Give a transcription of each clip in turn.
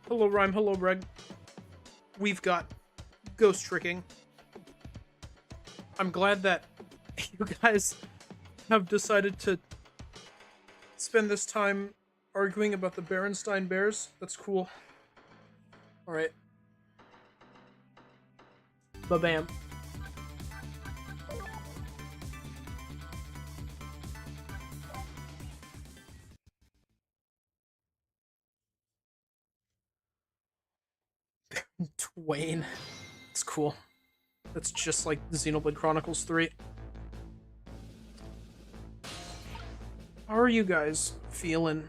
Hello, Rhyme. Hello, Reg. We've got ghost tricking. I'm glad that you guys have decided to spend this time arguing about the Berenstain Bears. That's cool. Alright. Ba-bam. Twain. It's cool. That's just like Xenoblade Chronicles 3. How are you guys feeling?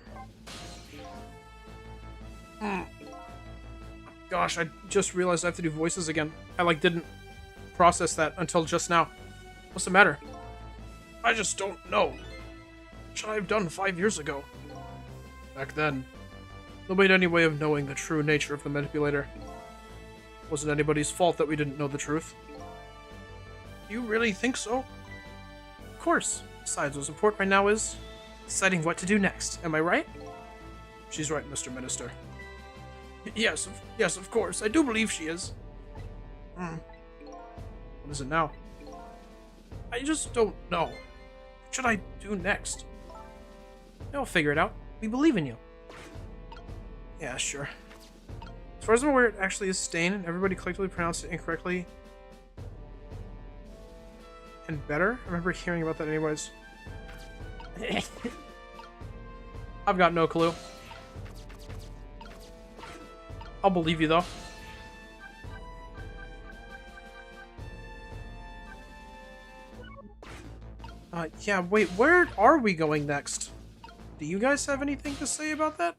Gosh, I just realized I have to do voices again. I didn't process that until just now. What's the matter? I just don't know. What should I have done 5 years ago? Back then, nobody had any way of knowing the true nature of the manipulator. It wasn't anybody's fault that we didn't know the truth. You really think so? Of course. Besides, what's important right now is deciding what to do next. Am I right? She's right, Mr. Minister. Yes, of course. I do believe she is. What is it now? I just don't know. What should I do next? I'll figure it out. We believe in you. Yeah, sure. As far as I'm aware, it actually is Stain, and everybody collectively pronounced it incorrectly. And better? I remember hearing about that anyways. I've got no clue. I'll believe you, though. Yeah, wait, where are we going next? Do you guys have anything to say about that?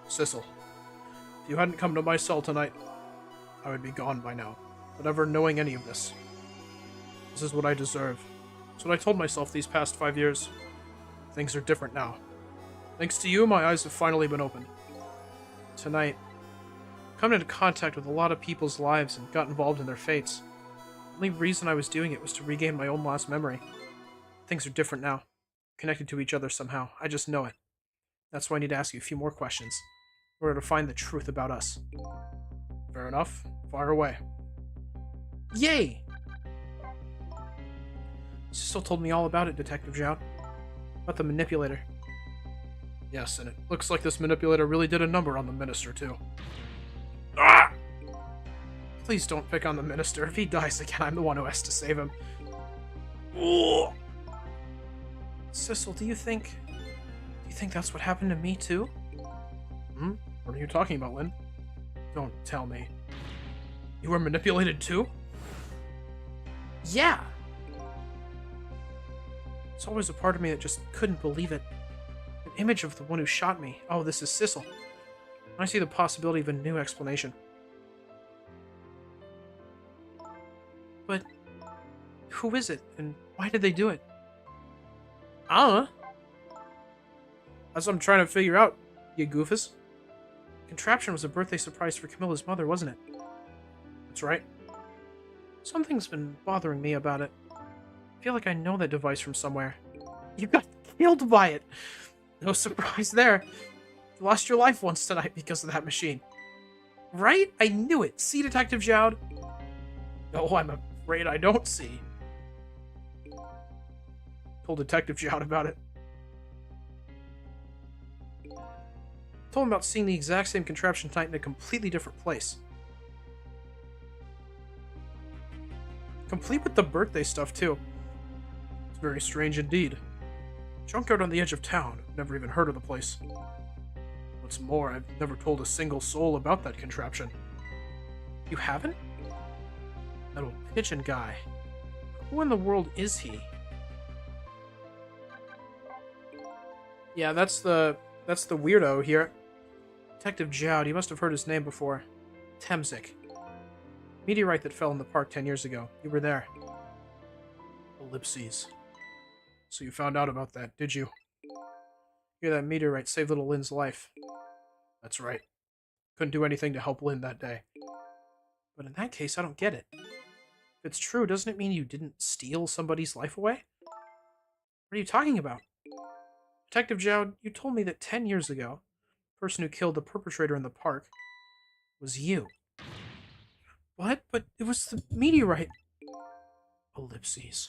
Sissel, if you hadn't come to my cell tonight, I would be gone by now, without ever knowing any of this. This is what I deserve. It's what I told myself these past 5 years. Things are different now. Thanks to you, my eyes have finally been opened. Tonight, I've come into contact with a lot of people's lives and got involved in their fates. The only reason I was doing it was to regain my own lost memory. Things are different now. Connected to each other somehow. I just know it. That's why I need to ask you a few more questions, in order to find the truth about us. Fair enough. Fire away. Yay! Cecil told me all about it, Detective Zhao. About the manipulator. Yes, and it looks like this manipulator really did a number on the minister, too. Ah! Please don't pick on the minister. If he dies again, I'm the one who has to save him. Ooh. Cecil, do you think that's what happened to me, too? What are you talking about, Lynne? Don't tell me. You were manipulated, too? Yeah! There's always a part of me that just couldn't believe it. An image of the one who shot me. Oh, this is Sissel. I see the possibility of a new explanation. But who is it, and why did they do it? I don't know. That's what I'm trying to figure out, you goofus. Contraption was a birthday surprise for Camilla's mother, wasn't it? That's right. Something's been bothering me about it. I feel like I know that device from somewhere. You got killed by it! No surprise there. You lost your life once tonight because of that machine. Right? I knew it. See, Detective Zhao? No, I'm afraid I don't see. Told Detective Zhao about it. Told him about seeing the exact same contraption tonight in a completely different place. Complete with the birthday stuff, too. It's very strange indeed. Junkyard on the edge of town. Never even heard of the place. What's more, I've never told a single soul about that contraption. You haven't? That old pigeon guy. Who in the world is he? Yeah, that's the weirdo here. Detective Zhao, you must have heard his name before. Temzik. Meteorite that fell in the park 10 years ago. You were there. Ellipses. So you found out about that, did you? Hear that meteorite saved little Lynne's life. That's right. Couldn't do anything to help Lynne that day. But in that case, I don't get it. If it's true, doesn't it mean you didn't steal somebody's life away? What are you talking about? Detective Zhao, you told me that 10 years ago, person who killed the perpetrator in the park was you. What? But it was the meteorite. Ellipses.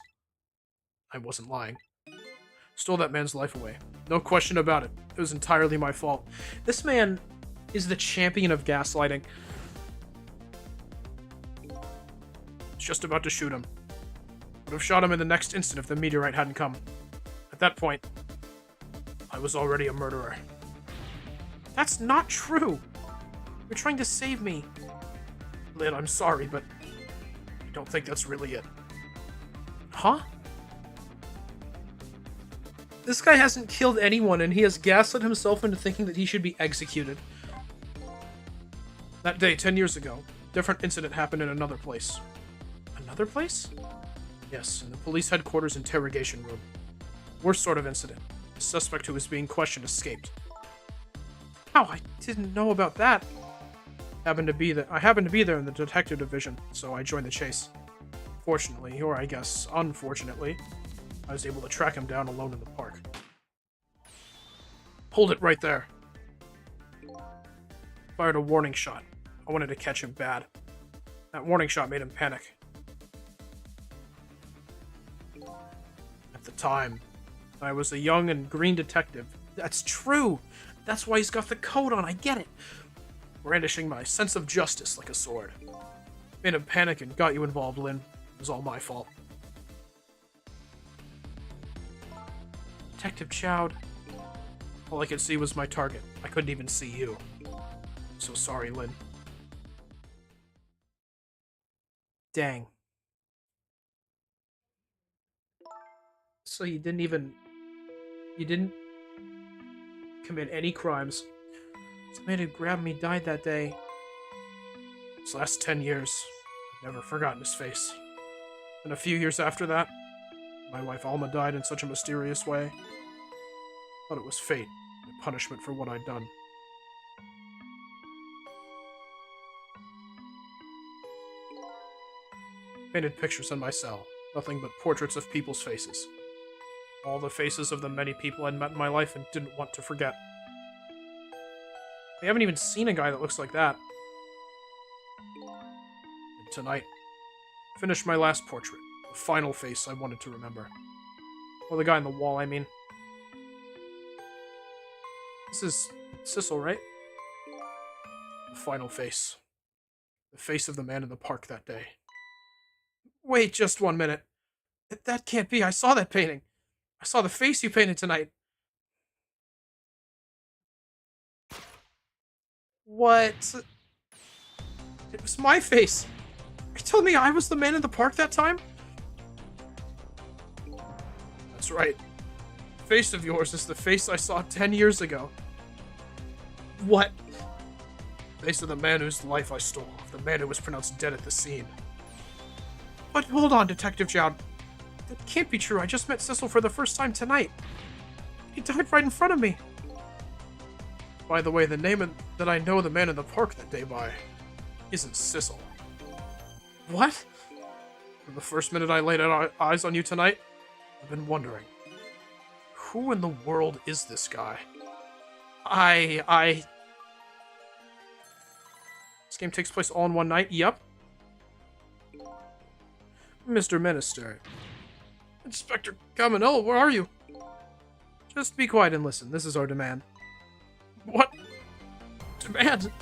I wasn't lying. Stole that man's life away. No question about it. It was entirely my fault. This man is the champion of gaslighting. Just about to shoot him. Would have shot him in the next instant if the meteorite hadn't come. At that point, I was already a murderer. That's not true. You're trying to save me. Lynn, I'm sorry, but I don't think that's really it. Huh? This guy hasn't killed anyone, and he has gaslit himself into thinking that he should be executed. That day, 10 years ago, a different incident happened in another place. Another place? Yes, in the police headquarters interrogation room. Worst sort of incident. The suspect who was being questioned escaped. How? I didn't know about that. I happened to be there in the detective division, so I joined the chase. Fortunately, or I guess unfortunately, I was able to track him down alone in the park. Hold it right there. Fired a warning shot. I wanted to catch him bad. That warning shot made him panic. At the time, I was a young and green detective. That's true! That's why he's got the coat on, I get it! Brandishing my sense of justice like a sword. Made him panic and got you involved, Lynn. It was all my fault. Detective Chowd. All I could see was my target. I couldn't even see you. So sorry, Lynn. Dang. So you didn't commit any crimes. The man who grabbed me died that day. These last 10 years, I've never forgotten his face. And a few years after that, my wife Alma died in such a mysterious way. Thought it was fate, and punishment for what I'd done. Painted pictures in my cell, nothing but portraits of people's faces. All the faces of the many people I'd met in my life and didn't want to forget. I haven't even seen a guy that looks like that. And tonight, I finished my last portrait, the final face I wanted to remember. Well, the guy on the wall, I mean. This is Sissel, right? The final face. The face of the man in the park that day. Wait just 1 minute. That can't be. I saw that painting. I saw the face you painted tonight. What? It was my face. Are you telling me I was the man in the park that time? That's right. The face of yours is the face I saw 10 years ago. What? The face of the man whose life I stole. The man who was pronounced dead at the scene. But hold on, Detective Chowd. That can't be true. I just met Sissel for the first time tonight. He died right in front of me. By the way, the name that I know the man in the park that day by isn't Sissel. What? From the first minute I laid eyes on you tonight, I've been wondering, who in the world is this guy? This game takes place all in one night? Yep. Mr. Minister. Inspector Caminello, where are you? Just be quiet and listen. This is our demand. What? Demand?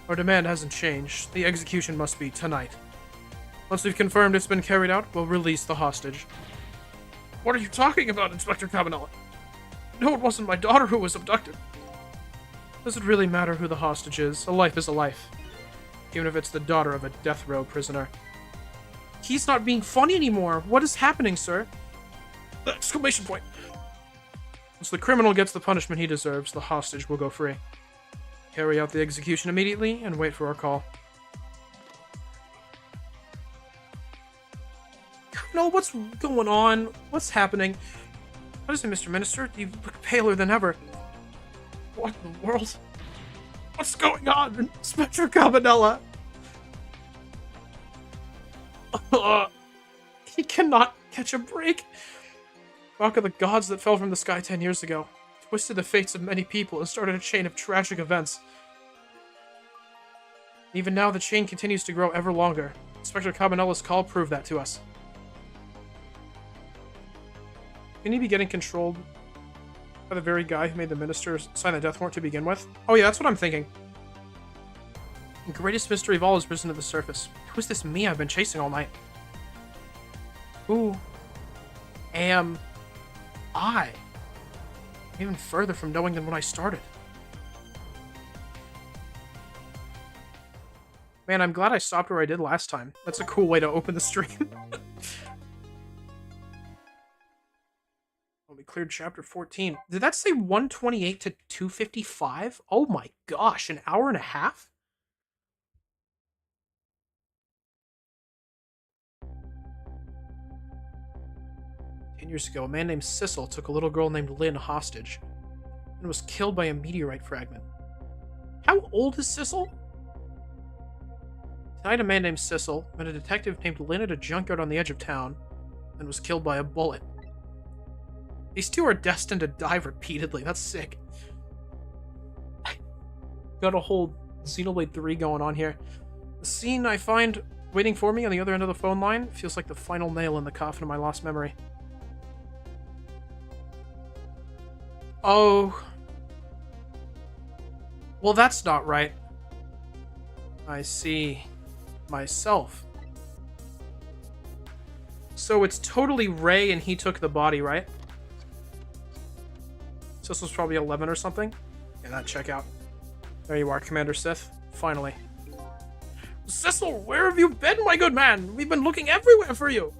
Our demand hasn't changed. The execution must be tonight. Once we've confirmed it's been carried out, we'll release the hostage. What are you talking about, Inspector Caminello? No, it wasn't my daughter who was abducted. Does it really matter who the hostage is? A life is a life. Even if it's the daughter of a death row prisoner. He's not being funny anymore. What is happening, sir? Exclamation point. Once the criminal gets the punishment he deserves, the hostage will go free. Carry out the execution immediately and wait for our call. No, what's going on? What's happening? What is it, Mr. Minister? You look paler than ever. What in the world? What's going on, Inspector Cabanella? He cannot catch a break. Talk of the gods that fell from the sky 10 years ago. twisted the fates of many people and started a chain of tragic events. Even now, the chain continues to grow ever longer. Inspector Cabanella's call proved that to us. Can he be getting controlled by the very guy who made the minister sign the death warrant to begin with? Oh yeah, that's what I'm thinking. The greatest mystery of all has risen to the surface. Who is this me I've been chasing all night? Who am I? I'm even further from knowing than when I started. Man, I'm glad I stopped where I did last time. That's a cool way to open the stream. We cleared chapter 14. Did that say 128 to 255? Oh my gosh, an hour and a half? Years ago, a man named Sissel took a little girl named Lynne hostage and was killed by a meteorite fragment. How old is Sissel? Tonight, a man named Sissel met a detective named Lynne at a junkyard on the edge of town and was killed by a bullet. These two are destined to die repeatedly. That's sick. Got a whole Xenoblade 3 going on here. The scene I find waiting for me on the other end of the phone line feels like the final nail in the coffin of my lost memory. Oh. Well, that's not right. I see myself. So it's totally Ray and he took the body, right? So this was probably 11 or something? Yeah, that check out. There you are, Commander Sith. Finally. Sissel, where have you been, my good man? We've been looking everywhere for you.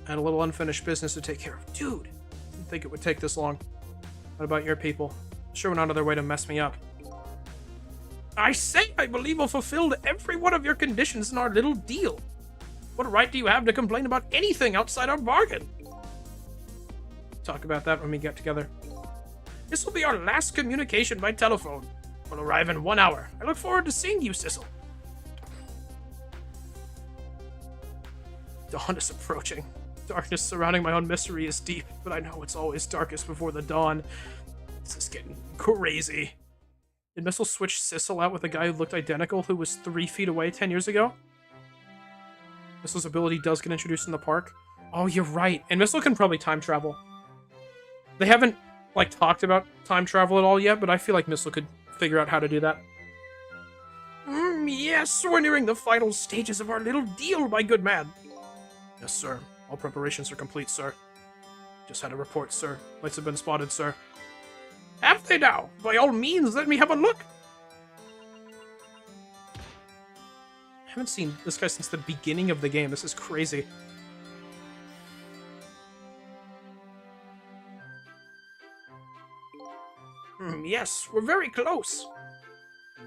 I had a little unfinished business to take care of. Dude, didn't think it would take this long. What about your people? Sure went out of their way to mess me up. I say I believe I fulfilled every one of your conditions in our little deal. What right do you have to complain about anything outside our bargain? Talk about that when we get together. This will be our last communication by telephone. We'll arrive in 1 hour. I look forward to seeing you, Sissel. Dawn is approaching. Darkness surrounding my own mystery is deep, but I know it's always darkest before the dawn. This is getting crazy. Did Missile switch Sissel out with a guy who looked identical who was 3 feet away 10 years ago? Missile's ability does get introduced in the park. Oh, you're right. And Missile can probably time travel. They haven't, like, talked about time travel at all yet, but I feel like Missile could figure out how to do that. Yes, we're nearing the final stages of our little deal, my good man. Yes, sir. All preparations are complete, sir. Just had a report, sir. Lights have been spotted, sir. Have they now? By all means, let me have a look. I haven't seen this guy since the beginning of the game. This is crazy. Yes, we're very close.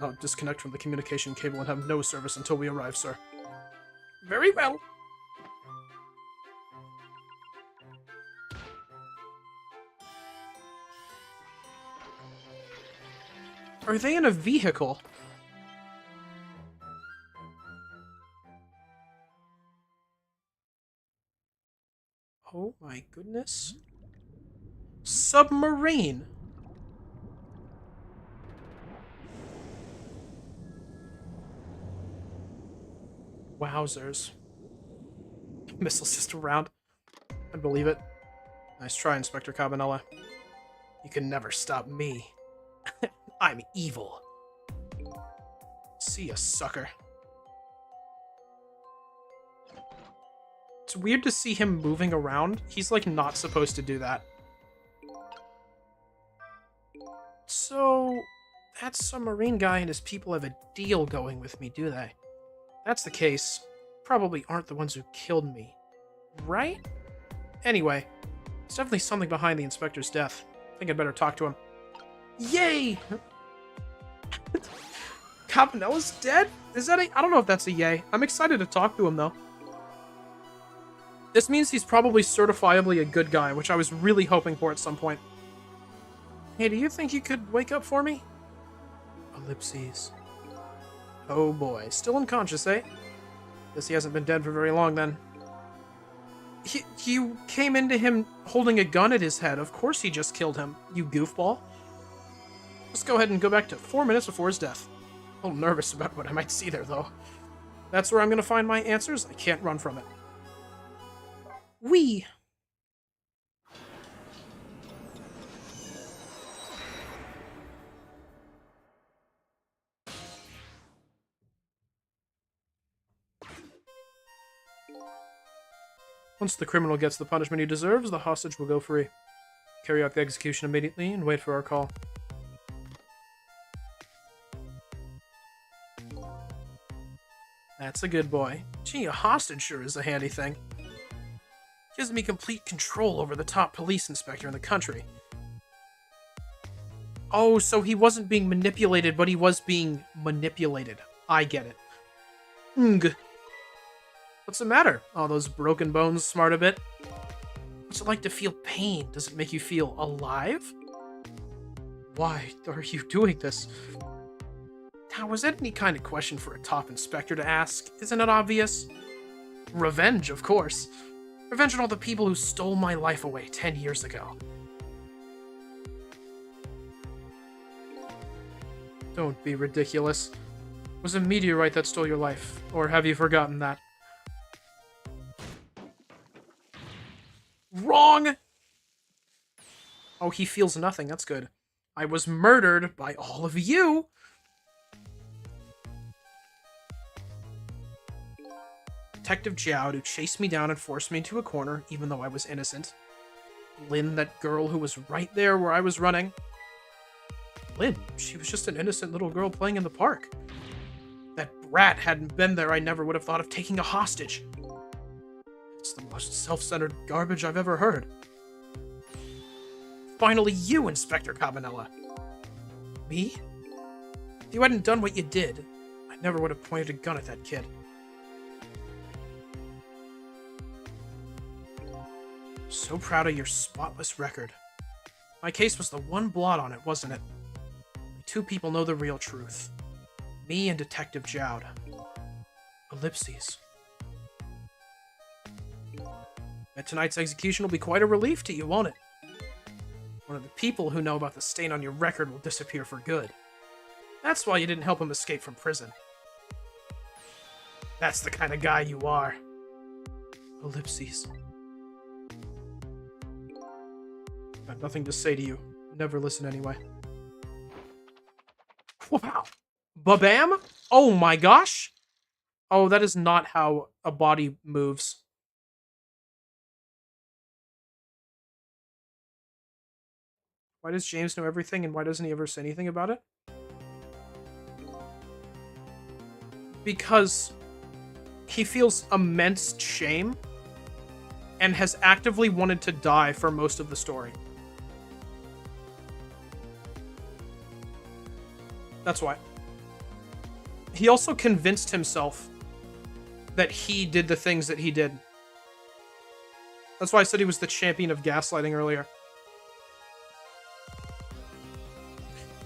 I'll disconnect from the communication cable and have no service until we arrive, sir. Very well. Are they in a vehicle? Oh my goodness. Submarine. Wowzers. Missile's just around. I believe it. Nice try, Inspector Cabanella. You can never stop me. I'm evil. See ya, sucker. It's weird to see him moving around. He's, like, not supposed to do that. So, that submarine guy and his people have a deal going with me, do they? That's the case. Probably aren't the ones who killed me. Right? Anyway, there's definitely something behind the inspector's death. I think I'd better talk to him. Yay! Cabanella's dead? Is that a... I don't know if that's a yay. I'm excited to talk to him, though. This means he's probably certifiably a good guy, which I was really hoping for at some point. Hey, do you think you could wake up for me? Ellipses. Oh boy. Still unconscious, eh? Guess he hasn't been dead for very long, then. You came into him holding a gun at his head. Of course he just killed him, you goofball. Let's go ahead and go back to 4 minutes before his death. A little nervous about what I might see there, though. That's where I'm going to find my answers. I can't run from it. Wee! Once the criminal gets the punishment he deserves, the hostage will go free. Carry out the execution immediately and wait for our call. That's a good boy. Gee, a hostage sure is a handy thing. Gives me complete control over the top police inspector in the country. Oh, so he wasn't being manipulated, but he was being manipulated. I get it. What's the matter? All those broken bones smart a bit? What's it like to feel pain? Does it make you feel alive? Why are you doing this? Now, was that any kind of question for a top inspector to ask? Isn't it obvious? Revenge, of course. Revenge on all the people who stole my life away 10 years ago. Don't be ridiculous. It was a meteorite that stole your life. Or have you forgotten that? Wrong! Oh, he feels nothing. That's good. I was murdered by all of you! Detective Jowd, who chased me down and forced me into a corner, even though I was innocent. Lynne, that girl who was right there where I was running. Lynne, she was just an innocent little girl playing in the park. That brat hadn't been there, I never would have thought of taking a hostage. It's the most self-centered garbage I've ever heard. Finally, you, Inspector Cabanela. Me? If you hadn't done what you did, I never would have pointed a gun at that kid. So proud of your spotless record. My case was the one blot on it, wasn't it? Only two people know the real truth. Me and Detective Jowd. Ellipses. Bet tonight's execution will be quite a relief to you, won't it? One of the people who know about the stain on your record will disappear for good. That's why you didn't help him escape from prison. That's the kind of guy you are. Ellipses. Got nothing to say to you. Never listen anyway. Wow. Ba-bam? Oh my gosh! Oh, that is not how a body moves. Why does James know everything and why doesn't he ever say anything about it? Because he feels immense shame and has actively wanted to die for most of the story. That's why. He also convinced himself that he did the things that he did. That's why I said he was the champion of gaslighting earlier.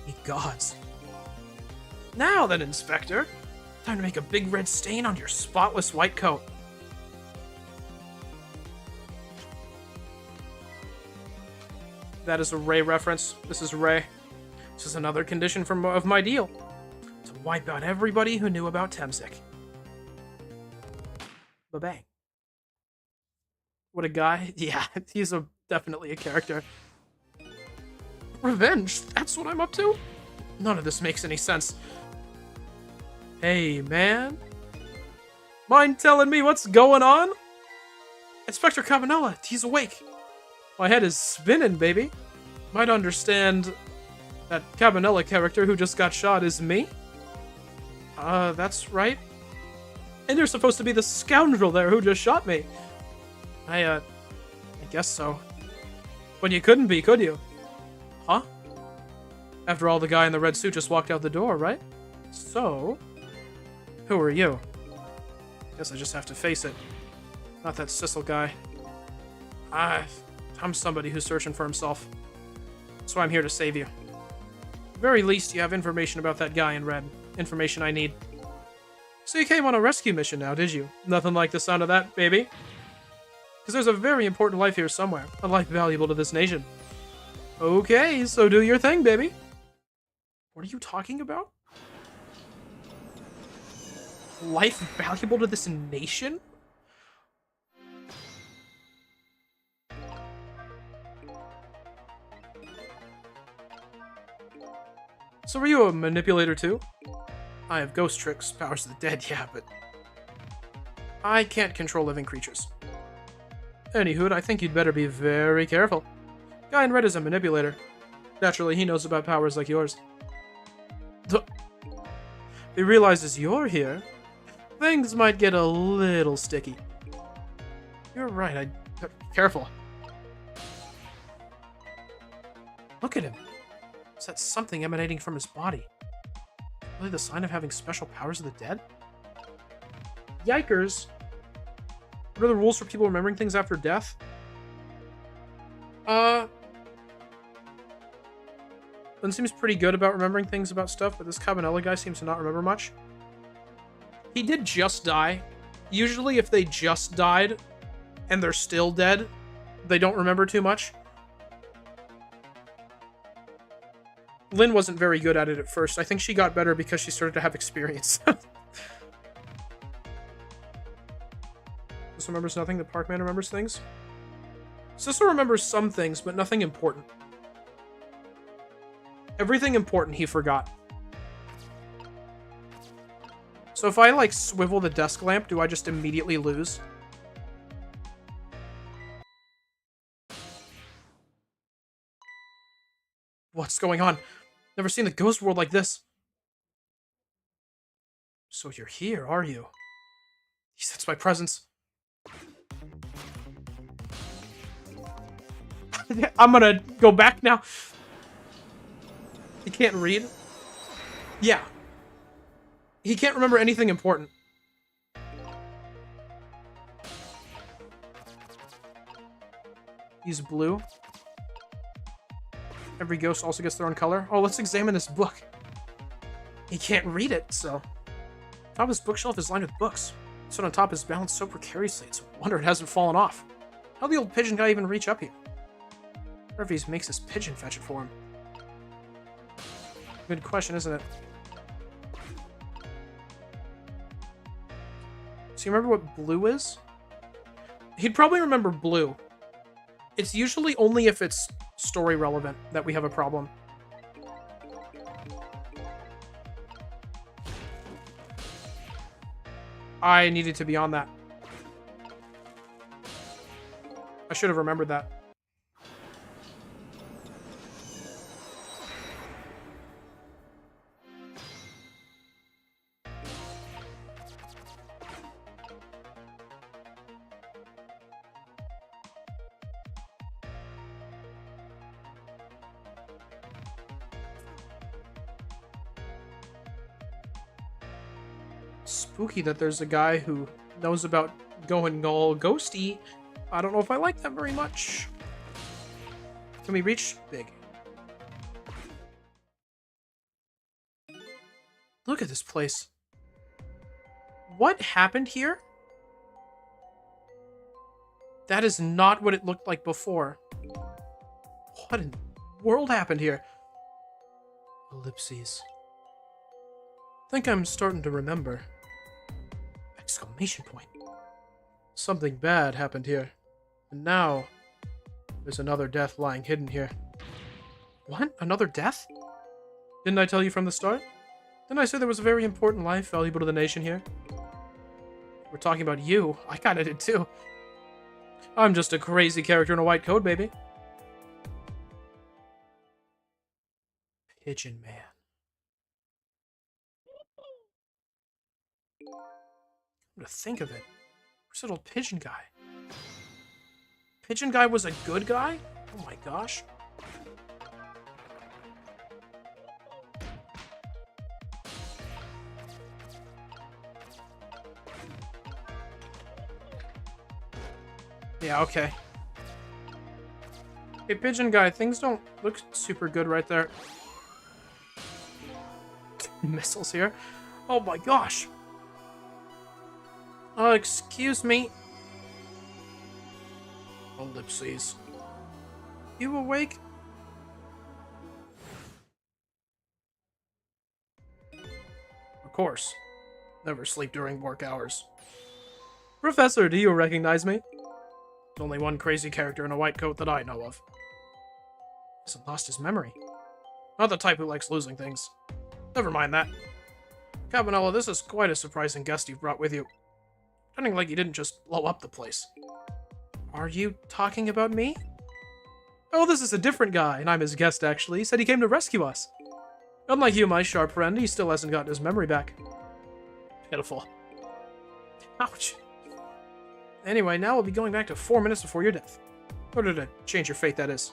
Ye gods. Now then, Inspector. Time to make a big red stain on your spotless white coat. That is a Ray reference. This is Ray. This is another condition of my deal. To wipe out everybody who knew about Temzik. Ba-bang. What a guy. Yeah, he's definitely a character. Revenge? That's what I'm up to? None of this makes any sense. Hey, man. Mind telling me what's going on? Inspector Cabanela, he's awake. My head is spinning, baby. Might understand that Cabanela character who just got shot is me? That's right. And you're supposed to be the scoundrel there who just shot me. I guess so. But you couldn't be, could you? Huh? After all, the guy in the red suit just walked out the door, right? So, who are you? Guess I just have to face it. Not that Sissel guy. I'm somebody who's searching for himself. So I'm here to save you. At the very least, you have information about that guy in red. Information I need. So you came on a rescue mission now, did you? Nothing like the sound of that, baby. Because there's a very important life here somewhere. A life valuable to this nation. Okay, so do your thing, baby. What are you talking about? Life valuable to this nation? So were you a manipulator too? I have ghost tricks, powers of the dead, yeah, but I can't control living creatures. Anywho, I think you'd better be very careful. Guy in red is a manipulator. Naturally, he knows about powers like yours. He realizes you're here. Things might get a little sticky. You're right, careful. Look at him. Is that something emanating from his body? Really the sign of having special powers of the dead? Yikers. What are the rules for people remembering things after death? Lynne seems pretty good about remembering things about stuff, but this Cabanela guy seems to not remember much. He did just die. Usually if they just died and they're still dead, they don't remember too much. Lynne wasn't very good at it at first. I think she got better because she started to have experience. This remembers nothing. The Parkman remembers things. Cecil remembers some things, but nothing important. Everything important he forgot. So if I, like, swivel the desk lamp, do I just immediately lose? What's going on? Never seen the ghost world like this. So you're here, are you? He senses my presence. I'm gonna go back now. He can't read? Yeah. He can't remember anything important. He's blue. Every ghost also gets their own color. Oh, let's examine this book. He can't read it, so... Top of his bookshelf is lined with books. So on top is balanced so precariously, it's a wonder it hasn't fallen off. How'd the old pigeon guy even reach up here? Murphy's makes his pigeon fetch it for him. Good question, isn't it? So you remember what blue is? He'd probably remember blue. It's usually only if it's story relevant that we have a problem. I needed to be on that. I should have remembered that. Spooky that there's a guy who knows about going all ghosty. I don't know if I like that very much. Can we reach big? Look at this place. What happened here? That is not what it looked like before. What in the world happened here? Ellipses. Think I'm starting to remember. Exclamation point. Something bad happened here. And now, there's another death lying hidden here. What? Another death? Didn't I tell you from the start? Didn't I say there was a very important life valuable to the nation here? We're talking about you. I kinda did too. I'm just a crazy character in a white coat, baby. Pigeon Man. To think of it. Where's that old pigeon guy? Pigeon guy was a good guy? Oh my gosh. Yeah, okay. Hey, pigeon guy, things don't look super good right there. Missiles here. Oh my gosh. Oh, excuse me. Ellipses. You awake? Of course. Never sleep during work hours. Professor, do you recognize me? There's only one crazy character in a white coat that I know of. He hasn't lost his memory. Not the type who likes losing things. Never mind that. Cabanela, this is quite a surprising guest you've brought with you. Pretending like you didn't just blow up the place. Are you talking about me? Oh, this is a different guy, and I'm his guest, actually. He said he came to rescue us. Unlike you, my sharp friend, he still hasn't gotten his memory back. Pitiful. Ouch. Anyway, now we'll be going back to 4 minutes before your death. In order to change your fate, that is.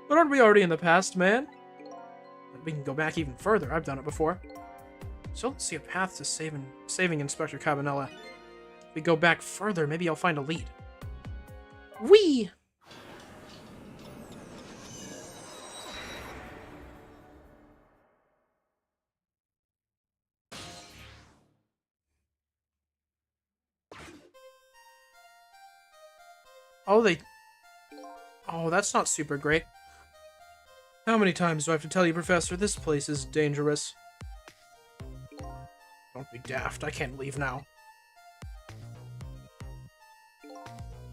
But aren't we already in the past, man? We can go back even further. I've done it before. So let's see a path to saving Inspector Cabanela. If we go back further, maybe I'll find a lead. Whee! Oh, that's not super great. How many times do I have to tell you, Professor? This place is dangerous. Don't be daft. I can't leave now.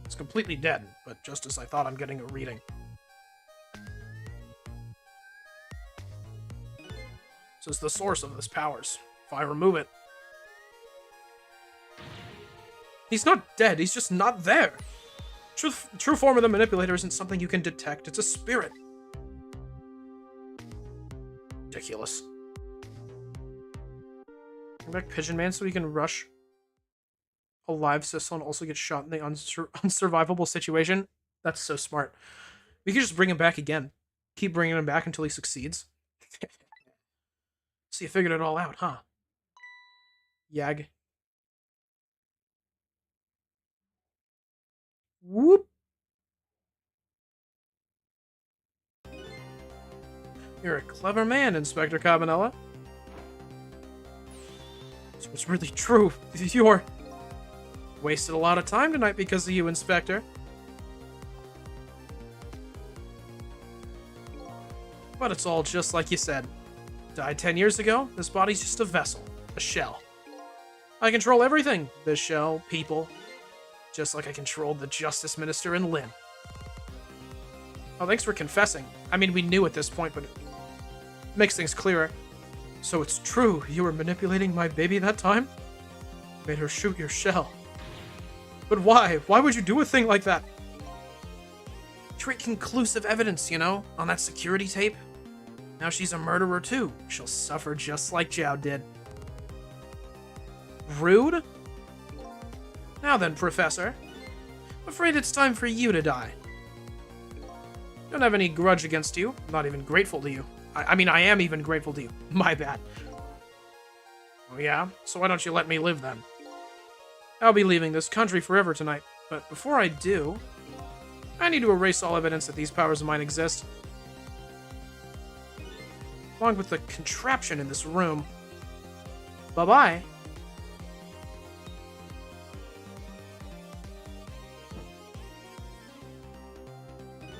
It's completely dead, but just as I thought, I'm getting a reading. This is the source of this powers. If I remove it... He's not dead, he's just not there! True form of the manipulator isn't something you can detect, it's a spirit. Ridiculous. Bring back Pigeon Man so he can rush a live Sissel and also get shot in the unsurvivable situation. That's so smart. We could just bring him back again. Keep bringing him back until he succeeds. So you figured it all out, huh? Yag. Whoop! You're a clever man, Inspector Cabanela. So it's really true. You're... wasted a lot of time tonight because of you, Inspector. But it's all just like you said. Died 10 years ago, this body's just a vessel. A shell. I control everything. This shell, people. Just like I controlled the Justice Minister and Lynne. Oh, thanks for confessing. I mean, we knew at this point, but it makes things clearer. So it's true, you were manipulating my baby that time? Made her shoot your shell. But why? Why would you do a thing like that? Create conclusive evidence, you know, on that security tape. Now she's a murderer too. She'll suffer just like Zhao did. Rude? Now then, Professor. I'm afraid it's time for you to die. Don't have any grudge against you. I'm not even grateful to you. I mean, I am even grateful to you. My bad. Oh yeah? So why don't you let me live then? I'll be leaving this country forever tonight. But before I do, I need to erase all evidence that these powers of mine exist. Along with the contraption in this room. Bye-bye.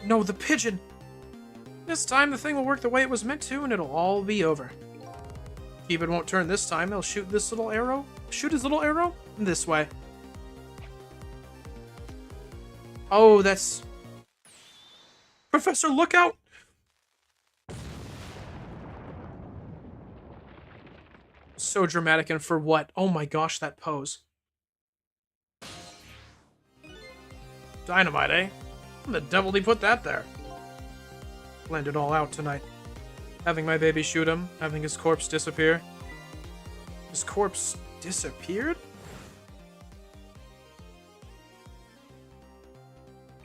No, the pigeon! This time the thing will work the way it was meant to, and it'll all be over. Keep it won't turn this time. He'll shoot this little arrow. Shoot his little arrow? This way. Oh, that's... Professor, look out! So dramatic, and for what? Oh my gosh, that pose. Dynamite, eh? How the devil did he put that there? Planned it all out tonight. Having my baby shoot him, having his corpse disappear. His corpse disappeared?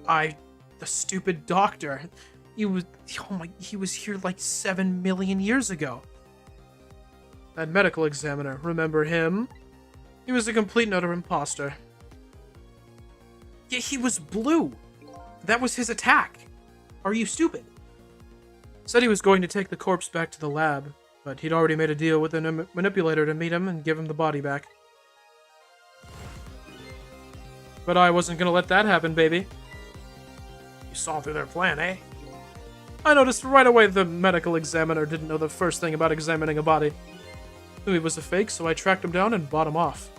The stupid doctor. He was here like 7 million years ago. That medical examiner, remember him? He was a complete and utter imposter. Yeah, he was blue. That was his attack. Are you stupid? Said he was going to take the corpse back to the lab, but he'd already made a deal with a manipulator to meet him and give him the body back. But I wasn't gonna let that happen, baby. You saw through their plan, eh? I noticed right away the medical examiner didn't know the first thing about examining a body. Knew he was a fake, so I tracked him down and bought him off.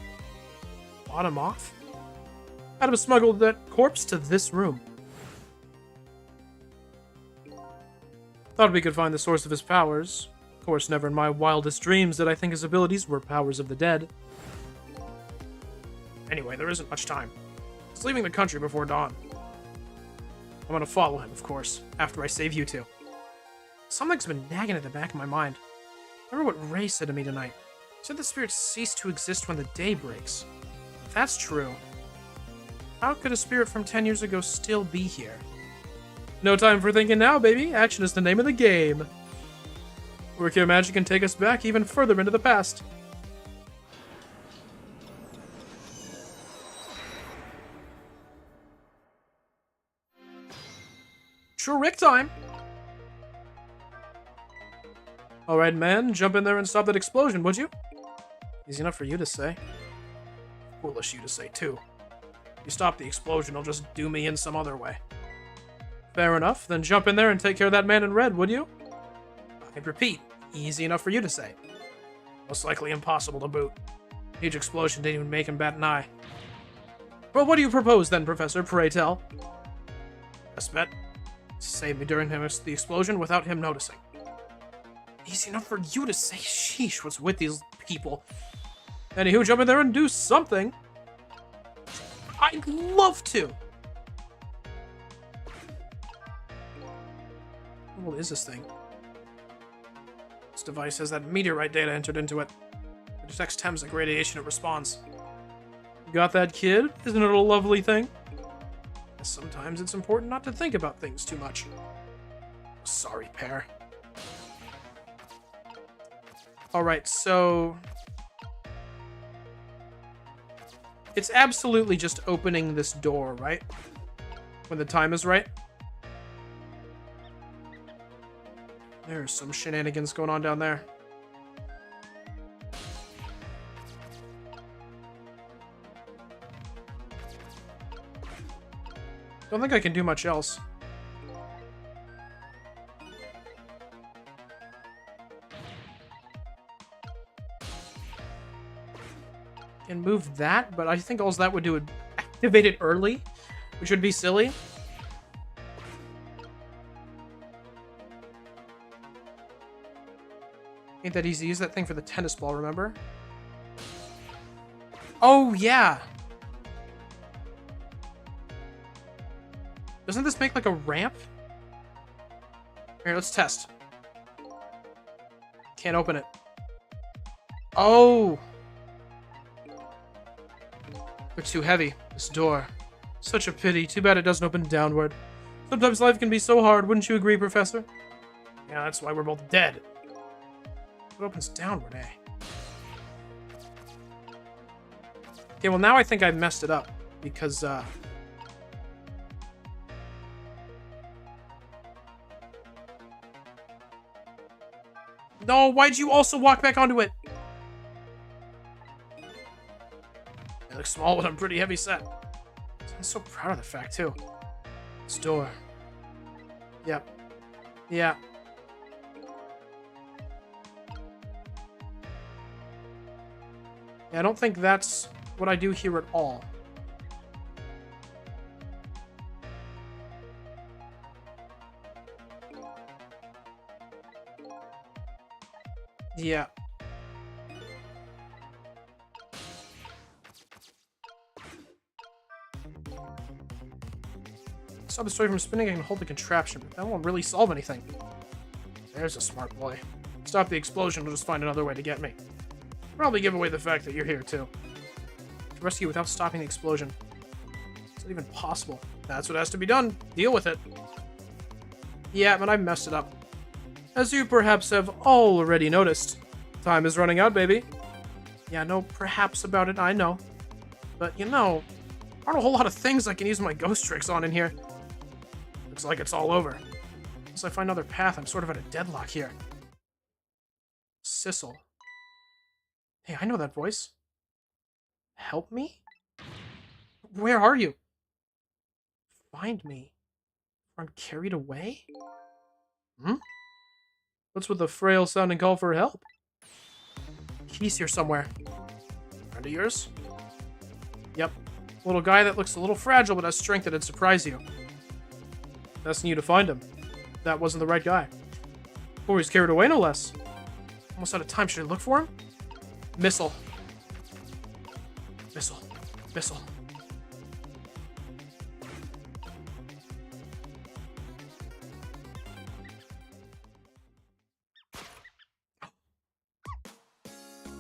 Bought him off? Had him smuggled that corpse to this room. Thought we could find the source of his powers. Of course, never in my wildest dreams did I think his abilities were powers of the dead. Anyway, there isn't much time. He's leaving the country before dawn. I'm gonna follow him, of course, after I save you two. Something's been nagging at the back of my mind. Remember what Ray said to me tonight? He said the spirits cease to exist when the day breaks. If that's true, how could a spirit from 10 years ago still be here? No time for thinking now, baby. Action is the name of the game. Work your magic can take us back even further into the past. Trick time! Alright, man, jump in there and stop that explosion, would you? Easy enough for you to say. Foolish you to say, too. If you stop the explosion, it'll just do me in some other way. Fair enough, then jump in there and take care of that man in red, would you? I repeat, easy enough for you to say. Most likely impossible to boot. Huge explosion didn't even make him bat an eye. Well, what do you propose then, Professor, pray tell? Best bet. Save me during the explosion without him noticing. Easy enough for you to say. Sheesh, what's with these people? Anywho, jump in there and do something. I'd love to. What is this thing? This device has that meteorite data entered into it. It detects Thames radiation, it responds. Got that, kid? Isn't it a lovely thing? Sometimes it's important not to think about things too much. Sorry, Pear. Alright, so... it's absolutely just opening this door, right? When the time is right? There's some shenanigans going on down there. Don't think I can do much else. Can move that, but I think all that would do would activate it early, which would be silly. Ain't that easy to use that thing for the tennis ball, remember? Oh, yeah! Doesn't this make like a ramp? Here, let's test. Can't open it. Oh! They're too heavy. This door. Such a pity. Too bad it doesn't open downward. Sometimes life can be so hard, wouldn't you agree, Professor? Yeah, that's why we're both dead. It opens downward, eh? Okay, well now I think I messed it up. Because, no, why'd you also walk back onto it? It looks small, but I'm pretty heavy set. I'm so proud of the fact, too. This door. Yep. Yeah. Yeah, I don't think that's what I do here at all. Yeah. Stop the story from spinning, I can hold the contraption, but that won't really solve anything. There's a smart boy. Stop the explosion, we'll just find another way to get me. Probably give away the fact that you're here, too. To rescue without stopping the explosion. Is that even possible? That's what has to be done. Deal with it. Yeah, but I messed it up. As you perhaps have already noticed. Time is running out, baby. Yeah, no perhaps about it, I know. But, you know, there aren't a whole lot of things I can use my ghost tricks on in here. Looks like it's all over. Unless I find another path, I'm sort of at a deadlock here. Sissel. Hey, I know that voice. Help me? Where are you? Find me. Aren't carried away? Hmm? What's with the frail sounding call for help? He's here somewhere. Friend of yours? Yep. Little guy that looks a little fragile but has strength that'd surprise you. Asking you to find him. That wasn't the right guy. Or he's carried away, no less. Almost out of time. Should I look for him? Missile. Missile. Missile.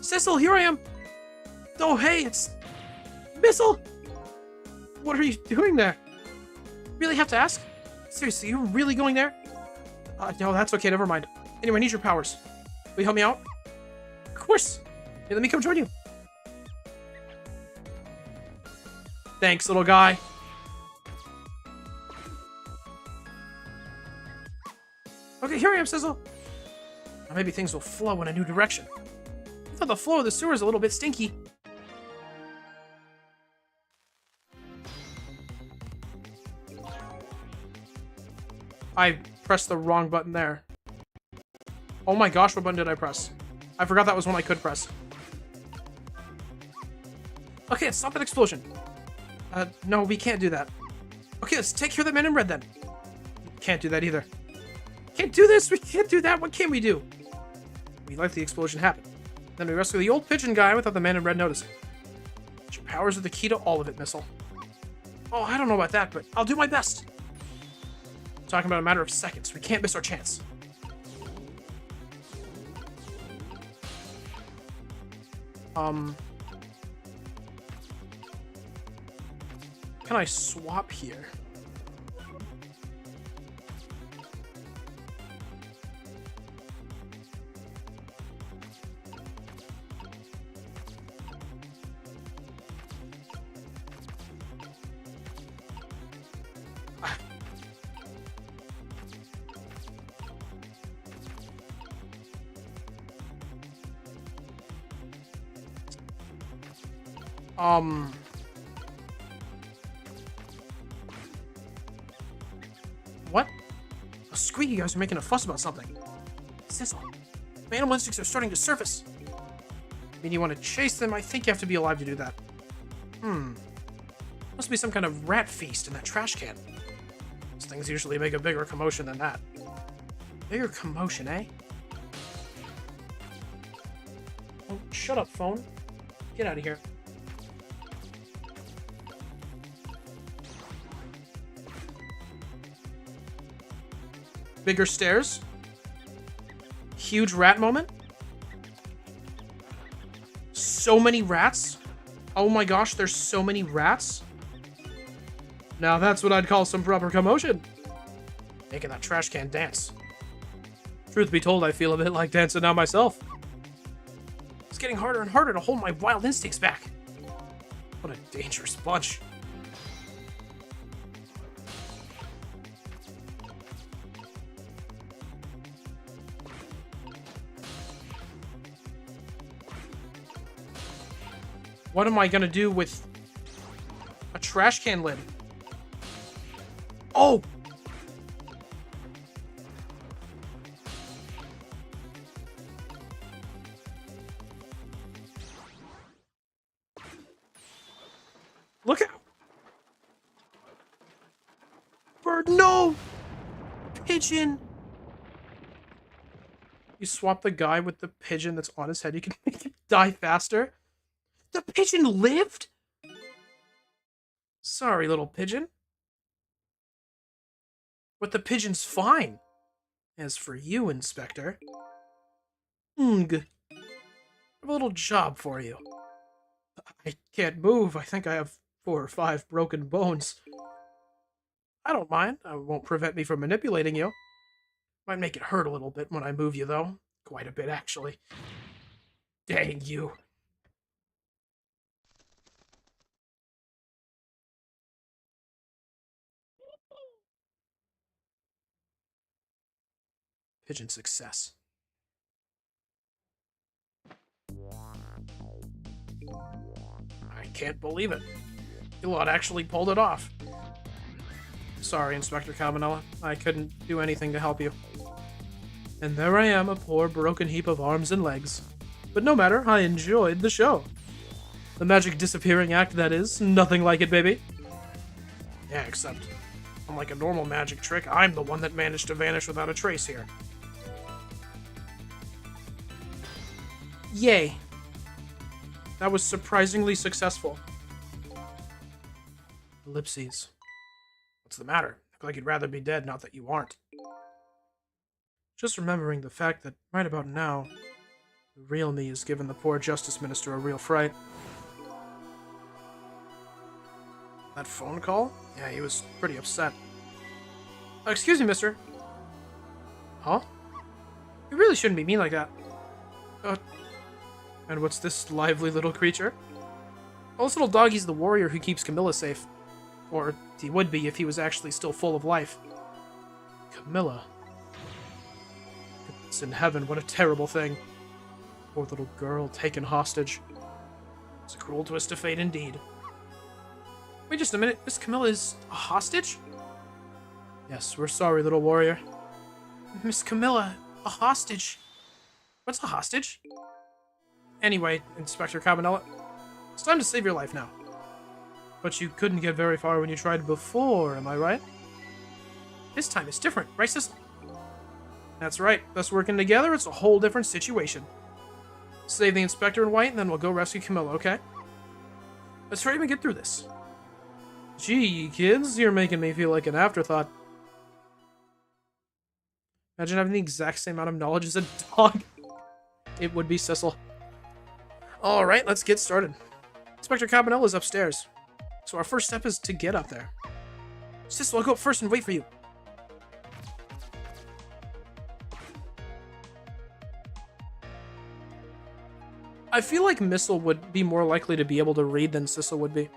Sissel, here I am! Oh, hey, it's... Missile! What are you doing there? Really have to ask? Seriously, you're really going there? No, that's okay, never mind. Anyway, I need your powers. Will you help me out? Of course! Hey, let me come join you. Thanks, little guy. Okay, here I am, Sizzle. Now maybe things will flow in a new direction. I thought the flow of the sewer is a little bit stinky. I pressed the wrong button there. Oh my gosh, what button did I press? I forgot that was one I could press. Okay, let's stop that explosion. No, we can't do that. Okay, let's take care of that man in red then. Can't do that either. Can't do this, we can't do that, what can we do? We let the explosion happen. Then we rescue the old pigeon guy without the man in red noticing. Your powers are the key to all of it, Missile. Oh, I don't know about that, but I'll do my best. I'm talking about a matter of seconds. We can't miss our chance. Can I swap here? What? The squeaky guys are making a fuss about something. Sizzle. My animal instincts are starting to surface. I mean, you want to chase them? I think you have to be alive to do that. Must be some kind of rat feast in that trash can. Those things usually make a bigger commotion than that. Bigger commotion, eh? Oh, shut up, phone. Get out of here. Bigger stairs. Huge rat moment. So many rats. Oh my gosh, there's so many rats. Now that's what I'd call some proper commotion. Making that trash can dance. Truth be told, I feel a bit like dancing now myself. It's getting harder and harder to hold my wild instincts back. What a dangerous bunch. What am I gonna do with a trash can lid? Oh! Look out! Bird, no! Pigeon! You swap the guy with the pigeon that's on his head, you can make him die faster? The pigeon lived? Sorry, little pigeon. But the pigeon's fine. As for you, Inspector... I have a little job for you. I can't move. I think I have 4 or 5 broken bones. I don't mind. It won't prevent me from manipulating you. Might make it hurt a little bit when I move you, though. Quite a bit, actually. Dang you. Pigeon success. I can't believe it. The lot actually pulled it off. Sorry, Inspector Cabanela. I couldn't do anything to help you. And there I am, a poor broken heap of arms and legs. But no matter, I enjoyed the show. The magic disappearing act, that is. Nothing like it, baby. Yeah, except, unlike a normal magic trick, I'm the one that managed to vanish without a trace here. Yay. That was surprisingly successful. Ellipses. What's the matter? Look like you'd rather be dead, not that you aren't. Just remembering the fact that right about now, the real me has given the poor Justice Minister a real fright. That phone call? Yeah, he was pretty upset. Excuse me, mister. Huh? You really shouldn't be mean like that. And what's this lively little creature? Well, this little doggy's the warrior who keeps Camilla safe. Or he would be if he was actually still full of life. Camilla. It's in heaven, what a terrible thing. Poor little girl taken hostage. It's a cruel twist of fate indeed. Wait just a minute, Miss Camilla is a hostage? Yes, we're sorry, little warrior. Miss Camilla, a hostage? What's a hostage? Anyway, Inspector Cabanela, it's time to save your life now. But you couldn't get very far when you tried before, am I right? This time it's different, right, sis? That's right. Us working together, it's a whole different situation. Save the Inspector in white, and then we'll go rescue Camilla, okay? Let's try to get through this. Gee, kids, you're making me feel like an afterthought. Imagine having the exact same amount of knowledge as a dog. It would be Sissel. Alright, let's get started. Inspector Cabanela is upstairs. So our first step is to get up there. Sissel, I'll go up first and wait for you. I feel like Missile would be more likely to be able to read than Sissel would be.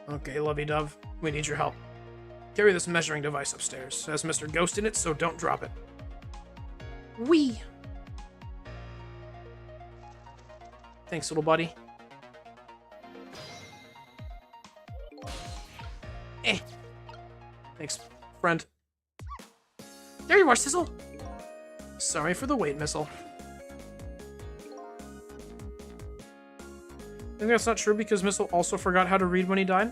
Okay, lovey-dove. We need your help. Carry this measuring device upstairs. It has Mr. Ghost in it, so don't drop it. Wee! Thanks, little buddy. Thanks, friend. There you are, Sissel! Sorry for the wait, Missile. I think that's not true because Missile also forgot how to read when he died.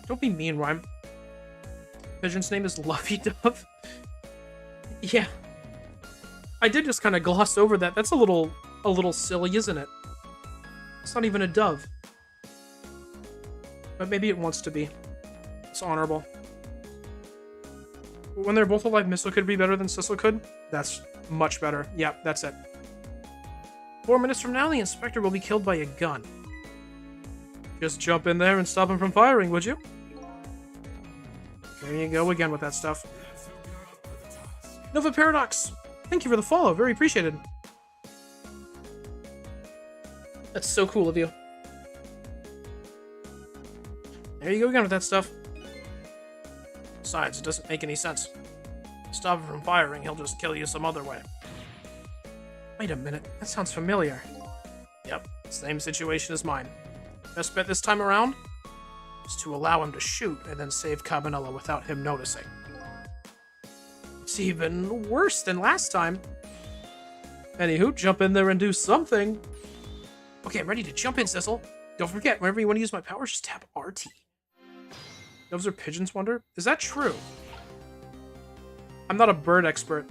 Don't be mean, Rhyme. Pigeon's name is Luffy Dove. Yeah. I did just kind of gloss over that. That's a little silly, isn't it? It's not even a dove. But maybe it wants to be. It's honorable. When they're both alive, Missile could be better than Sissel could? That's much better. Yep, that's it. 4 minutes from now, the Inspector will be killed by a gun. Just jump in there and stop him from firing, would you? There you go again with that stuff. Nova Paradox! Thank you for the follow, very appreciated. That's so cool of you. There you go again with that stuff. Besides, it doesn't make any sense. Stop him from firing, he'll just kill you some other way. Wait a minute, that sounds familiar. Yep, same situation as mine. Best bet this time around is to allow him to shoot and then save Cabanela without him noticing. It's even worse than last time. Anywho, jump in there and do something. Okay, I'm ready to jump in, Sissel. Don't forget, whenever you want to use my powers, just tap RT. Doves are pigeons, wonder? Is that true? I'm not a bird expert.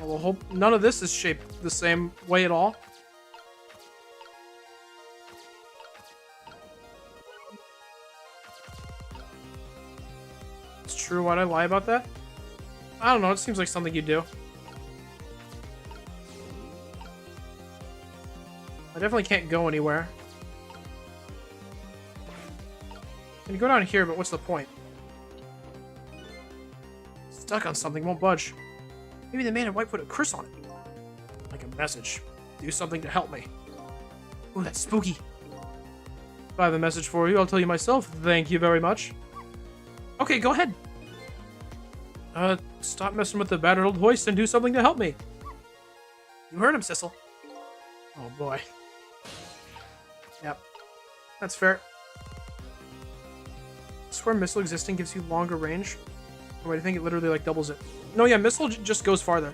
Well, I hope none of this is shaped the same way at all. It's true, why'd I lie about that? I don't know, it seems like something you do. I definitely can't go anywhere. I can go down here, but what's the point? Stuck on something, won't budge. Maybe the man in white put a curse on it. Like a message. Do something to help me. Ooh, that's spooky. If I have a message for you, I'll tell you myself. Thank you very much. Okay, go ahead. Stop messing with the battered old hoist and do something to help me. You heard him, Sissel. Oh, boy. Yep. That's fair. I swear missile existing gives you longer range. Oh, wait, I think it literally, like, doubles it. No, yeah, missile just goes farther.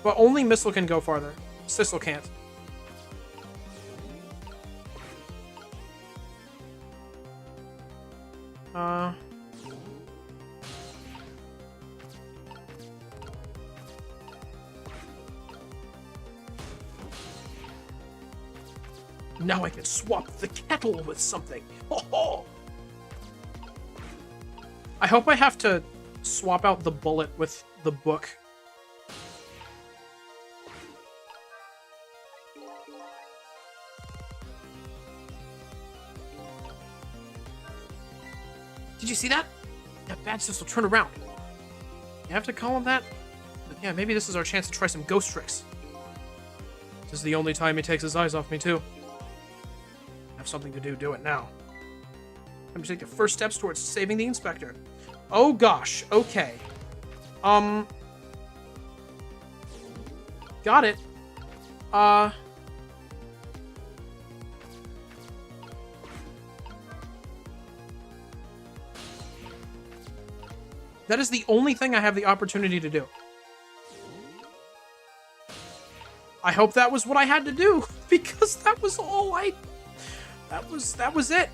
But only missile can go farther. Sissel can't. Now I can swap the kettle with something. Ho ho! I hope I have to swap out the bullet with the book. Did you see that? That bad Sissel turned around. You have to call him that? But yeah, maybe this is our chance to try some ghost tricks. This is the only time he takes his eyes off me, too. I have something to do it now. I'm to take the first steps towards saving the inspector. Oh gosh, okay. Got it. That is the only thing I have the opportunity to do. I hope that was what I had to do, because that was all that was it.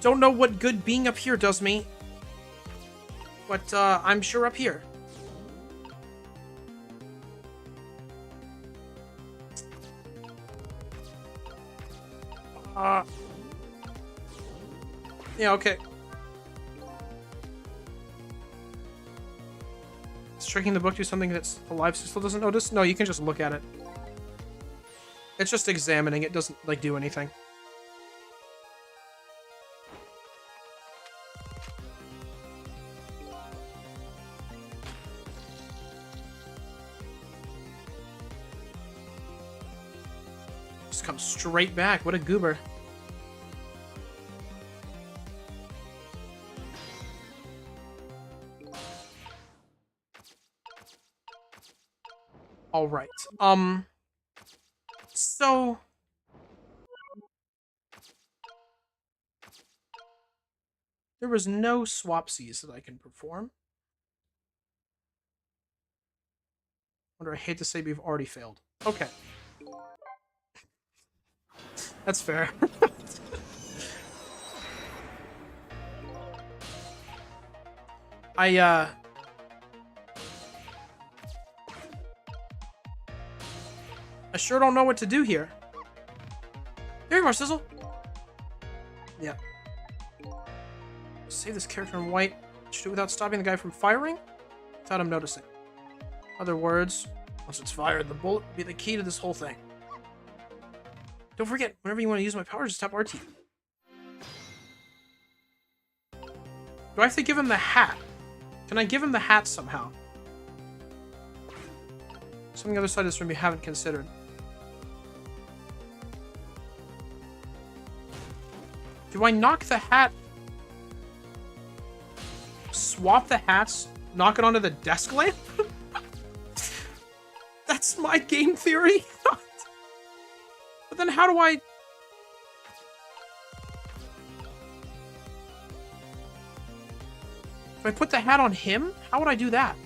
Don't know what good being up here does me, but I'm sure up here. Yeah, okay. Is tricking the book do something that's alive so still doesn't notice? No, you can just look at it. It's just examining. It doesn't, like, do anything. Just comes straight back. What a goober. All right. So there was no swapsies that I can perform. Wonder, I hate to say we've already failed. Okay. That's fair. I sure don't know what to do here. Here you are, Sizzle. Yeah. Save this character in white. Should do it without stopping the guy from firing? Without him noticing. Other words, once it's fired, the bullet will be the key to this whole thing. Don't forget, whenever you want to use my powers, just tap RT. Do I have to give him the hat? Can I give him the hat somehow? Something on the other side of this room you haven't considered. Do I knock the hat? Swap the hats? Knock it onto the desk lamp? That's my game theory? But then how do I... If I put the hat on him, how would I do that?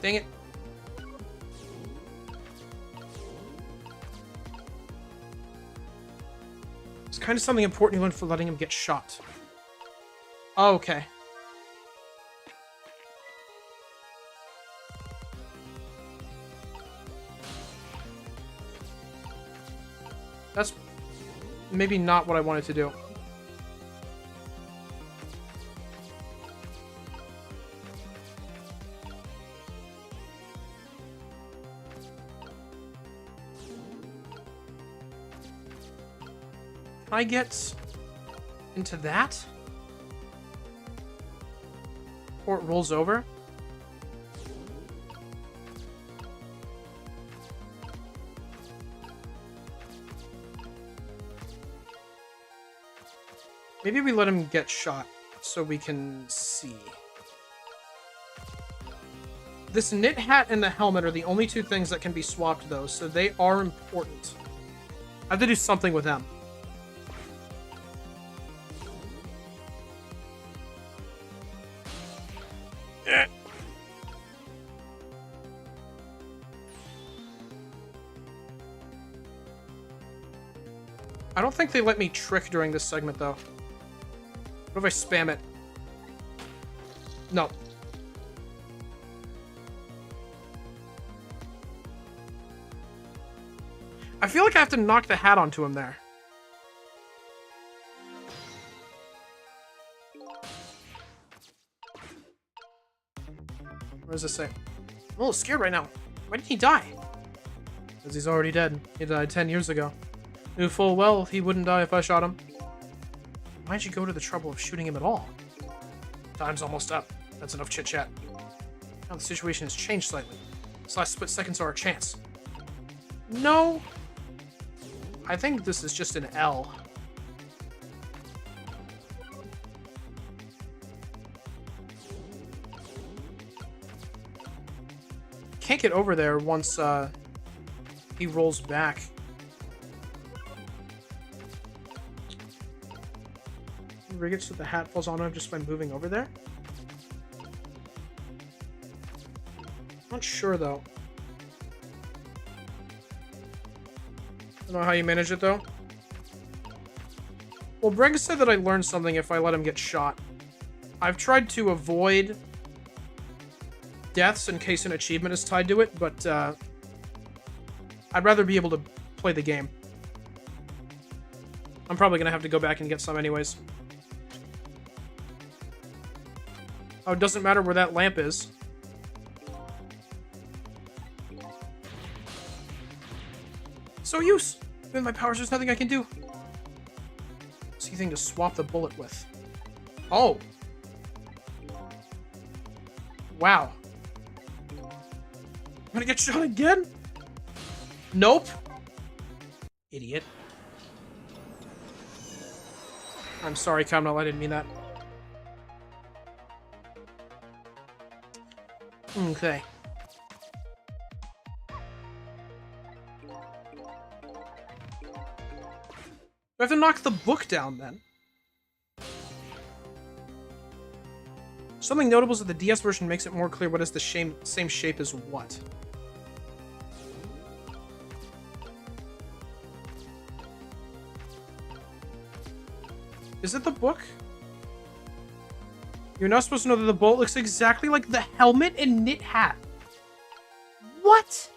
Dang it. It's kind of something important you learned for letting him get shot. Oh, okay. That's maybe not what I wanted to do. I get into that? Or it rolls over? Maybe we let him get shot so we can see. This knit hat and the helmet are the only two things that can be swapped, though, so they are important. I have to do something with them. I don't think they let me trick during this segment, though. What if I spam it? No. I feel like I have to knock the hat onto him there. What does this say? I'm a little scared right now. Why did he die? Because he's already dead. He died 10 years ago. Knew full well he wouldn't die if I shot him. Why'd you go to the trouble of shooting him at all? Time's almost up. That's enough chit-chat. Now the situation has changed slightly. This last split seconds are our chance. No. I think this is just an L. Can't get over there once he rolls back. Rig it so the hat falls on him just by moving over there? Not sure, though. I don't know how you manage it, though. Well, Breg said that I learned something if I let him get shot. I've tried to avoid deaths in case an achievement is tied to it, but I'd rather be able to play the game. I'm probably going to have to go back and get some anyways. Oh, it doesn't matter where that lamp is. So use! With my powers, there's nothing I can do. See anything to swap the bullet with. Oh! Wow. I'm gonna get shot again? Nope. Idiot. I'm sorry, Kamnal, I didn't mean that. Okay. Do I have to knock the book down, then? Something notable is that the DS version makes it more clear what is the same shape as what. Is it the book? You're not supposed to know that the bolt looks exactly like the helmet and knit hat. What?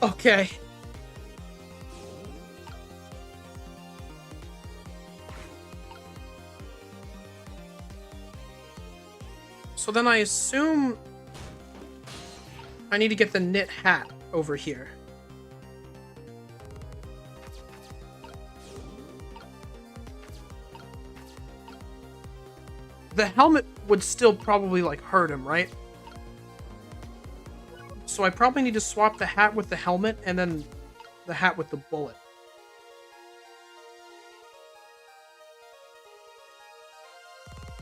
Okay. So then I assume I need to get the knit hat over here. The helmet would still probably, like, hurt him, right? So I probably need to swap the hat with the helmet and then the hat with the bullet.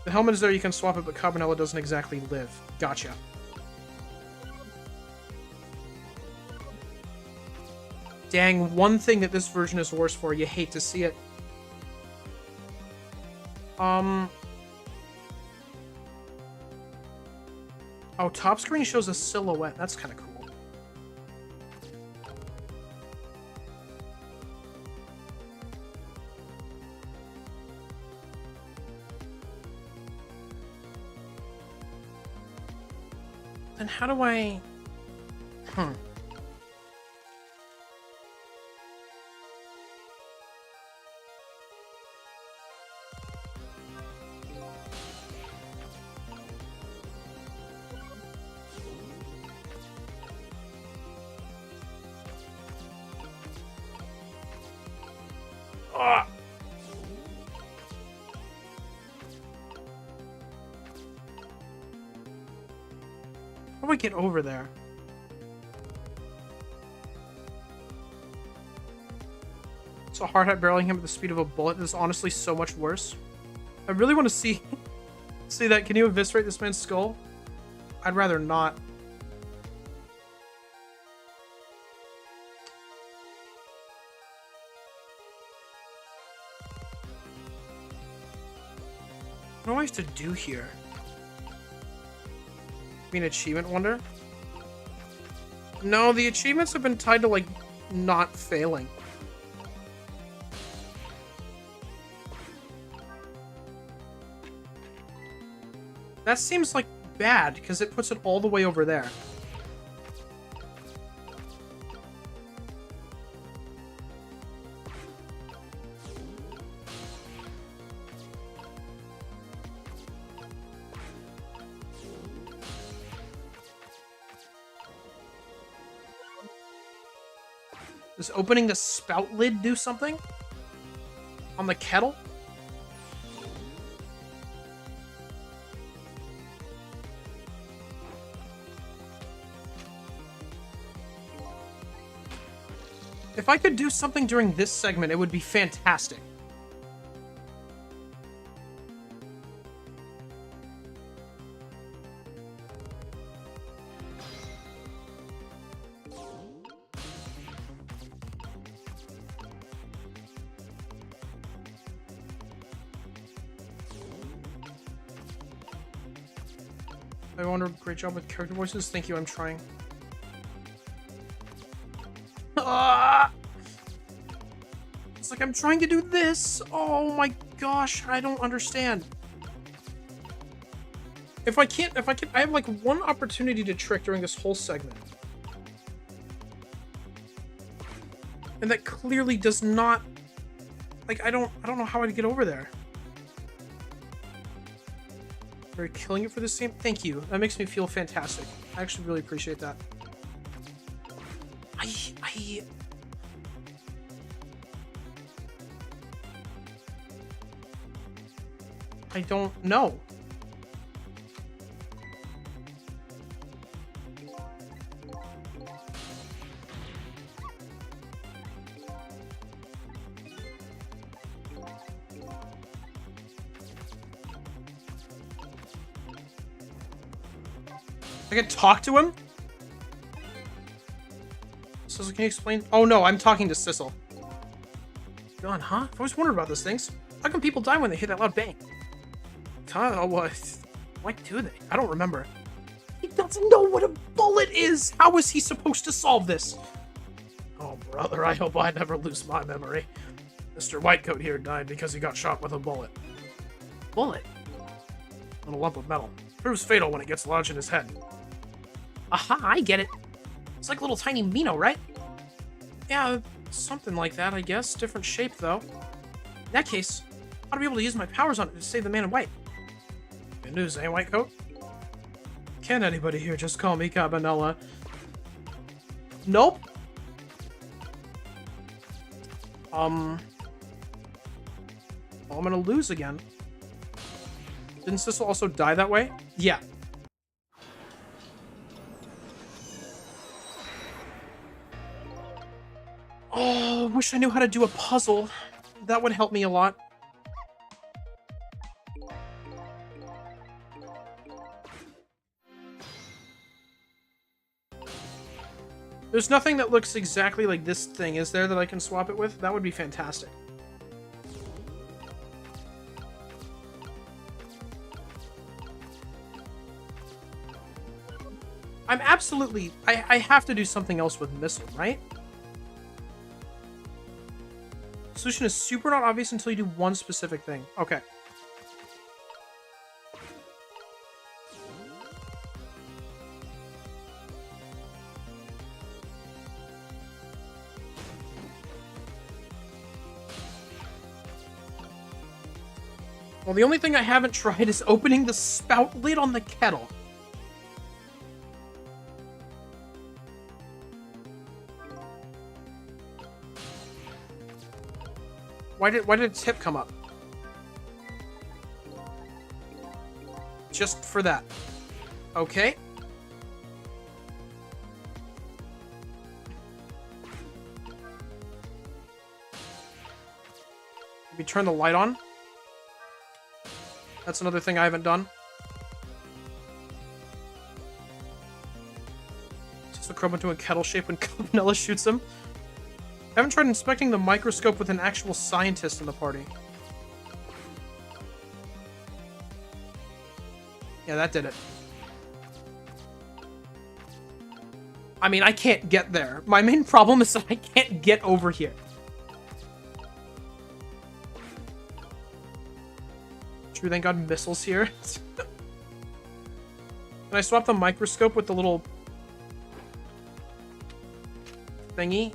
The helmet is there, you can swap it, but Cabanella doesn't exactly live. Gotcha. Dang, one thing that this version is worse for. You hate to see it. Oh, top screen shows a silhouette. That's kind of cool. Then how do I... Ah! How do I get over there? So hard hat barreling him at the speed of a bullet is honestly so much worse. I really want to see that. Can you eviscerate this man's skull? I'd rather not. What do I have to do here? I mean, achievement wonder? No, the achievements have been tied to, like, not failing. That seems, like, bad, because it puts it all the way over there. Does opening the spout lid do something? On the kettle? If I could do something during this segment, it would be fantastic. I wonder, great job with character voices. Thank you, I'm trying. Ah! It's like I'm trying to do this. Oh my gosh, I don't understand. If I can, I have like one opportunity to trick during this whole segment. And that clearly does not, like, I don't know how I'd get over there. Are you killing it for this game? Thank you. That makes me feel fantastic. I actually really appreciate that. I don't know. I can talk to him? Sissel, can you explain? Oh no, I'm talking to Sissel. Gone, huh? I've always wondered about those things. How come people die when they hear that loud bang? Huh? What? Why do they? I don't remember. He doesn't know what a bullet is! How is he supposed to solve this? Oh, brother, I hope I never lose my memory. Mr. Whitecoat here died because he got shot with a bullet. Bullet? A little lump of metal. Proves fatal when it gets lodged in his head. Aha, I get it. It's like a little tiny Mino, right? Yeah, something like that, I guess. Different shape, though. In that case, I ought to be able to use my powers on it to save the man in white. Good news, eh, Whitecoat? Can anybody here just call me Cabanella? Nope. Well, I'm gonna lose again. Didn't Sissel also die that way? Yeah. Oh, wish I knew how to do a puzzle. That would help me a lot. There's nothing that looks exactly like this thing, is there, that I can swap it with? That would be fantastic. I'm absolutely... I have to do something else with Missile, right? Solution is super not obvious until you do one specific thing. Okay. Well, the only thing I haven't tried is opening the spout lid on the kettle. Why did a tip come up? Just for that. Okay. Maybe turn the light on. That's another thing I haven't done. Just the chrome into a kettle shape when Campanella shoots him. I haven't tried inspecting the microscope with an actual scientist in the party. Yeah, that did it. I mean, I can't get there. My main problem is that I can't get over here. True, thank God missiles here. Can I swap the microscope with the little thingy?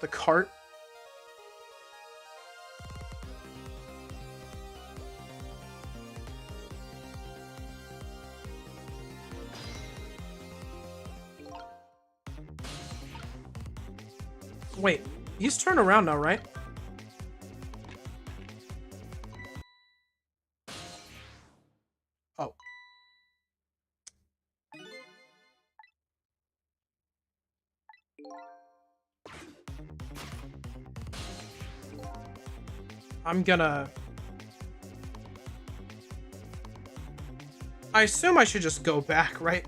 The cart? Wait, he's turned around now, right? Oh. I'm gonna... I assume I should just go back, right?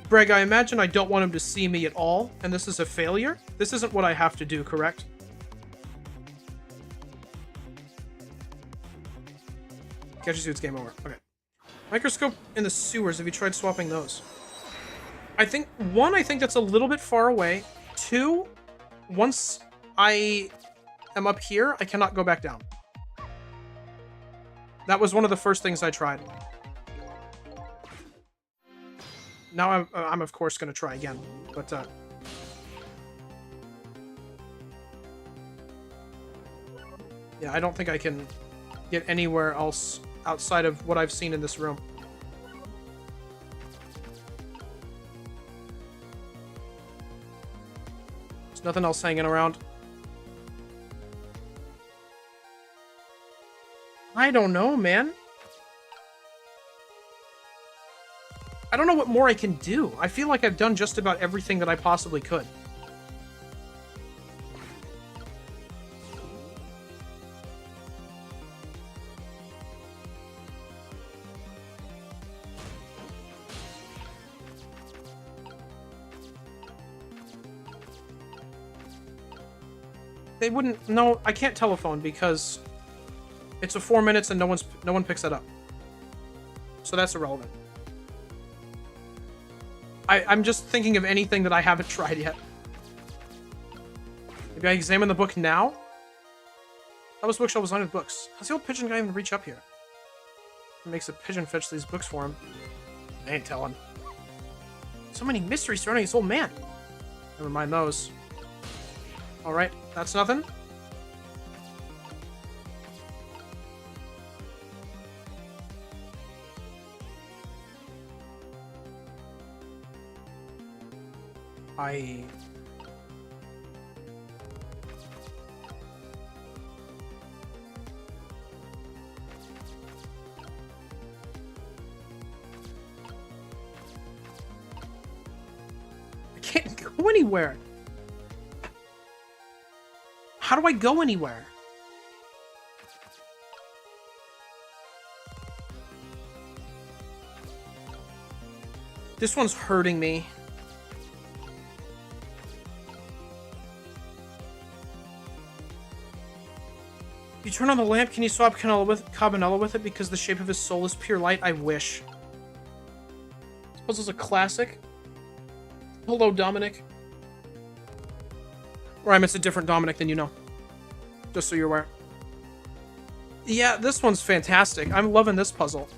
Greg, I imagine I don't want him to see me at all, and this is a failure? This isn't what I have to do, correct? Catches you, it's game over. Okay. Microscope in the sewers, have you tried swapping those? I think, one, I think that's a little bit far away. Two, once I am up here, I cannot go back down. That was one of the first things I tried. Now I'm of course going to try again, but yeah, I don't think I can get anywhere else outside of what I've seen in this room. There's nothing else hanging around. I don't know, man. I don't know what more I can do. I feel like I've done just about everything that I possibly could. They wouldn't... No, I can't telephone because it's a 4 minutes and no one picks that up. So that's irrelevant. I'm just thinking of anything that I haven't tried yet. Maybe I examine the book now? How was bookshelf was lined with books? How's the old pigeon guy even reach up here? He makes a pigeon fetch these books for him. I ain't telling. So many mysteries surrounding this old man. Never mind those. Alright, that's nothing. I can't go anywhere. How do I go anywhere? This one's hurting me. If you turn on the lamp, can you swap Cabanella with it because the shape of his soul is pure light? I wish. This puzzle's a classic. Hello, Dominic. Or it's a different Dominic than you know. Just so you're aware. Yeah, this one's fantastic. I'm loving this puzzle.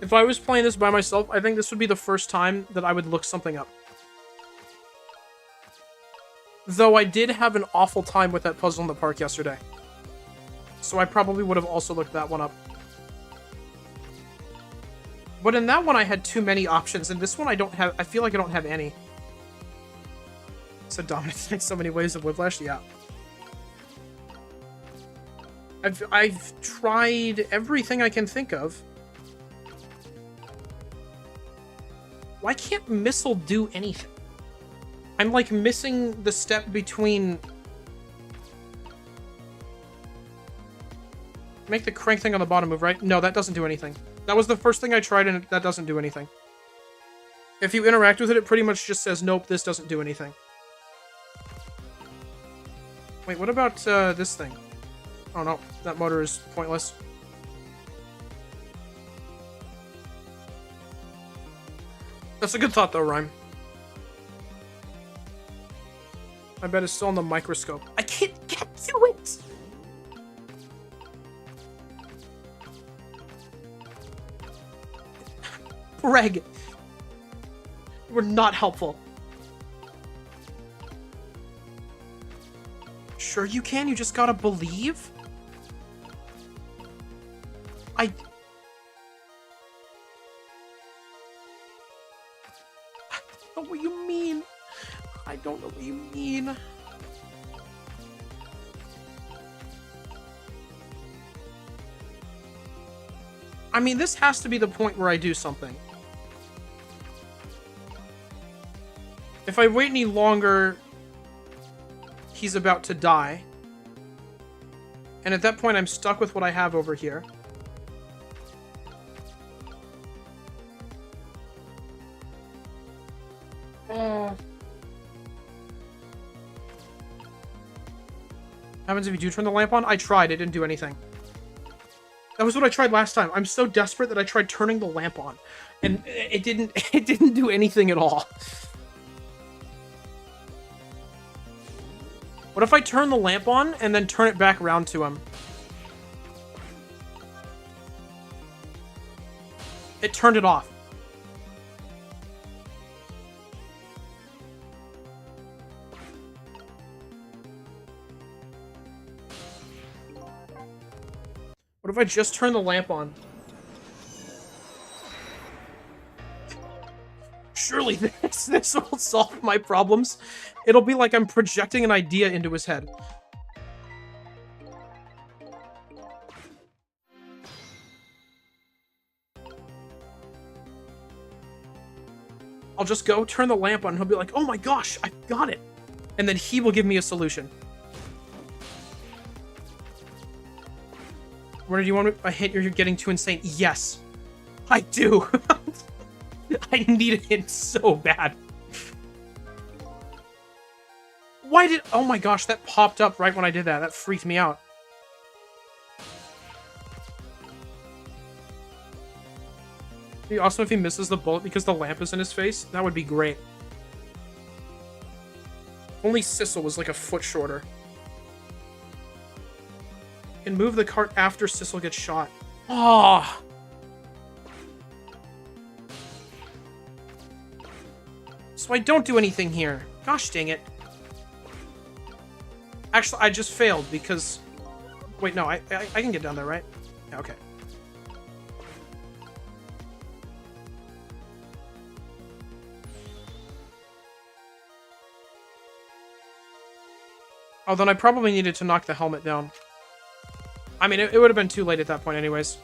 If I was playing this by myself, I think this would be the first time that I would look something up. Though I did have an awful time with that puzzle in the park yesterday. So I probably would have also looked that one up. But in that one, I had too many options. And this one, I feel like I don't have any. So Dominic thinks so many ways of Whiplash. Yeah. I've tried everything I can think of. Why can't Missile do anything? I'm like missing the step between... Make the crank thing on the bottom move, right? No, that doesn't do anything. That was the first thing I tried, and that doesn't do anything. If you interact with it, it pretty much just says, nope, this doesn't do anything. Wait, what about this thing? Oh no, that motor is pointless. That's a good thought though, Rhyme. I bet it's still on the microscope. I can't get to it! Greg! You were not helpful. Sure you can, you just gotta believe? I don't know what you mean. I don't know what you mean. I mean, this has to be the point where I do something. If I wait any longer, he's about to die. And at that point, I'm stuck with what I have over here. Happens if you do turn the lamp on? I tried, it didn't do anything. That was what I tried last time. I'm so desperate that I tried turning the lamp on. And it didn't do anything at all. What if I turn the lamp on and then turn it back around to him? It turned it off. What if I just turn the lamp on? Surely this will solve my problems. It'll be like I'm projecting an idea into his head. I'll just go turn the lamp on and he'll be like, oh my gosh, I got it. And then he will give me a solution. Where do you want a hint? You're getting too insane. Yes, I do. I need a hint so bad. Why did... Oh my gosh, that popped up right when I did that. That freaked me out. It'd be awesome if he misses the bullet because the lamp is in his face. That would be great. Only Sissel was like a foot shorter. And move the cart after Sissel gets shot. Oh. So I don't do anything here. Gosh dang it. Actually, I just failed because... Wait, no, I can get down there, right? Yeah, okay. Oh, then I probably needed to knock the helmet down. I mean, it would have been too late at that point anyways.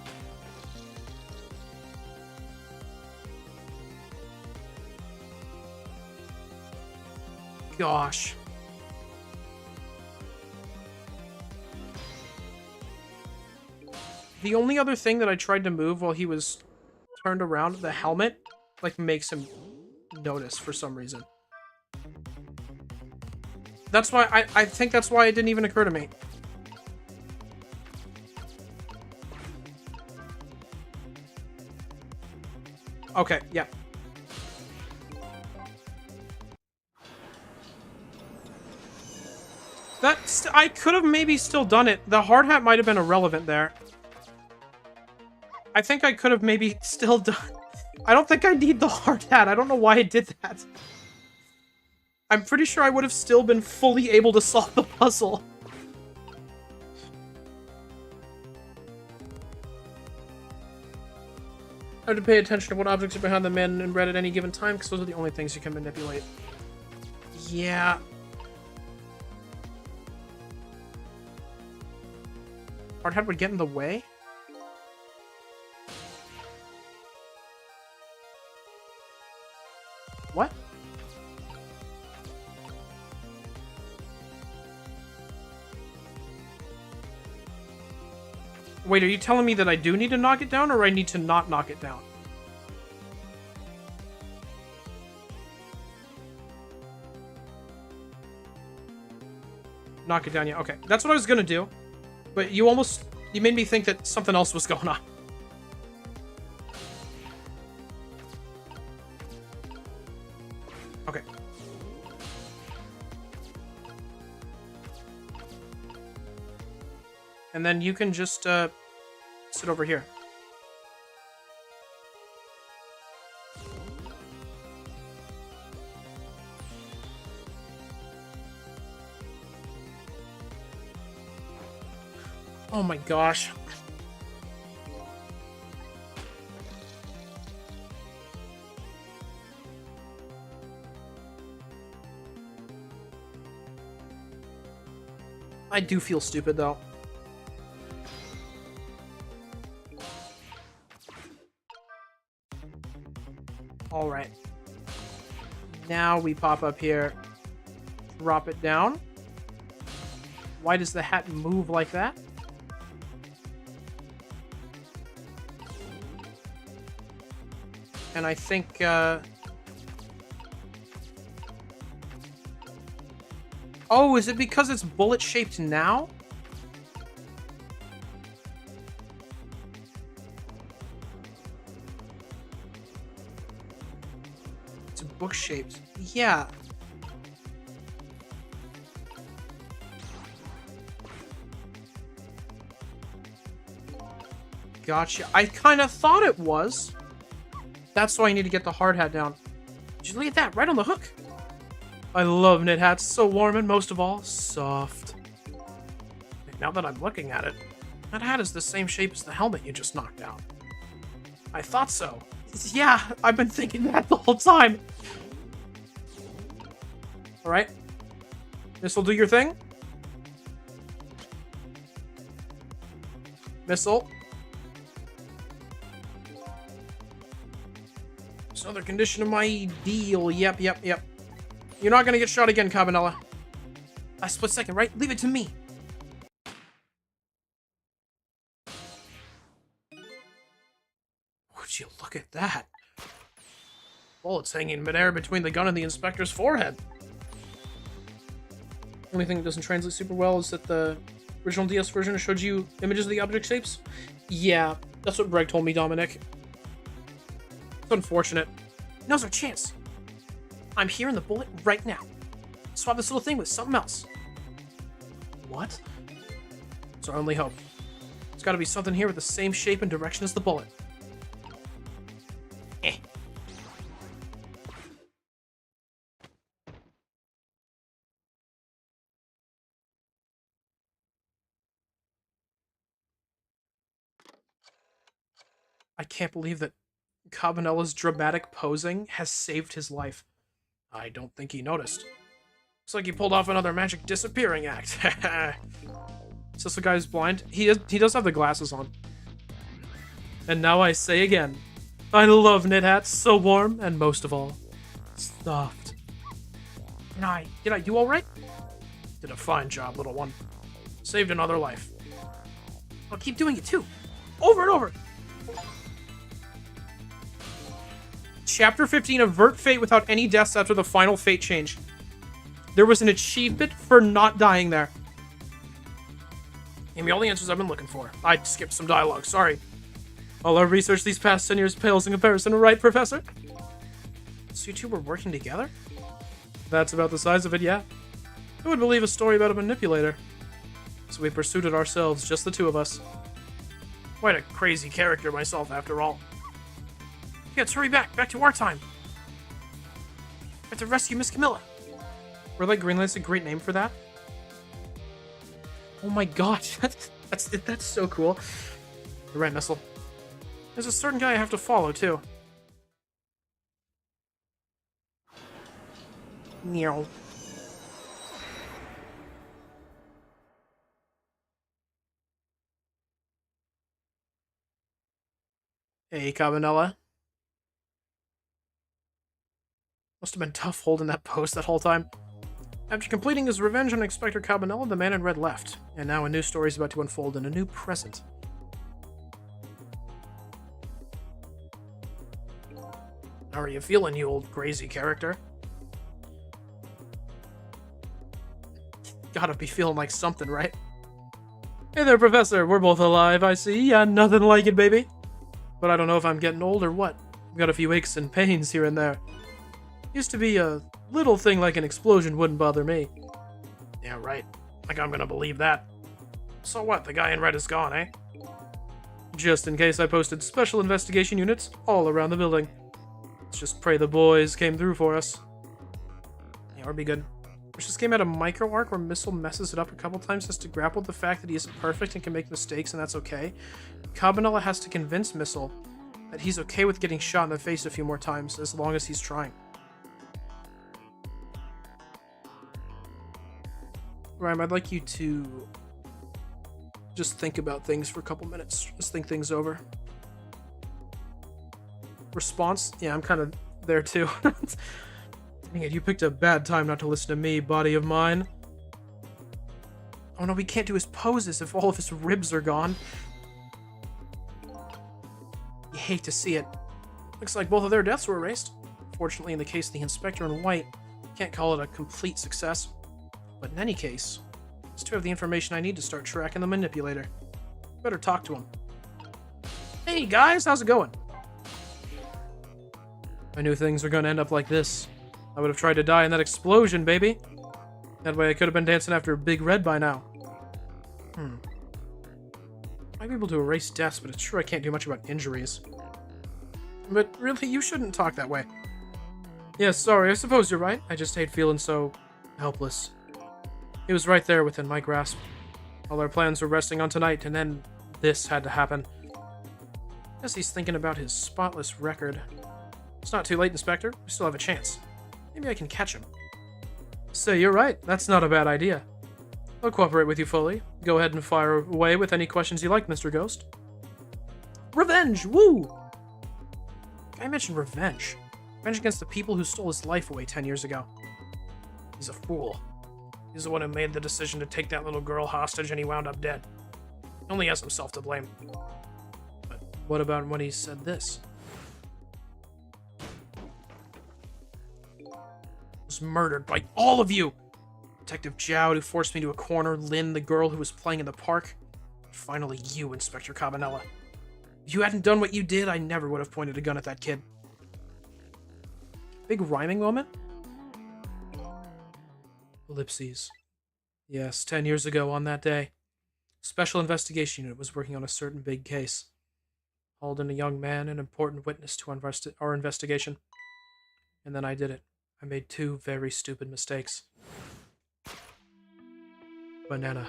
Gosh. The only other thing that I tried to move while he was turned around, the helmet, like, makes him notice for some reason. That's why, I think that's why it didn't even occur to me. Okay, yeah. That's... I could have maybe still done it. The hard hat might have been irrelevant there. I think I could have maybe still done... I don't think I need the hard hat. I don't know why I did that. I'm pretty sure I would have still been fully able to solve the puzzle. have to pay attention to what objects are behind the man and red at any given time, because those are the only things you can manipulate. Yeah. Hardhead would get in the way? What? Wait, are you telling me that I do need to knock it down, or I need to not knock it down? Knock it down, yeah. Okay, that's what I was gonna do. But you made me think that something else was going on. Okay. And then you can just, sit over here. Oh my gosh. I do feel stupid though. All right. Now we pop up here, drop it down. Why does the hat move like that? And I think, oh, is it because it's bullet-shaped now? It's book-shaped. Yeah. Gotcha. I kind of thought it was. That's why I need to get the hard hat down. Just look at that, right on the hook. I love knit hats, so warm and most of all, soft. Now that I'm looking at it, that hat is the same shape as the helmet you just knocked out. I thought so. Yeah, I've been thinking that the whole time. Alright. This'll do your thing. Missile. Another condition of my deal. Yep. You're not gonna get shot again, Cabanella. A split second, right? Leave it to me. Would you look at that? Bullets hanging midair between the gun and the inspector's forehead. Only thing that doesn't translate super well is that the original DS version showed you images of the object shapes. Yeah, that's what Greg told me, Dominic. It's unfortunate. Now's our chance. I'm hearing the bullet right now. Swap this little thing with something else. What? It's our only hope. There's gotta be something here with the same shape and direction as the bullet. Eh. I can't believe that Cabanella's dramatic posing has saved his life. I don't think he noticed. Looks like he pulled off another magic disappearing act. Is this the guy who's blind? He does have the glasses on. And now I say again, I love knit hats, so warm, and most of all, soft. Did I do alright? Did a fine job, little one. Saved another life. I'll keep doing it too. Over and over! Chapter 15, Avert Fate without any deaths after the final fate change. There was an achievement for not dying there. Gave me all the answers I've been looking for. I skipped some dialogue, sorry. All our research these past 10 years pales in comparison, right, Professor? So you two were working together? That's about the size of it, yeah. Who would believe a story about a manipulator? So we pursued it ourselves, just the two of us. Quite a crazy character myself, after all. Yeah, let's hurry back to our time. We have to rescue Miss Camilla. Red Greenlight's a great name for that. Oh my gosh, that's so cool. You're right, Missile. There's a certain guy I have to follow, too. Meow. Hey, Cabanella. Must have been tough holding that pose that whole time. After completing his revenge on Inspector Cabanella, the man in red left, and now a new story is about to unfold in a new present. How are you feeling, you old crazy character? Gotta be feeling like something, right? Hey there, Professor. We're both alive, I see. Yeah, nothing like it, baby. But I don't know if I'm getting old or what. I've got a few aches and pains here and there. Used to be a little thing like an explosion wouldn't bother me. Yeah, right. Like I'm gonna believe that. So what, the guy in red is gone, eh? Just in case, I posted special investigation units all around the building. Let's just pray the boys came through for us. Yeah, we'll be good. Wish this game had a micro arc where Missile messes it up a couple times just to grapple with the fact that he isn't perfect and can make mistakes, and that's okay. Cabanella has to convince Missile that he's okay with getting shot in the face a few more times as long as he's trying. Rhyme, I'd like you to just think about things for a couple minutes. Just think things over. Response? Yeah, I'm kind of there too. Dang it, you picked a bad time not to listen to me, body of mine. Oh no, we can't do his poses if all of his ribs are gone. You hate to see it. Looks like both of their deaths were erased. Fortunately, in the case of the Inspector in white, can't call it a complete success. But in any case, I still have the information I need to start tracking the manipulator. Better talk to him. Hey guys, how's it going? I knew things were gonna end up like this. I would have tried to die in that explosion, baby. That way I could have been dancing after Big Red by now. Might be able to erase deaths, but it's true I can't do much about injuries. But really, you shouldn't talk that way. Yes, sorry, I suppose you're right. I just hate feeling so helpless. He was right there within my grasp. All our plans were resting on tonight, and then this had to happen. Guess he's thinking about his spotless record. It's not too late, Inspector. We still have a chance. Maybe I can catch him. Say, you're right. That's not a bad idea. I'll cooperate with you fully. Go ahead and fire away with any questions you like, Mr. Ghost. Revenge! Woo! Guy mentioned revenge. Revenge against the people who stole his life away 10 years ago. He's a fool. He's the one who made the decision to take that little girl hostage and he wound up dead. He only has himself to blame. But what about when he said this? Was murdered by all of you! Detective Jowd, who forced me to a corner, Lynne, the girl who was playing in the park, and finally you, Inspector Cabanella. If you hadn't done what you did, I never would have pointed a gun at that kid. Big rhyming moment? Ellipses. Yes, 10 years ago on that day, Special Investigation Unit was working on a certain big case. Hauled in a young man, an important witness to our investigation. And then I did it. I made two very stupid mistakes. Banana.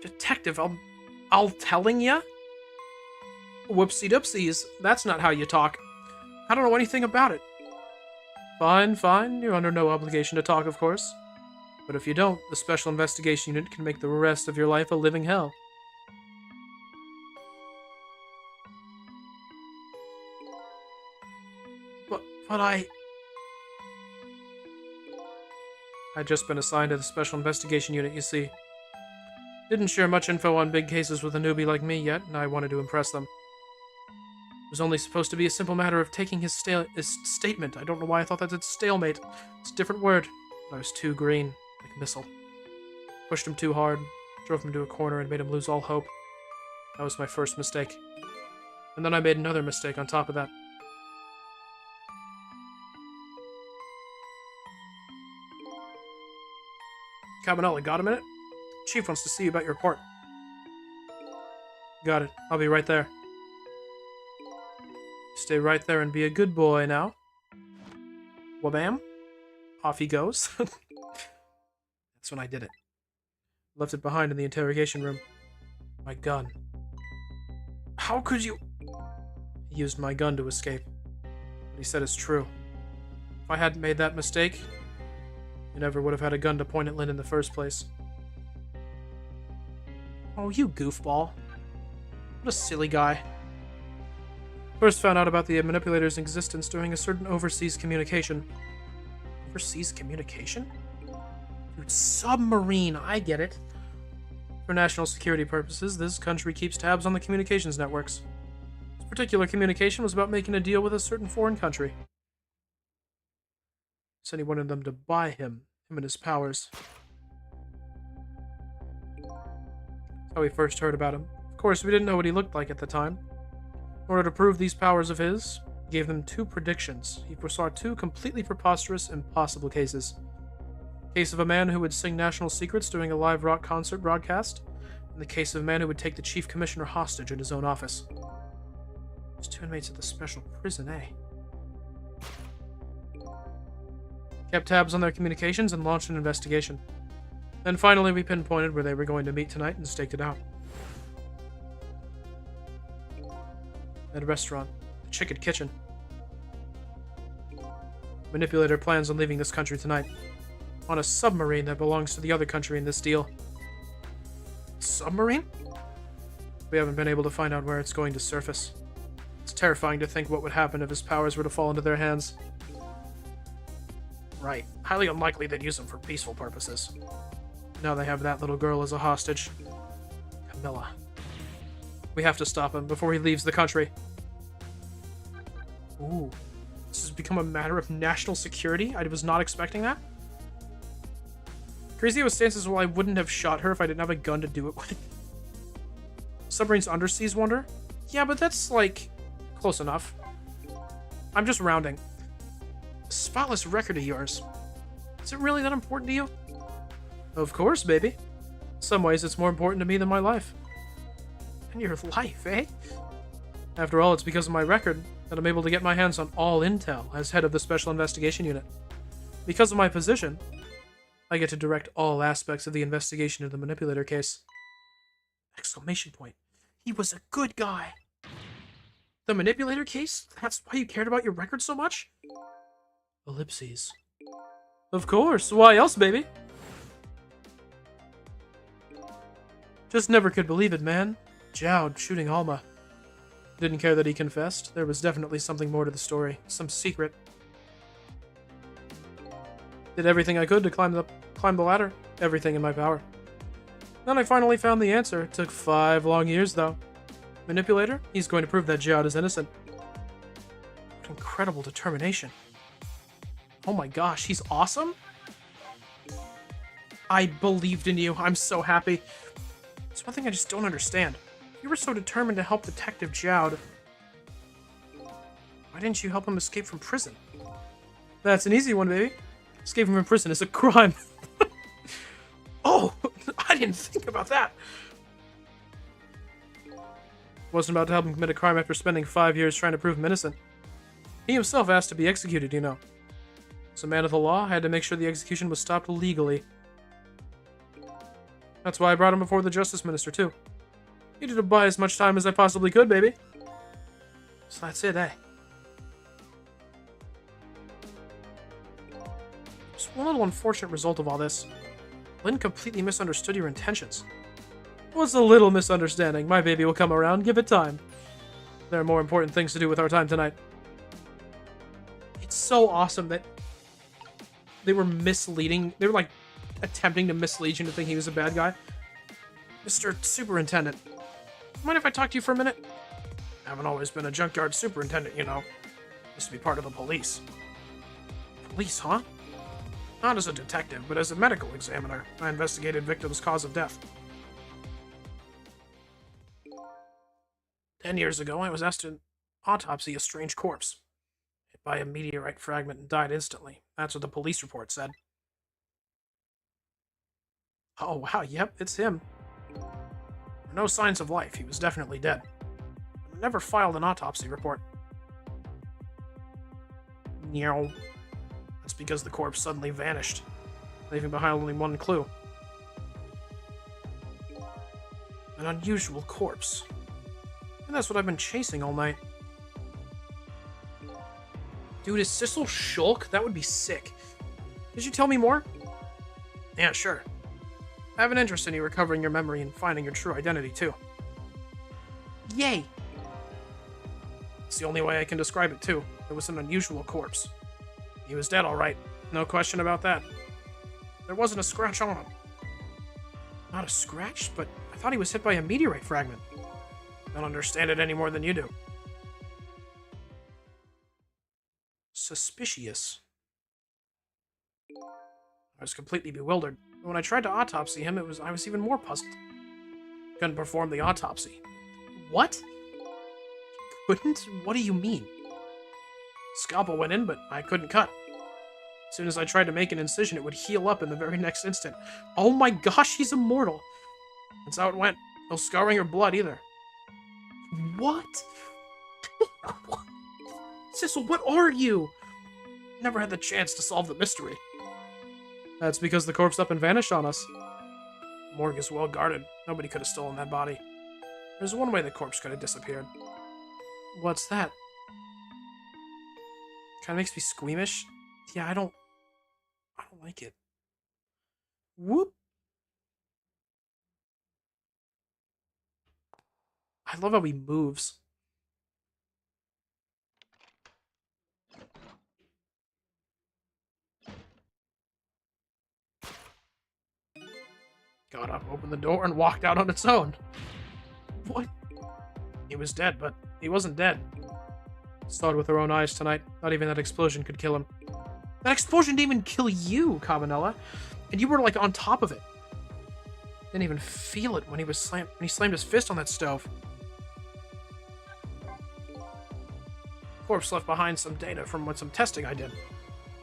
Detective, I'll telling ya? Whoopsie doopsies, that's not how you talk. I don't know anything about it. Fine, fine, you're under no obligation to talk, of course. But if you don't, the Special Investigation Unit can make the rest of your life a living hell. But I'd just been assigned to the Special Investigation Unit, you see. Didn't share much info on big cases with a newbie like me yet, and I wanted to impress them. It was only supposed to be a simple matter of taking his statement. I don't know why I thought that said stalemate. It's a different word. But I was too green, like Missile. Pushed him too hard, drove him to a corner, and made him lose all hope. That was my first mistake. And then I made another mistake on top of that. Cabanella, got a minute? Chief wants to see you about your report. Got it. I'll be right there. Stay right there and be a good boy now. Wabam. Off he goes. That's when I did it. Left it behind in the interrogation room. My gun. How could you... He used my gun to escape. What he said is true. If I hadn't made that mistake, you never would have had a gun to point at Lynne in the first place. Oh, you goofball. What a silly guy. First found out about the manipulator's existence during a certain overseas communication. Overseas communication? Dude, submarine, I get it. For national security purposes, this country keeps tabs on the communications networks. This particular communication was about making a deal with a certain foreign country. Said he wanted them to buy him and his powers. That's how we first heard about him. Of course, we didn't know what he looked like at the time. In order to prove these powers of his, he gave them 2 predictions. He foresaw 2 completely preposterous, impossible cases. Case of a man who would sing national secrets during a live rock concert broadcast, and the case of a man who would take the chief commissioner hostage in his own office. Those 2 inmates at the special prison, eh? Kept tabs on their communications and launched an investigation. Then finally we pinpointed where they were going to meet tonight and staked it out. At a restaurant, the Chicken Kitchen. Manipulator plans on leaving this country tonight. On a submarine that belongs to the other country in this deal. Submarine? We haven't been able to find out where it's going to surface. It's terrifying to think what would happen if his powers were to fall into their hands. Right. Highly unlikely they'd use them for peaceful purposes. Now they have that little girl as a hostage. Camilla. We have to stop him before he leaves the country. Ooh. This has become a matter of national security? I was not expecting that. Crazy how it stands as well, I wouldn't have shot her if I didn't have a gun to do it with. Submarine's underseas wonder? Yeah, but that's, like, close enough. I'm just rounding. Spotless record of yours. Is it really that important to you? Of course, baby. In some ways, it's more important to me than my life. And your life, eh? After all, it's because of my record that I'm able to get my hands on all intel as head of the Special Investigation Unit. Because of my position, I get to direct all aspects of the investigation of the Manipulator case. Exclamation point. He was a good guy. The Manipulator case? That's why you cared about your record so much? Ellipses. Of course. Why else, baby? Just never could believe it, man. Jowd shooting Alma. Didn't care that he confessed. There was definitely something more to the story. Some secret. Did everything I could to climb the ladder. Everything in my power. Then I finally found the answer. It took 5 long years, though. Manipulator? He's going to prove that Jowd is innocent. What incredible determination. Oh my gosh, he's awesome? I believed in you. I'm so happy. There's one thing I just don't understand. You were so determined to help Detective Jowd. Why didn't you help him escape from prison? That's an easy one, baby. Escaping from prison is a crime. Oh, I didn't think about that. Wasn't about to help him commit a crime after spending 5 years trying to prove him innocent. He himself asked to be executed, you know. As a man of the law, I had to make sure the execution was stopped legally. That's why I brought him before the Justice Minister, too. Needed to buy as much time as I possibly could, baby. So that's it, eh? Just one little unfortunate result of all this. Lynne completely misunderstood your intentions. What's a little misunderstanding? My baby will come around. Give it time. There are more important things to do with our time tonight. It's so awesome that they were misleading. They were, like, attempting to mislead you to think he was a bad guy. Mr. Superintendent, mind if I talk to you for a minute? I haven't always been a junkyard superintendent, you know. Used to be part of the police. Police, huh? Not as a detective, but as a medical examiner. I investigated victims' cause of death. 10 years ago, I was asked to autopsy a strange corpse. Hit by a meteorite fragment and died instantly. That's what the police report said. Oh, wow, yep, it's him. There were no signs of life. He was definitely dead. I never filed an autopsy report. Meow. That's because the corpse suddenly vanished, leaving behind only one clue. An unusual corpse. And that's what I've been chasing all night. Dude, is Sissel Shulk? That would be sick. Could you tell me more? Yeah, sure. I have an interest in you recovering your memory and finding your true identity, too. Yay! It's the only way I can describe it, too. It was an unusual corpse. He was dead, all right. No question about that. There wasn't a scratch on him. Not a scratch? But I thought he was hit by a meteorite fragment. Don't understand it any more than you do. Suspicious. I was completely bewildered. When I tried to autopsy him, I was even more puzzled. Couldn't perform the autopsy. What? Couldn't? What do you mean? Scalpel went in, but I couldn't cut. As soon as I tried to make an incision, it would heal up in the very next instant. Oh my gosh, he's immortal! That's how it went. No scarring or blood either. What? What? Sissel, what are you? Never had the chance to solve the mystery. That's because the corpse up and vanished on us. The morgue is well guarded. Nobody could have stolen that body. There's one way the corpse could have disappeared. What's that? Kinda makes me squeamish. Yeah, I don't like it. Whoop! I love how he moves. Got up, opened the door, and walked out on its own. What? He was dead, but he wasn't dead. Saw it with her own eyes tonight. Not even that explosion could kill him. That explosion didn't even kill you, Cabanella. And you were, like, on top of it. Didn't even feel it when he slammed his fist on that stove. Corpse left behind some data from some testing I did.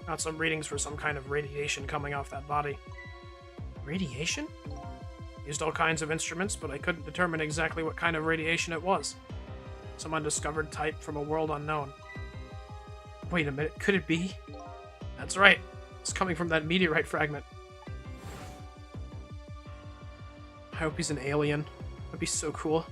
Got some readings for some kind of radiation coming off that body. Radiation? Used all kinds of instruments, but I couldn't determine exactly what kind of radiation it was. Some undiscovered type from a world unknown. Wait a minute, could it be? That's right. It's coming from that meteorite fragment. I hope he's an alien. That'd be so cool.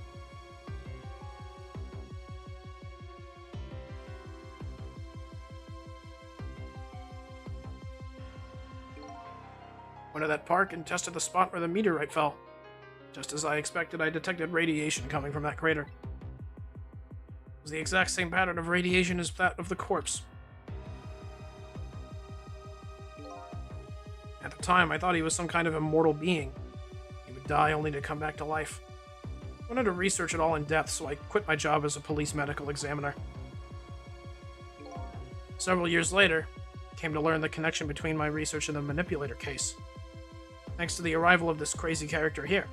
Went to that park and tested the spot where the meteorite fell. Just as I expected, I detected radiation coming from that crater. It was the exact same pattern of radiation as that of the corpse. At the time, I thought he was some kind of immortal being. He would die only to come back to life. I wanted to research it all in depth, so I quit my job as a police medical examiner. Several years later, I came to learn the connection between my research and the manipulator case. Thanks to the arrival of this crazy character here.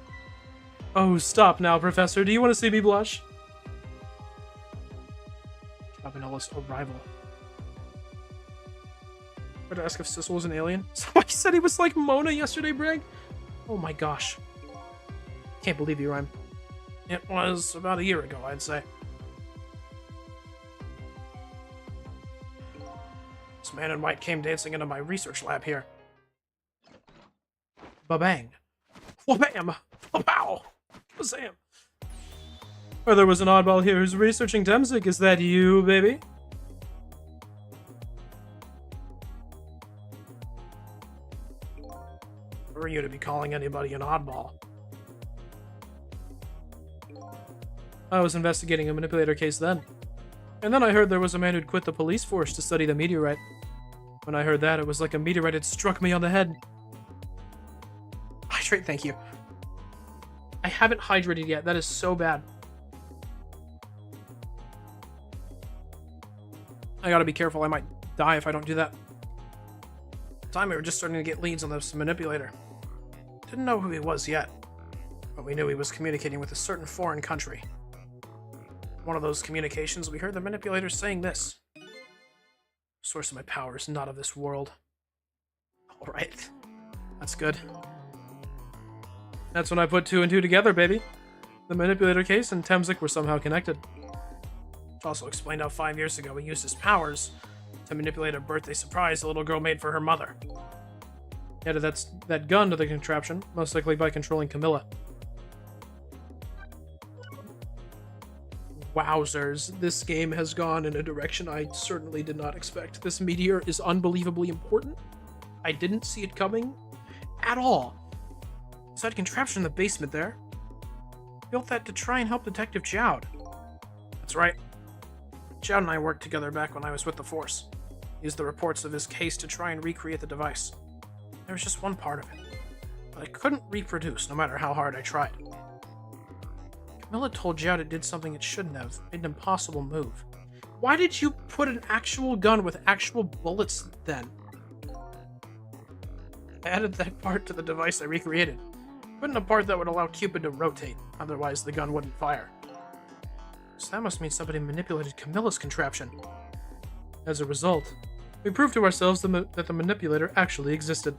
Oh, stop now, Professor. Do you want to see me blush? Cabanella's arrival. Tried to ask if Sissel was an alien. Somebody said he was like Mona yesterday, Brig. Oh my gosh. Can't believe you, Rhyme. It was about a year ago, I'd say. This man in white came dancing into my research lab here. Ba-bang. Wha-bam! Ba-pow! Bazam! Or there was an oddball here who's researching Temzik. Is that you, baby? Who are you to be calling anybody an oddball? I was investigating a manipulator case then. And then I heard there was a man who'd quit the police force to study the meteorite. When I heard that, it was like a meteorite had struck me on the head. Hydrate, thank you. I haven't hydrated yet. That is so bad. I gotta be careful. I might die if I don't do that. At the time, we were just starting to get leads on this manipulator. Didn't know who he was yet, but we knew he was communicating with a certain foreign country. One of those communications, we heard the manipulator saying this. Source of my power is not of this world. Alright. That's good. That's when I put 2 and 2 together, baby. The manipulator case and Temzik were somehow connected. Which also explained how 5 years ago he used his powers to manipulate a birthday surprise the little girl made for her mother. He added that gun to the contraption, most likely by controlling Camilla. Wowzers, this game has gone in a direction I certainly did not expect. This meteor is unbelievably important. I didn't see it coming at all. So I had a contraption in the basement there. Built that to try and help Detective Jowd. That's right. Jowd and I worked together back when I was with the Force. Used the reports of his case to try and recreate the device. There was just one part of it, but I couldn't reproduce no matter how hard I tried. Camilla told Jowd it did something it shouldn't have, made an impossible move. Why did you put an actual gun with actual bullets then? I added that part to the device I recreated. Put in a part that would allow Cupid to rotate, otherwise the gun wouldn't fire. So that must mean somebody manipulated Camilla's contraption. As a result, we proved to ourselves that the manipulator actually existed.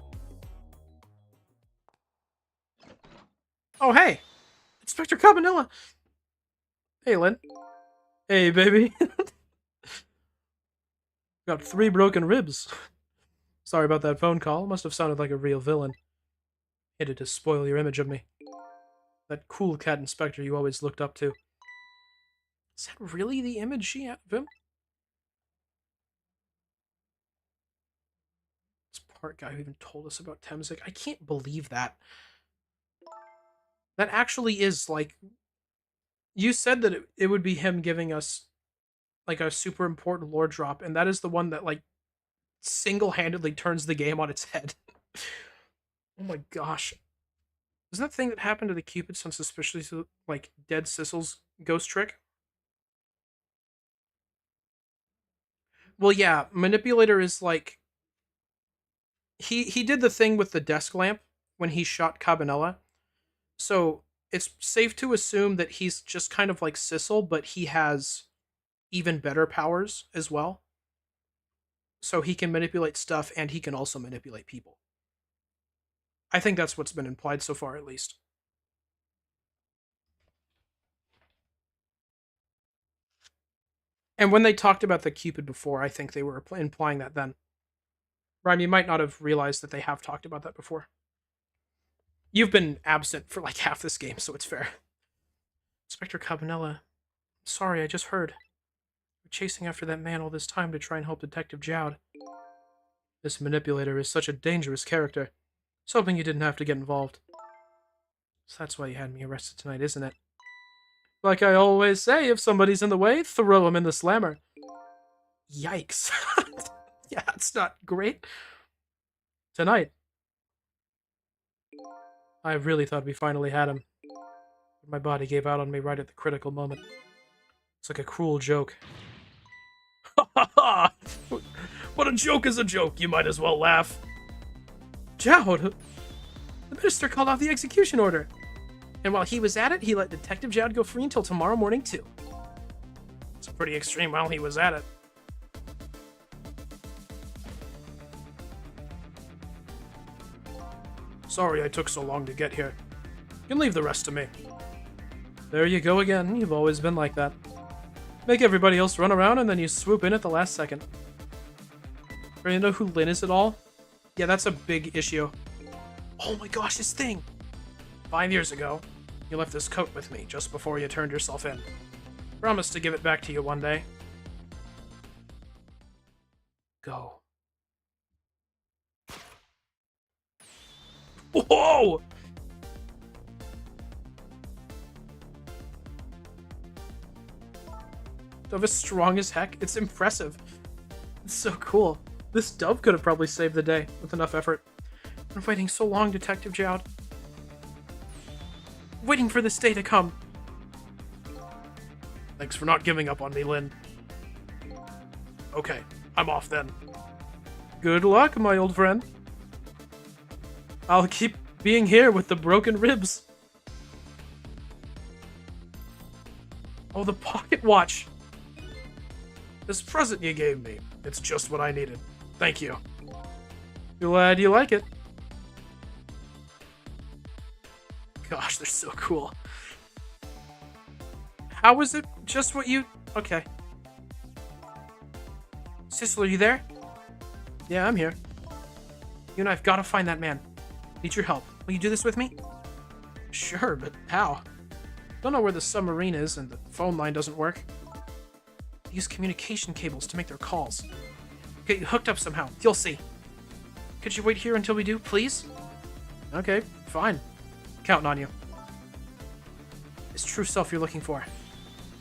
Oh hey! Inspector Cabanilla! Hey, Lynne. Hey, baby. Got 3 broken ribs. Sorry about that phone call. Must have sounded like a real villain. Hated to spoil your image of me. That cool cat inspector you always looked up to. Is that really the image she had of him? This part guy who even told us about Temzik. I can't believe that. That actually is, like... You said that it would be him giving us, like, a super important lore drop, and that is the one that, like, single-handedly turns the game on its head. Oh my gosh. Isn't that thing that happened to the Cupids unsuspiciously, like, Dead Sissel's ghost trick? Well, yeah, Manipulator is, like... He did the thing with the desk lamp when he shot Cabanella. So, it's safe to assume that he's just kind of like Sissel, but he has even better powers as well. So he can manipulate stuff, and he can also manipulate people. I think that's what's been implied so far, at least. And when they talked about the Cupid before, I think they were implying that then. Rhyme, you might not have realized that they have talked about that before. You've been absent for like half this game, so it's fair. Inspector Cabanella, sorry, I just heard. We're chasing after that man all this time to try and help Detective Jowd. This manipulator is such a dangerous character. I was hoping you didn't have to get involved. So that's why you had me arrested tonight, isn't it? Like I always say, if somebody's in the way, throw him in the slammer. Yikes. Yeah, it's not great. Tonight. I really thought we finally had him. But my body gave out on me right at the critical moment. It's like a cruel joke. Ha ha ha! What a joke is a joke, you might as well laugh. Jowd! The minister called off the execution order. And while he was at it, he let Detective Jowd go free until tomorrow morning, too. It's pretty extreme while he was at it. Sorry I took so long to get here. You can leave the rest to me. There you go again. You've always been like that. Make everybody else run around and then you swoop in at the last second. Ready to know who Lynne is at all? Yeah, that's a big issue. Oh my gosh, this thing! 5 years ago, you left this coat with me just before you turned yourself in. Promised to give it back to you one day. Go. Whoa! Dove is strong as heck. It's impressive. It's so cool. This dove could have probably saved the day with enough effort. I've been waiting so long, Detective Jowd. Waiting for this day to come. Thanks for not giving up on me, Lynne. Okay, I'm off then. Good luck, my old friend. I'll keep being here with the broken ribs. Oh, the pocket watch. This present you gave me. It's just what I needed. Thank you. Glad you like it. Gosh, they're so cool. How is it just what you... Okay. Sissel, are you there? Yeah, I'm here. You and I've got to find that man. Need your help. Will you do this with me? Sure, but how? Don't know where the submarine is, and the phone line doesn't work. They use communication cables to make their calls. Get you hooked up somehow. You'll see. Could you wait here until we do, please? Okay, fine. Counting on you. This true self you're looking for.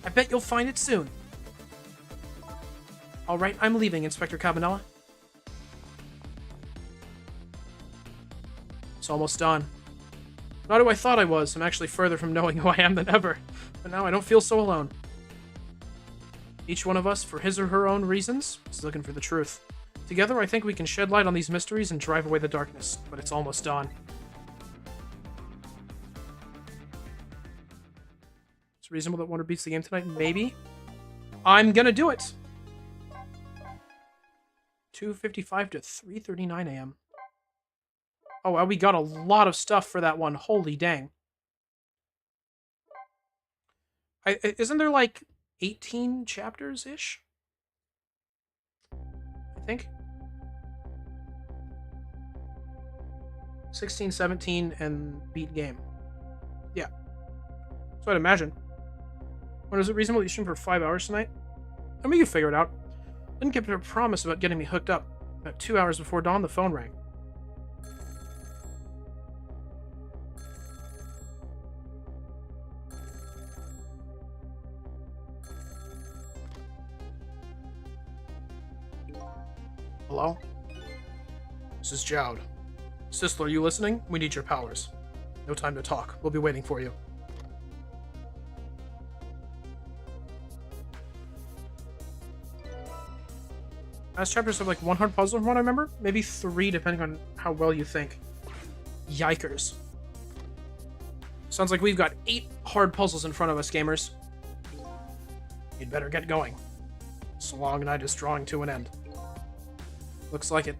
I bet you'll find it soon. Alright, I'm leaving, Inspector Cabanela. It's almost done. Not who I thought I was. I'm actually further from knowing who I am than ever. But now I don't feel so alone. Each one of us, for his or her own reasons, is looking for the truth. Together, I think we can shed light on these mysteries and drive away the darkness. But it's almost dawn. It's reasonable that Wonder beats the game tonight? Maybe. I'm gonna do it! 2:55 to 3:39 a.m. Oh, well, we got a lot of stuff for that one. Holy dang. Isn't there like 18 chapters-ish? I think. 16, 17, and beat game. Yeah. So I'd imagine. When is it reasonable you stream for 5 hours tonight? I mean, you figure it out. Didn't keep her promise about getting me hooked up. About 2 hours before dawn, the phone rang. Hello? This is Jowd. Sisler, are you listening? We need your powers. No time to talk. We'll be waiting for you. Last chapters have like one hard puzzle from what I remember. Maybe 3 depending on how well you think. Yikers. Sounds like we've got 8 hard puzzles in front of us, gamers. You'd better get going. This long night is drawing to an end. Looks like it.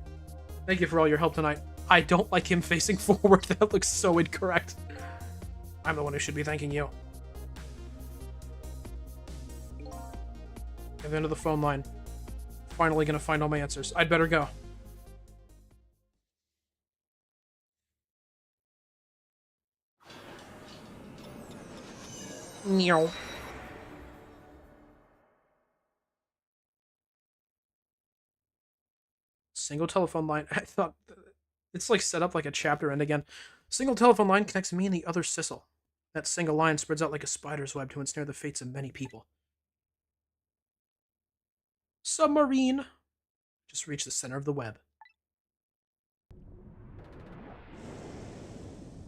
Thank you for all your help tonight. I don't like him facing forward. That looks so incorrect. I'm the one who should be thanking you. At the end of the phone line. Finally gonna find all my answers. I'd better go. Meow. Single telephone line. I thought it's like set up like a chapter end again. Single telephone line connects me and the other Sissel. That single line spreads out like a spider's web to ensnare the fates of many people. Submarine. Just reach the center of the web.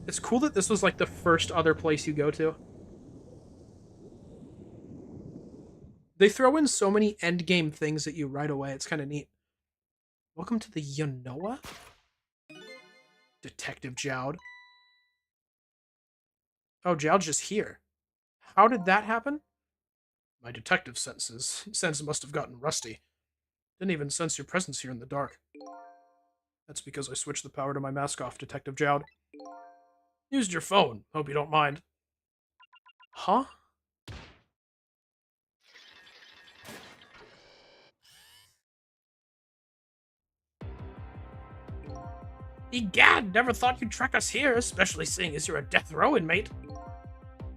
It's cool that this was like the first other place you go to. They throw in so many endgame things at you right away. It's kind of neat. Welcome to the Yonoa? Detective Jowd. Oh, Jowd's just here. How did that happen? My detective sense must have gotten rusty. Didn't even sense your presence here in the dark. That's because I switched the power to my mask off, Detective Jowd. Used your phone. Hope you don't mind. Huh? Egad, never thought you'd track us here, especially seeing as you're a death row inmate.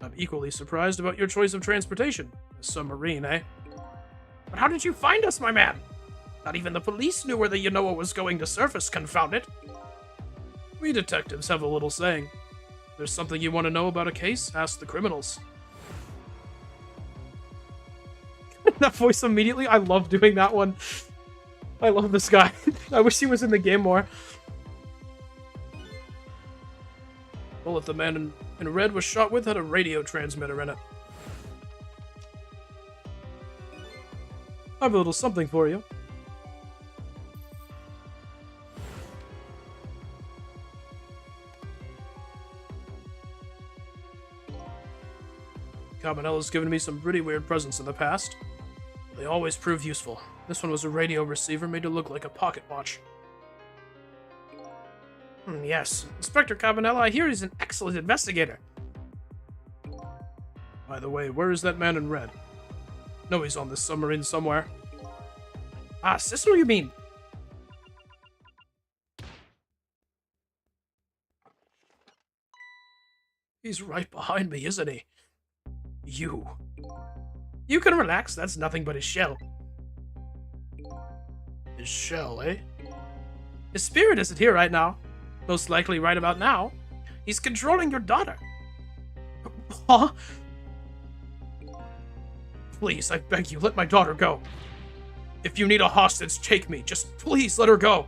I'm equally surprised about your choice of transportation. A submarine, eh? But how did you find us, my man? Not even the police knew where the Yonoa was going to surface, confound it. We detectives have a little saying. There's something you want to know about a case? Ask the criminals. That voice immediately, I love doing that one. I love this guy. I wish he was in the game more. Bullet the man in red was shot with had a radio transmitter in it. I have a little something for you. Cabanella's given me some pretty weird presents in the past. They always prove useful. This one was a radio receiver made to look like a pocket watch. Yes. Inspector Cabanella, I hear he's an excellent investigator. By the way, where is that man in red? No, he's on this submarine somewhere. Ah, sister, you mean? He's right behind me, isn't he? You. You can relax, that's nothing but his shell. His shell, eh? His spirit isn't here right now. Most likely right about now. He's controlling your daughter. Huh? Please, I beg you, let my daughter go. If you need a hostage, take me. Just please let her go.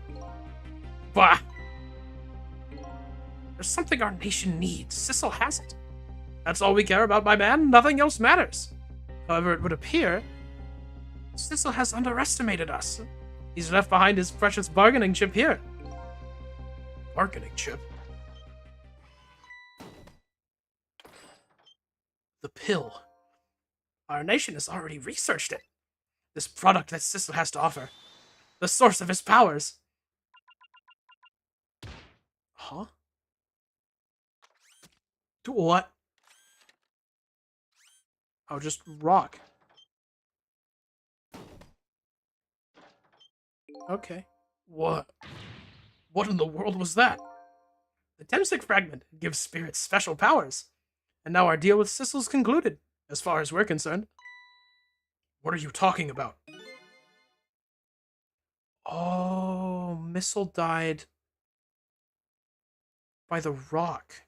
Bah! There's something our nation needs. Sissel has it. That's all we care about, my man. Nothing else matters. However, it would appear Sissel has underestimated us. He's left behind his precious bargaining chip here. Bargaining chip? The pill. Our nation has already researched it. This product that Sissel has to offer. The source of his powers. Huh? Do what? Oh, just rock. Okay. What? What in the world was that? The Temsic fragment gives spirits special powers. And now our deal with Sissel's concluded, as far as we're concerned. What are you talking about? Oh, Missile died by the rock.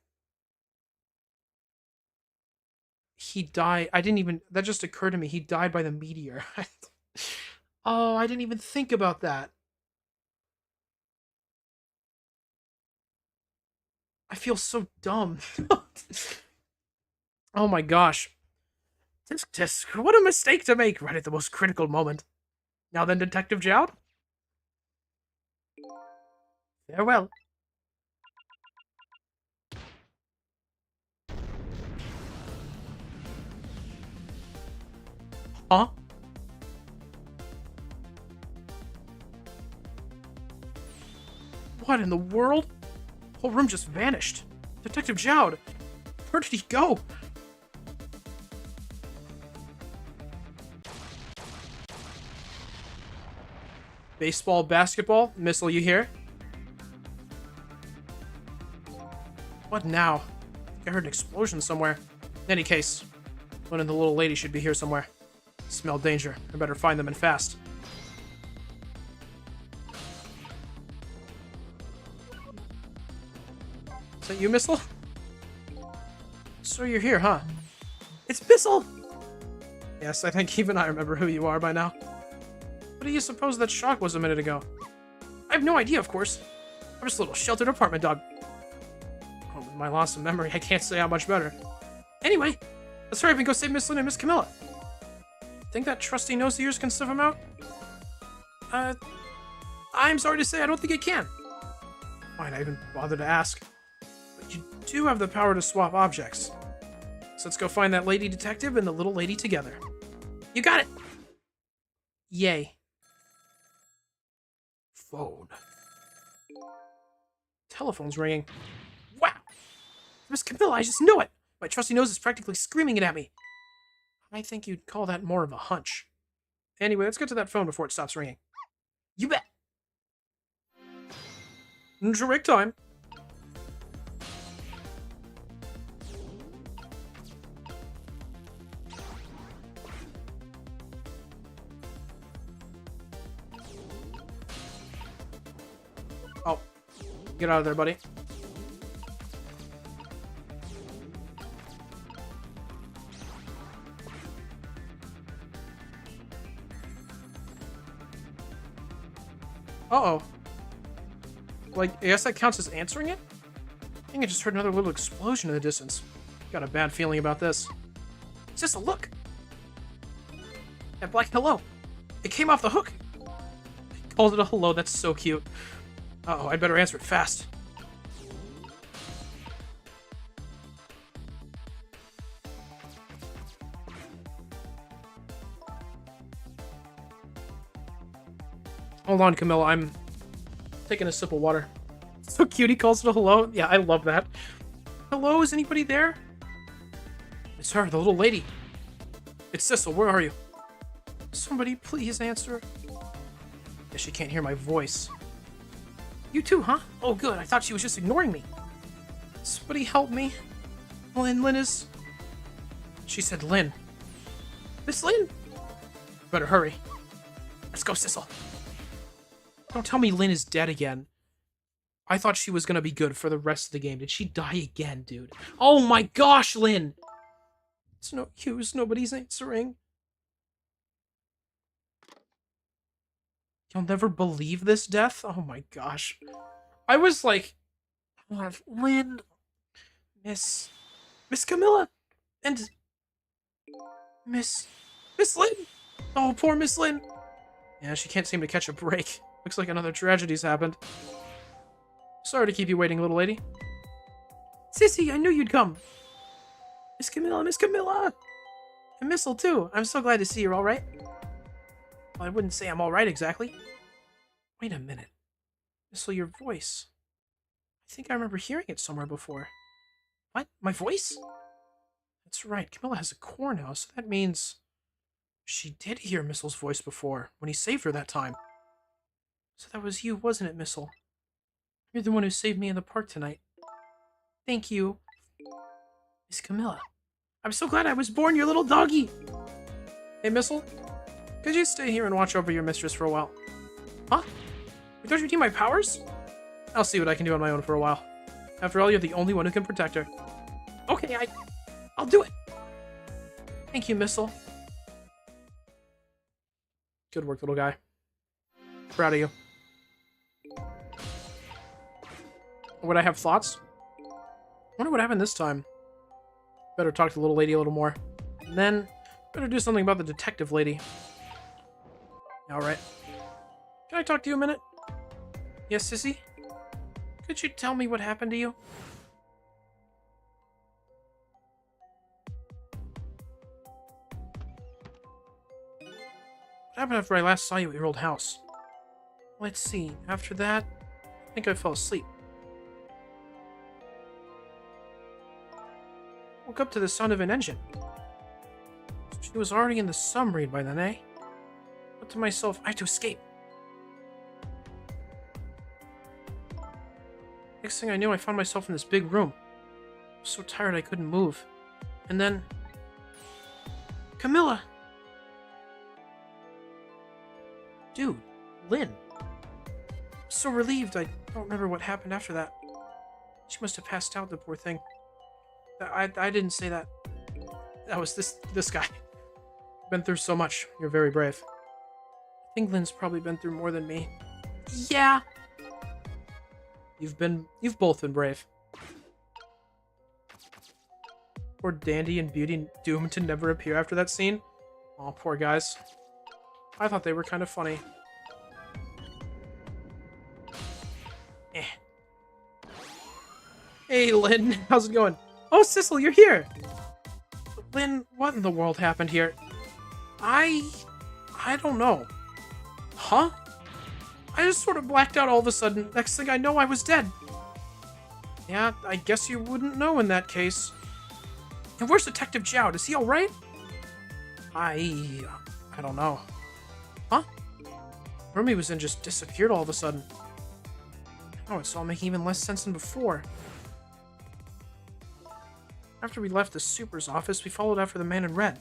He died. I didn't even. That just occurred to me. He died by the meteor. Oh, I didn't even think about that. I feel so dumb. Oh my gosh. Tisk tisk, what a mistake to make right at the most critical moment. Now then, Detective Joud? Farewell. Huh? What in the world? The whole room just vanished. Detective Joud, where did he go? Baseball, basketball, Missile, you here? What now? I heard an explosion somewhere. In any case, Lynne and the little lady should be here somewhere. Smell danger. I better find them and fast. Is that you, Missile? So you're here, huh? It's Missile! Yes, I think even I remember who you are by now. What do you suppose that shock was a minute ago? I have no idea, of course. I'm just a little sheltered apartment dog. Oh, with my loss of memory, I can't say how much better. Anyway, let's hurry up and go save Miss Lynne and Miss Camilla. Think that trusty nose of yours can sniff him out? I'm sorry to say I don't think it can. Why'd I even bother to ask? But you do have the power to swap objects. So let's go find that lady detective and the little lady together. You got it! Yay. Phone. Telephone's ringing. Wow! Miss Camilla, I just knew it! My trusty nose is practically screaming it at me. I think you'd call that more of a hunch. Anyway, let's get to that phone before it stops ringing. You bet! Drink time. Oh, get out of there, buddy. Uh-oh. Like, I guess that counts as answering it? I think I just heard another little explosion in the distance. Got a bad feeling about this. Sissel, look! That black hello! It came off the hook! I called it a hello, that's so cute. Uh-oh, I'd better answer it fast. Hold on, Camilla, I'm taking a sip of water. So cute, he calls it a hello. Yeah, I love that. Hello, is anybody there? It's her, the little lady. It's Sissel, where are you? Somebody please answer. Guess she can't hear my voice. You too, huh? Oh good, I thought she was just ignoring me. Somebody help me. Lynne is... She said Lynne. Miss Lynne? Better hurry. Let's go, Sissel. Don't tell me Lynne is dead again. I thought she was gonna be good for the rest of the game. Did she die again, dude? Oh my gosh, Lynne! It's no use. Nobody's answering. You'll never believe this death? Oh my gosh. I was like, oh, Lynne, Miss Camilla, and Miss Lynne. Oh, poor Miss Lynne. Yeah, she can't seem to catch a break. Looks like another tragedy's happened. Sorry to keep you waiting, little lady. Sissy, I knew you'd come. Miss Camilla! And Missile, too. I'm so glad to see you're alright. Well, I wouldn't say I'm alright exactly. Wait a minute. Missile, your voice. I think I remember hearing it somewhere before. What? My voice? That's right. Camilla has a core now, so that means she did hear Missile's voice before, when he saved her that time. So that was you, wasn't it, Missile? You're the one who saved me in the park tonight. Thank you. Miss Camilla. I'm so glad I was born, your little doggy! Hey, Missile? Could you stay here and watch over your mistress for a while? Huh? Don't you need my powers? I'll see what I can do on my own for a while. After all, you're the only one who can protect her. Okay, I'll do it! Thank you, Missile. Good work, little guy. Proud of you. Would I have thoughts? I wonder what happened this time. Better talk to the little lady a little more. And then, better do something about the detective lady. Alright. Can I talk to you a minute? Yes, Sissy? Could you tell me what happened to you? What happened after I last saw you at your old house? Let's see. After that, I think I fell asleep. Woke up to the sound of an engine. She was already in the submarine by then, eh? Thought to myself, I have to escape. Next thing I knew, I found myself in this big room. I was so tired I couldn't move. And then... Camilla! Dude, Lynne. I'm so relieved. I don't remember what happened after that. She must have passed out, the poor thing. I didn't say that. That was this guy. Been through so much. You're very brave. I think Lynne's probably been through more than me. Yeah. You've both been brave. Poor Dandy and Beauty doomed to never appear after that scene. Aw, poor guys. I thought they were kind of funny. Eh. Hey, Lynne. How's it going? Oh, Sissel, you're here! Lynne, what in the world happened here? I don't know. Huh? I just sort of blacked out all of a sudden. Next thing I know, I was dead. Yeah, I guess you wouldn't know in that case. And where's Detective Joud? Is he alright? I don't know. Huh? The room he was in just disappeared all of a sudden. Oh, it's all making even less sense than before. After we left the super's office, we followed after the man in red.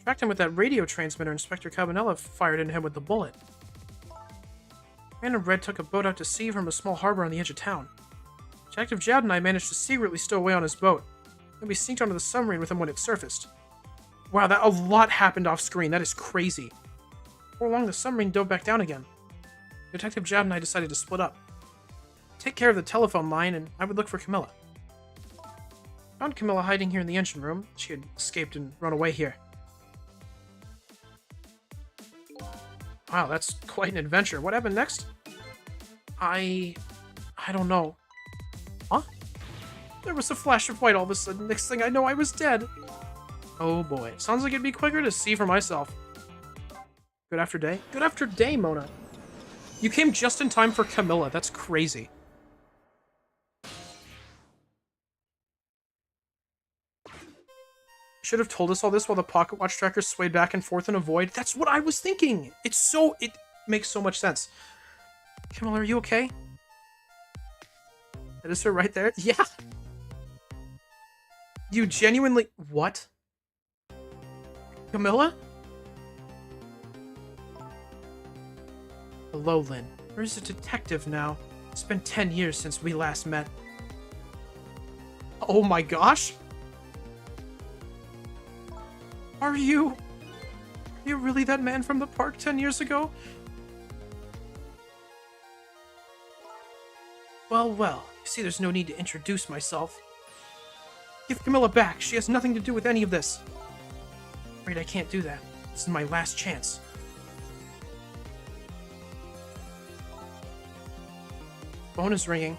Tracked him with that radio transmitter Inspector Cabanella fired into him with the bullet. Man in red took a boat out to sea from a small harbor on the edge of town. Detective Joud and I managed to secretly stow away on his boat. Then we sneaked onto the submarine with him when it surfaced. Wow, a lot happened off screen. That is crazy. Before long, the submarine dove back down again. Detective Joud and I decided to split up. Take care of the telephone line, and I would look for Camilla. Found Camilla hiding here in the engine room. She had escaped and run away here. Wow, that's quite an adventure. What happened next? I don't know. Huh? There was a flash of white all of a sudden. Next thing I know, I was dead. Oh boy. Sounds like it'd be quicker to see for myself. Good after day? Good after day, Mona. You came just in time for Camilla. That's crazy. Should have told us all this while the pocket watch tracker swayed back and forth in a void. That's what I was thinking. It makes so much sense. Camilla, are you okay? That is her right there? Yeah. You genuinely... What? Camilla? Hello, Lynne. Where's a detective now? It's been 10 years since we last met. Oh my gosh! Are you really that man from the park 10 years ago? Well, well. You see, there's no need to introduce myself. Give Camilla back. She has nothing to do with any of this. Afraid I can't do that. This is my last chance. Phone is ringing.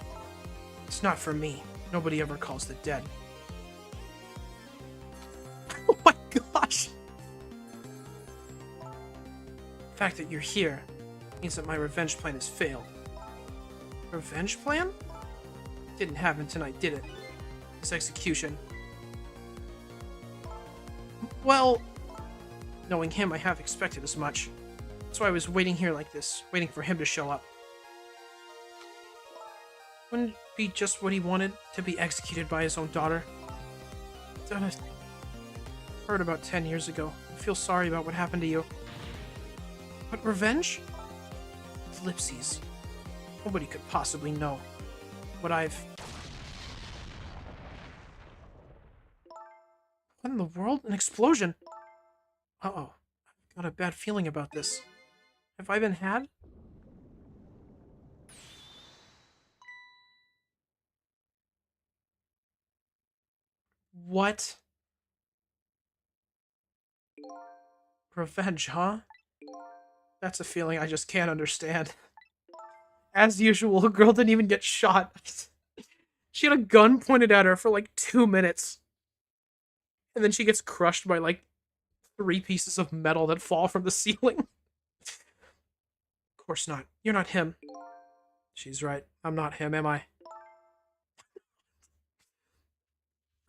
It's not for me. Nobody ever calls the dead. Oh my gosh! The fact that you're here means that my revenge plan has failed. Revenge plan? Didn't happen tonight, did it? This execution. Well, knowing him, I have expected as much. That's why I was waiting here like this, waiting for him to show up. Wouldn't it be just what he wanted, to be executed by his own daughter? Done it. Heard about 10 years ago. I feel sorry about what happened to you. But revenge? Ellipses. Nobody could possibly know what I've... What in the world? An explosion? Uh-oh. I've got a bad feeling about this. Have I been had? What? Revenge, huh? That's a feeling I just can't understand. As usual, the girl didn't even get shot. She had a gun pointed at her for like 2 minutes. And then she gets crushed by like 3 pieces of metal that fall from the ceiling. Of course not. You're not him. She's right. I'm not him, am I?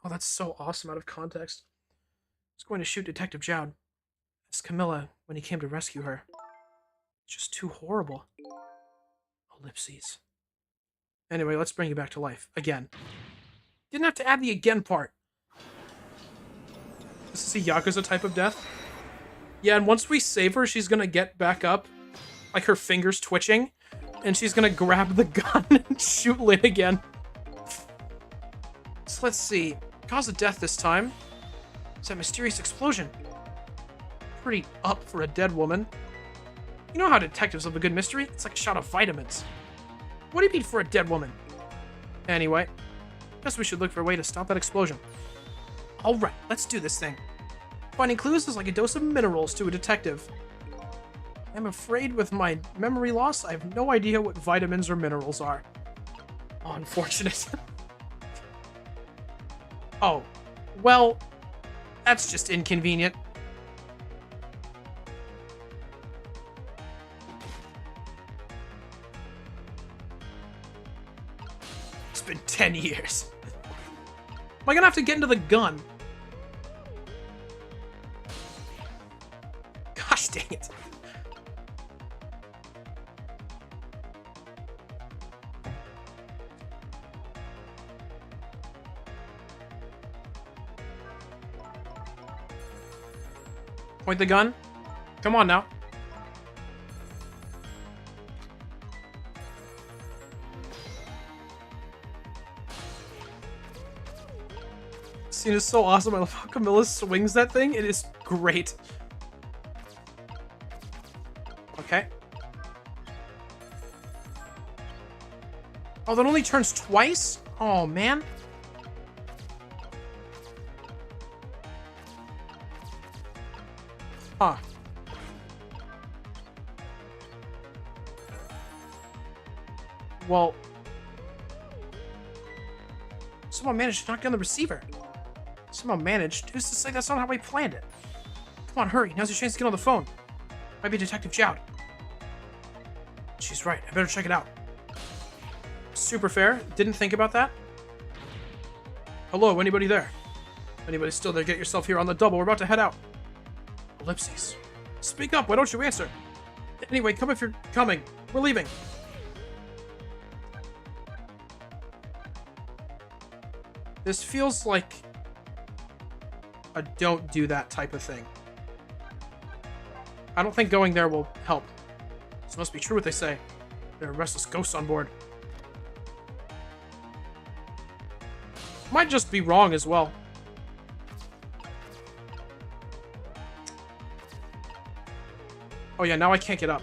Oh, that's so awesome out of context. I was going to shoot Detective Jowd. As Camilla when he came to rescue her. It's just too horrible. Ellipses. Anyway, let's bring you back to life. Again. Didn't have to add the again part. This is a Yakuza type of death. Yeah, and once we save her, she's gonna get back up. Like her fingers twitching. And she's gonna grab the gun and shoot Lynne again. So let's see. Cause of death this time. It's that mysterious explosion. Pretty up for a dead woman. You know how detectives love a good mystery? It's like a shot of vitamins. What do you mean for a dead woman? Anyway, guess we should look for a way to stop that explosion. Alright, let's do this thing. Finding clues is like a dose of minerals to a detective. I'm afraid with my memory loss, I have no idea what vitamins or minerals are. Oh, unfortunate. Oh, well, that's just inconvenient. It's been 10 years. Am I gonna have to get into the gun? Gosh dang it. Point the gun. Come on now. This scene is so awesome. I love how Camilla swings that thing. It is great. Okay. Oh, that only turns twice? Oh, man. Huh. Well, someone managed to knock down the receiver. Someone managed? Who's to say that's not how I planned it? Come on, hurry. Now's your chance to get on the phone. Might be Detective Jowd. She's right. I better check it out. Super fair. Didn't think about that. Hello, anybody there? If anybody's still there, get yourself here on the double. We're about to head out. Ellipses. Speak up. Why don't you answer? Anyway, come if you're coming. We're leaving. This feels like a don't do that type of thing. I don't think going there will help. This must be true what they say. There are restless ghosts on board. Might just be wrong as well. Oh yeah, now I can't get up.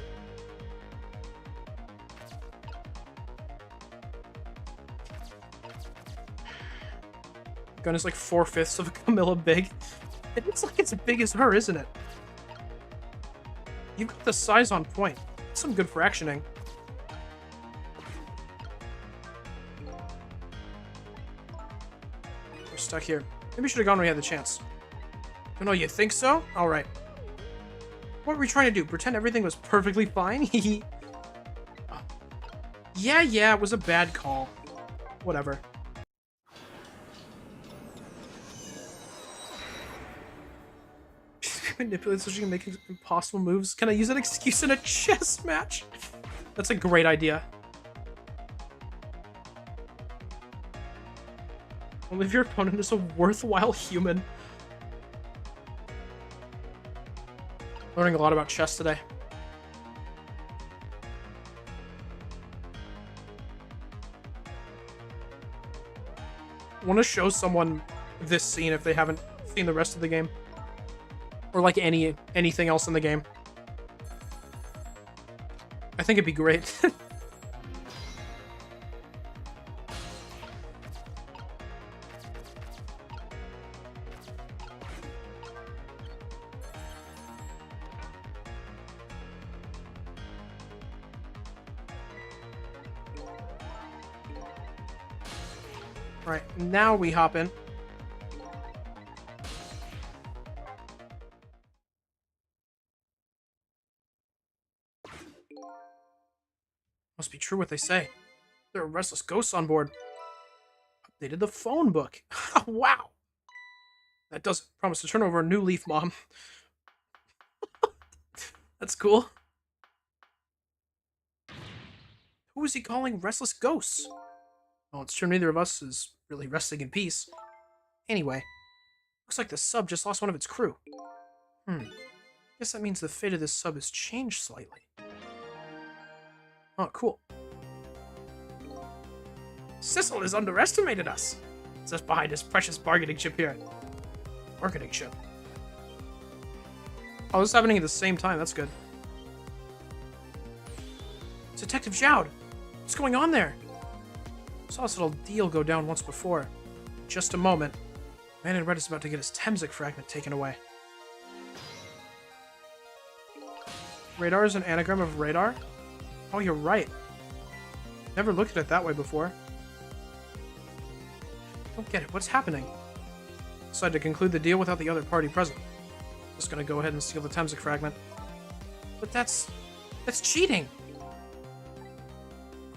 Gun is like 4/5 of Camilla big. It looks like it's as big as her, isn't it? You've got the size on point. That's some good fractioning. We're stuck here. Maybe we should have gone when we had the chance. Oh no, you think so? Alright. What were we trying to do? Pretend everything was perfectly fine? Yeah, it was a bad call. Whatever. Manipulate so she can make impossible moves. Can I use that excuse in a chess match? That's a great idea. Only if your opponent is a worthwhile human. Learning a lot about chess today. I want to show someone this scene if they haven't seen the rest of the game. Or like anything else in the game. I think it'd be great. Right, now we hop in. Must be true what they say. There are restless ghosts on board. Updated the phone book. Wow. That doesn't promise to turn over a new leaf, Mom. That's cool. Who is he calling restless ghosts? Well, it's sure neither of us is really resting in peace. Anyway, looks like the sub just lost one of its crew. Guess that means the fate of this sub has changed slightly. Oh, cool. Sissel has underestimated us. It's just behind his precious bargaining chip here. Bargaining chip. Oh, this is happening at the same time. That's good. Detective Jowd! What's going on there? I saw this little deal go down once before. Just a moment. Man in red is about to get his Temsic fragment taken away. Radar is an anagram of radar? Oh, you're right. Never looked at it that way before. Don't get it. What's happening? Decided to conclude the deal without the other party present. Just gonna go ahead and steal the Temsic fragment. But that's cheating!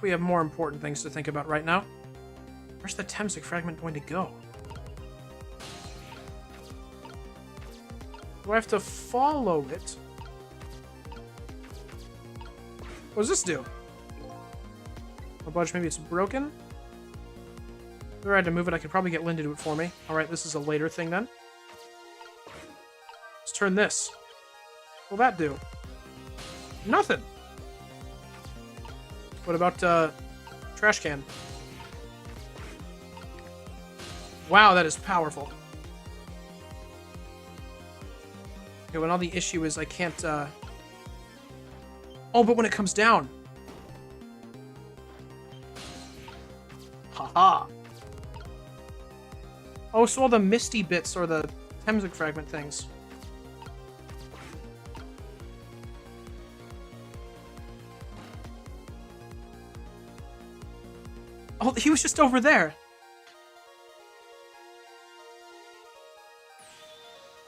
We have more important things to think about right now. Where's the Temsic fragment going to go? Do I have to follow it? What does this do? A bunch, maybe it's broken? If I had to move it, I could probably get Lynne to do it for me. Alright, this is a later thing then. Let's turn this. What will that do? Nothing! What about, trash can? Wow, that is powerful. Okay, well, now the issue is I can't, Oh, but when it comes down. Haha. Oh, so all the misty bits are the Temsic fragment things. Oh, he was just over there.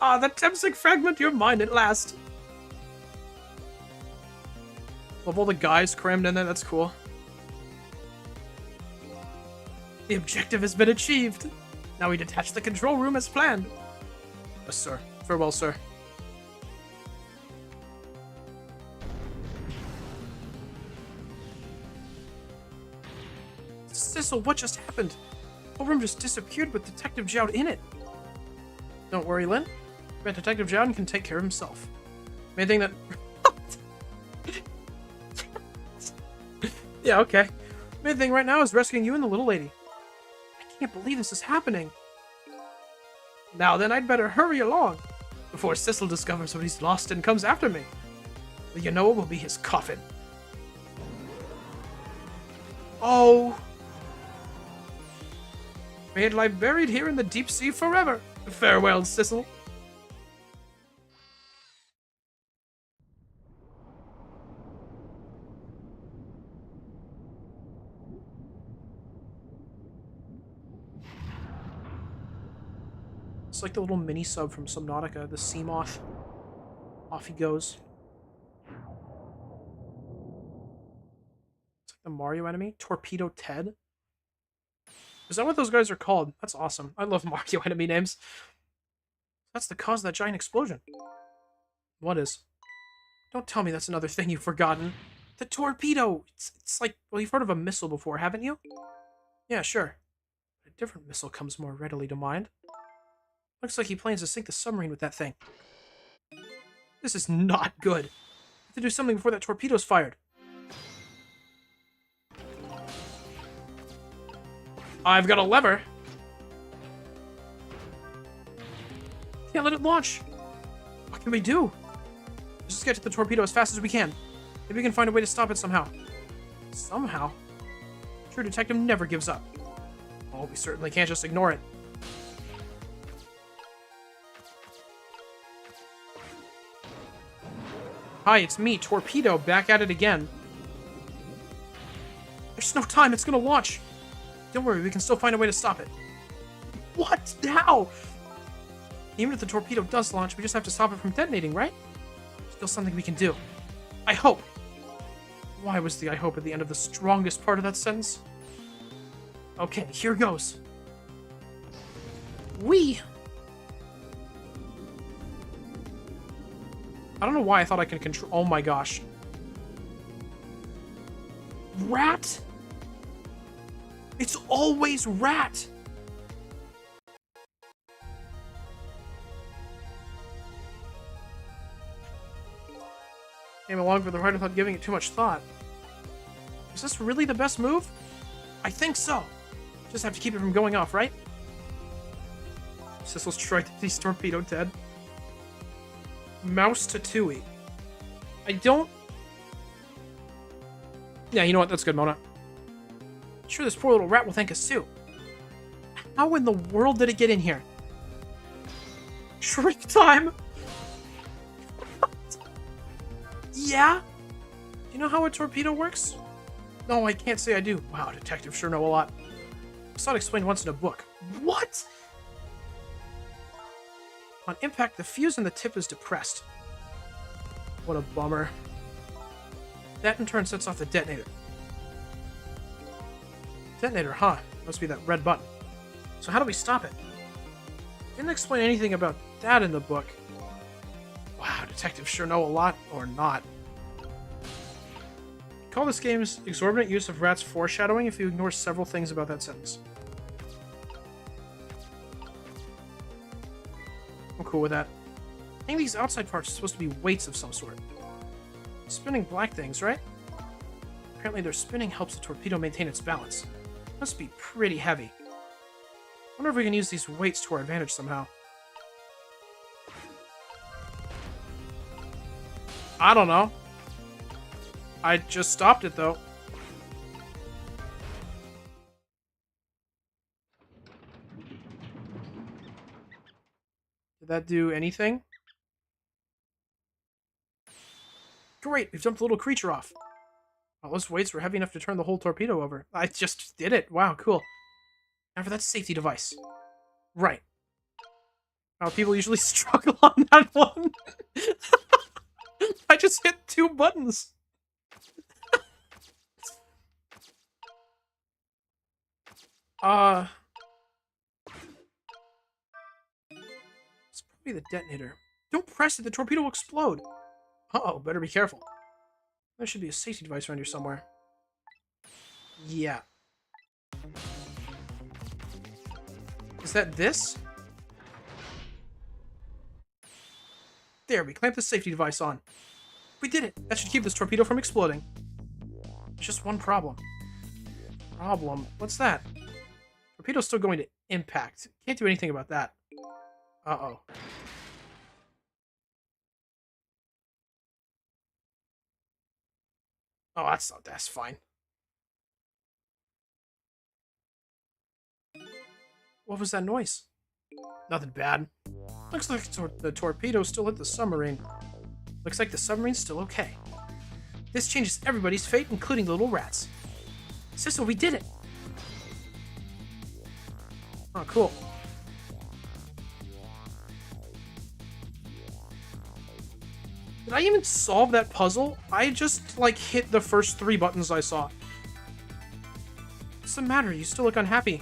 Ah, the Temsic fragment, you're mine at last. Love all the guys crammed in there, that's cool. The objective has been achieved. Now we detach the control room as planned. Yes, sir. Farewell, sir. Sissel, what just happened? The whole room just disappeared with Detective Jowd in it. Don't worry, Lynne. Detective Jowd can take care of himself. Main thing that... Yeah, okay. Main thing right now is rescuing you and the little lady. I can't believe this is happening. Now then, I'd better hurry along before Sissel discovers what he's lost and comes after me. You know it will be his coffin. Oh. May it lie buried here in the deep sea forever. Farewell, Sissel. It's like the little mini sub from Subnautica, the sea moth. Off he goes. It's like the Mario enemy. Torpedo Ted. Is that what those guys are called? That's awesome. I love Mario enemy names. That's the cause of that giant explosion. What is? Don't tell me that's another thing you've forgotten. The torpedo! It's like, well, you've heard of a missile before, haven't you? Yeah, sure. A different missile comes more readily to mind. Looks like he plans to sink the submarine with that thing. This is not good. I have to do something before that torpedo's fired. I've got a lever. Can't let it launch. What can we do? Let's just get to the torpedo as fast as we can. Maybe we can find a way to stop it somehow. Somehow? True detective never gives up. Oh, we certainly can't just ignore it. Hi, it's me, Torpedo, back at it again. There's no time, it's gonna launch. Don't worry, we can still find a way to stop it. What? How? Even if the torpedo does launch, we just have to stop it from detonating, right? Still something we can do. I hope. Why was the I hope at the end of the strongest part of that sentence? Okay, here goes. I don't know why I thought I could control... Oh my gosh. Rat? It's always rat! Came along for the ride without giving it too much thought. Is this really the best move? I think so. Just have to keep it from going off, right? Sissel's tried to these torpedo dead. Mouse Tatooine. I don't... Yeah, you know what? That's good, Mona. Sure, this poor little rat will thank us too. How in the world did it get in here? Trick time? Yeah? Do you know how a torpedo works? No, I can't say I do. Wow, detectives sure know a lot. I saw it explained once in a book. What? On impact, the fuse in the tip is depressed. What a bummer. That in turn sets off the detonator. Detonator, huh? Must be that red button. So how do we stop it? Didn't explain anything about that in the book. Wow, detectives sure know a lot, or not. Call this game's exorbitant use of rats foreshadowing if you ignore several things about that sentence. I'm cool with that. I think these outside parts are supposed to be weights of some sort. Spinning black things, right? Apparently their spinning helps the torpedo maintain its balance. Must be pretty heavy. Wonder if we can use these weights to our advantage somehow. I don't know. I just stopped it, though. Did that do anything? Great, we've dumped the little creature off. Well, those weights were heavy enough to turn the whole torpedo over. I just did it. Wow, cool. Now for that safety device. Right. Wow, people usually struggle on that one. I just hit 2 buttons. It's probably the detonator. Don't press it, the torpedo will explode. Uh-oh, better be careful. There should be a safety device around here somewhere. Yeah. Is that this? There, we clamped the safety device on. We did it! That should keep this torpedo from exploding. There's just one problem. Problem? What's that? Torpedo's still going to impact. Can't do anything about that. Uh-oh. Oh, that's fine. What was that noise? Nothing bad. Looks like the torpedo still hit the submarine. Looks like the submarine's still okay. This changes everybody's fate, including the little rats. Sissel, we did it! Oh, cool. Did I even solve that puzzle? I just, like, hit the first 3 buttons I saw. What's the matter? You still look unhappy.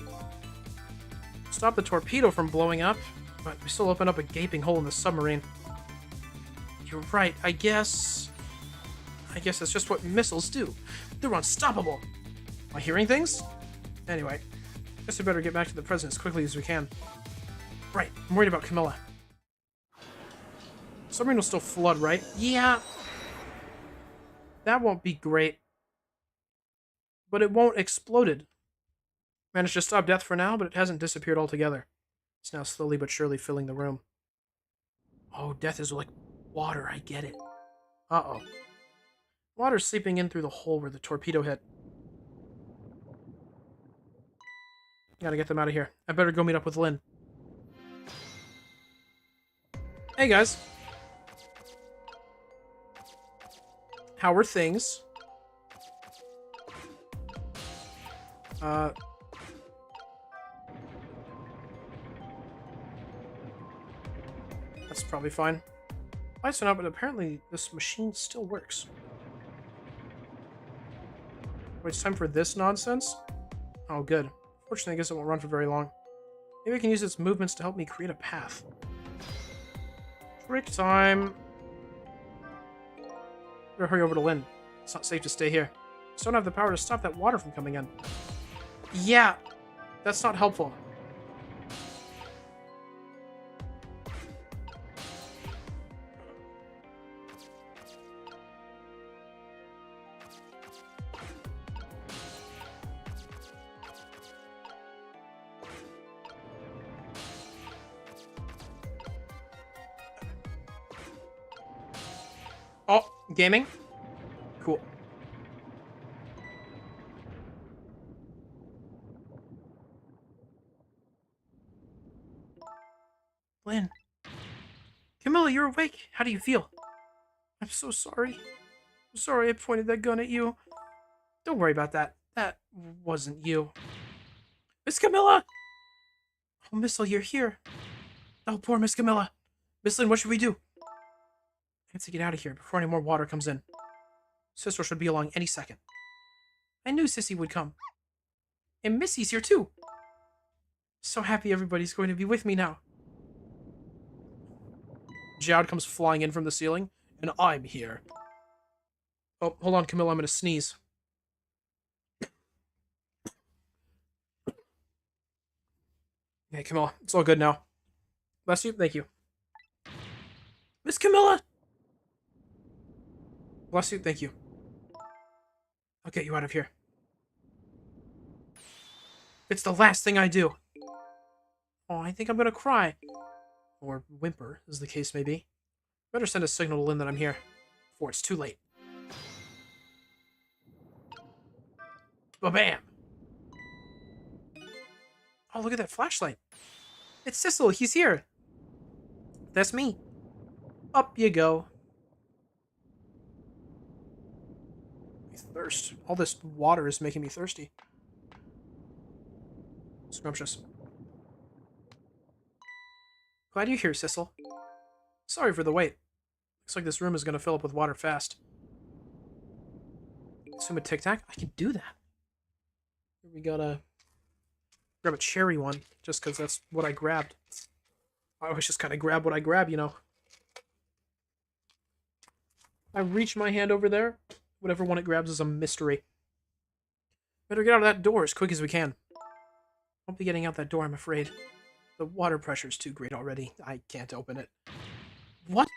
Stop the torpedo from blowing up, but we still open up a gaping hole in the submarine. You're right, I guess that's just what missiles do. They're unstoppable. Am I hearing things? Anyway, guess we better get back to the present as quickly as we can. Right, I'm worried about Camilla. Submarine will still flood, right? Yeah. That won't be great. But it won't exploded. Managed to stop death for now, but it hasn't disappeared altogether. It's now slowly but surely filling the room. Oh, death is like water, I get it. Uh-oh. Water's seeping in through the hole where the torpedo hit. Gotta get them out of here. I better go meet up with Lynne. Hey, guys. How are things? That's probably fine. Lights are out, but apparently this machine still works. Wait, it's time for this nonsense? Oh, good. Fortunately, I guess it won't run for very long. Maybe I can use its movements to help me create a path. Trick time! Better hurry over to Lynne. It's not safe to stay here. Just don't have the power to stop that water from coming in. Yeah, that's not helpful. Oh, gaming? Cool. Lynne. Camilla, you're awake. How do you feel? I'm so sorry. I'm sorry I pointed that gun at you. Don't worry about that. That wasn't you. Miss Camilla! Oh, Missile, you're here. Oh, poor Miss Camilla. Miss Lynne, what should we do? I have to get out of here before any more water comes in. Sister should be along any second. I knew Sissy would come. And Missy's here too. So happy everybody's going to be with me now. Jowd comes flying in from the ceiling, and I'm here. Oh, hold on, Camilla, I'm gonna sneeze. Okay, Camilla, it's all good now. Bless you, thank you. Miss Camilla! Bless you, thank you. I'll get you out of here. It's the last thing I do. Oh, I think I'm gonna cry. Or whimper, as the case may be. Better send a signal to Lynne that I'm here, before it's too late. Ba-bam! Oh, look at that flashlight. It's Sissel, he's here. That's me. Up you go. Thirst. All this water is making me thirsty. Scrumptious. Glad you're here, Sissel. Sorry for the wait. Looks like this room is going to fill up with water fast. Assume a Tic Tac? I can do that. We gotta grab a cherry one, just because that's what I grabbed. I always just kind of grab what I grab, you know. I reach my hand over there. Whatever one it grabs is a mystery. Better get out of that door as quick as we can. Won't be getting out that door, I'm afraid. The water pressure's too great already. I can't open it. What?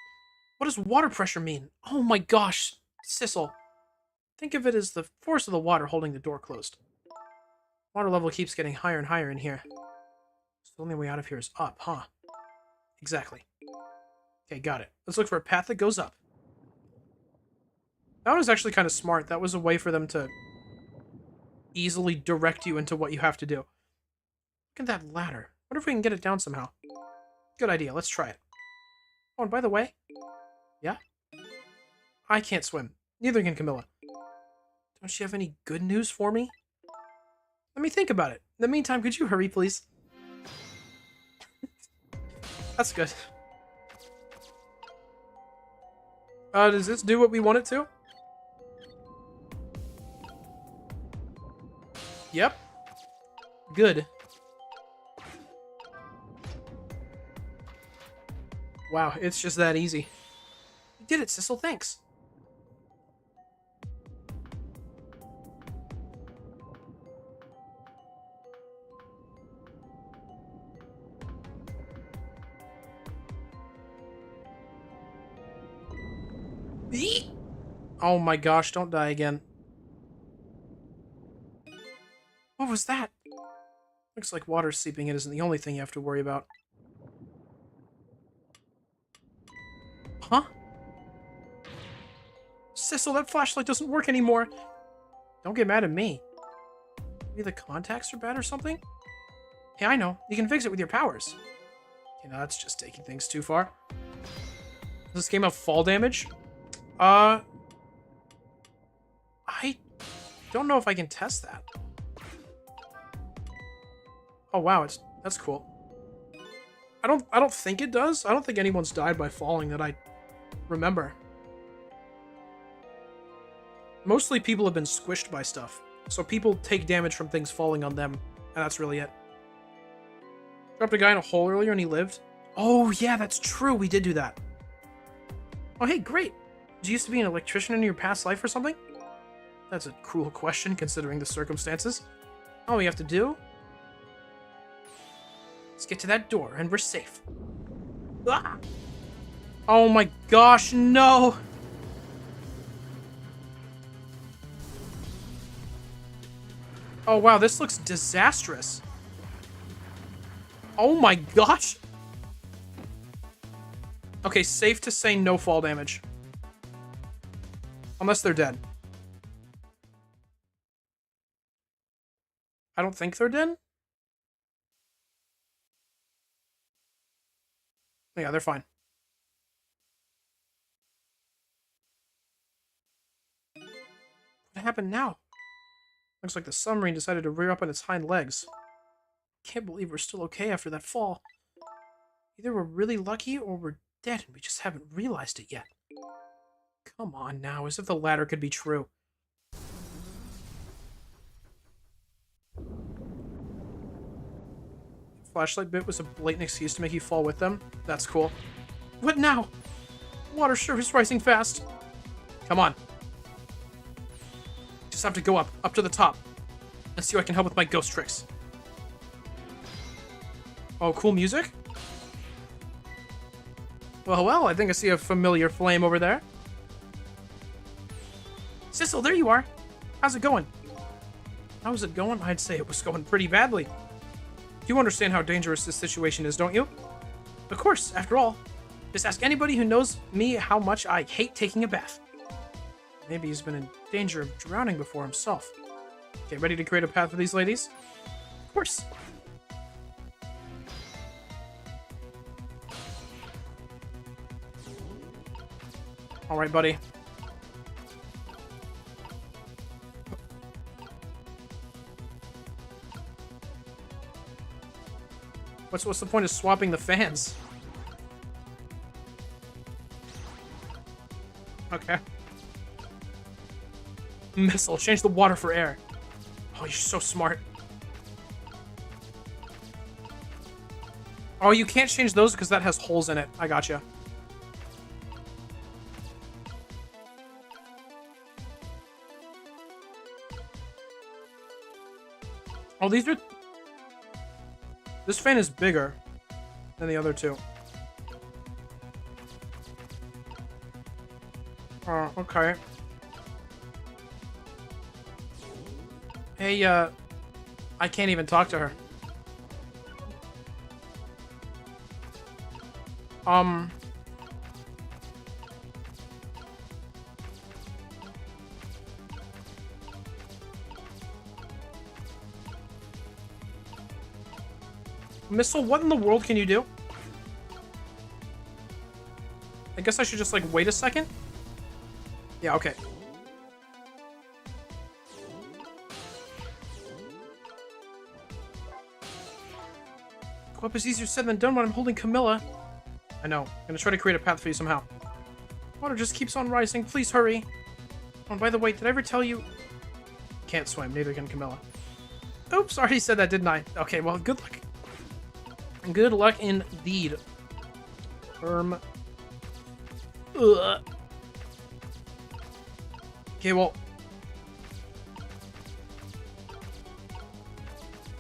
What does water pressure mean? Oh my gosh, Sissel. Think of it as the force of the water holding the door closed. Water level keeps getting higher and higher in here. So the only way out of here is up, huh? Exactly. Okay, got it. Let's look for a path that goes up. That was actually kind of smart. That was a way for them to easily direct you into what you have to do. Look at that ladder. Wonder if we can get it down somehow. Good idea. Let's try it. Oh, and by the way... Yeah? I can't swim. Neither can Camilla. Don't you have any good news for me? Let me think about it. In the meantime, could you hurry, please? That's good. Does this do what we want it to? Yep. Good. Wow, it's just that easy. You did it, Sissel, thanks. Oh my gosh, don't die again. What was that? Looks like water seeping in isn't the only thing you have to worry about. Huh? Sissel, that flashlight doesn't work anymore. Don't get mad at me. Maybe the contacts are bad or something? Hey, I know. You can fix it with your powers. You know, that's just taking things too far. Does this game have fall damage? I don't know if I can test that. Oh wow, that's cool. I don't think it does. I don't think anyone's died by falling that I remember. Mostly people have been squished by stuff. So people take damage from things falling on them, and that's really it. Dropped a guy in a hole earlier and he lived. Oh yeah, that's true. We did do that. Oh hey, great. Did you used to be an electrician in your past life or something? That's a cruel question considering the circumstances. All we have to do... Let's get to that door and we're safe. Ah! Oh my gosh, no! Oh wow, this looks disastrous. Oh my gosh! Okay, safe to say no fall damage. Unless they're dead. I don't think they're dead? Yeah, they're fine. What happened now? Looks like the submarine decided to rear up on its hind legs. Can't believe we're still okay after that fall. Either we're really lucky or we're dead and we just haven't realized it yet. Come on now, as if the latter could be true. Flashlight bit was a blatant excuse to make you fall with them. That's cool. What now? Water sure is rising fast. Come on. Just have to go up to the top. Let's see if I can help with my ghost tricks. Oh, cool music? Well, I think I see a familiar flame over there. Sissel, there you are. How's it going? How's it going? I'd say it was going pretty badly. You understand how dangerous this situation is, don't you? Of course, after all. Just ask anybody who knows me how much I hate taking a bath. Maybe he's been in danger of drowning before himself. Okay, ready to create a path for these ladies? Of course. Alright, buddy. What's the point of swapping the fans? Okay. Missile, change the water for air. Oh, you're so smart. Oh, you can't change those because that has holes in it. I gotcha. Oh, these are... This fan is bigger than the other two. Oh, okay. Hey, I can't even talk to her. Missile, what in the world can you do? I guess I should just, like, wait a second? Yeah, okay. Go up is easier said than done when I'm holding Camilla. I know. I'm gonna try to create a path for you somehow. Water just keeps on rising. Please hurry. Oh, and by the way, did I ever tell you... Can't swim. Neither can Camilla. Oops, already said that, didn't I? Okay, well, good luck. Good luck indeed. Ugh. Okay, well...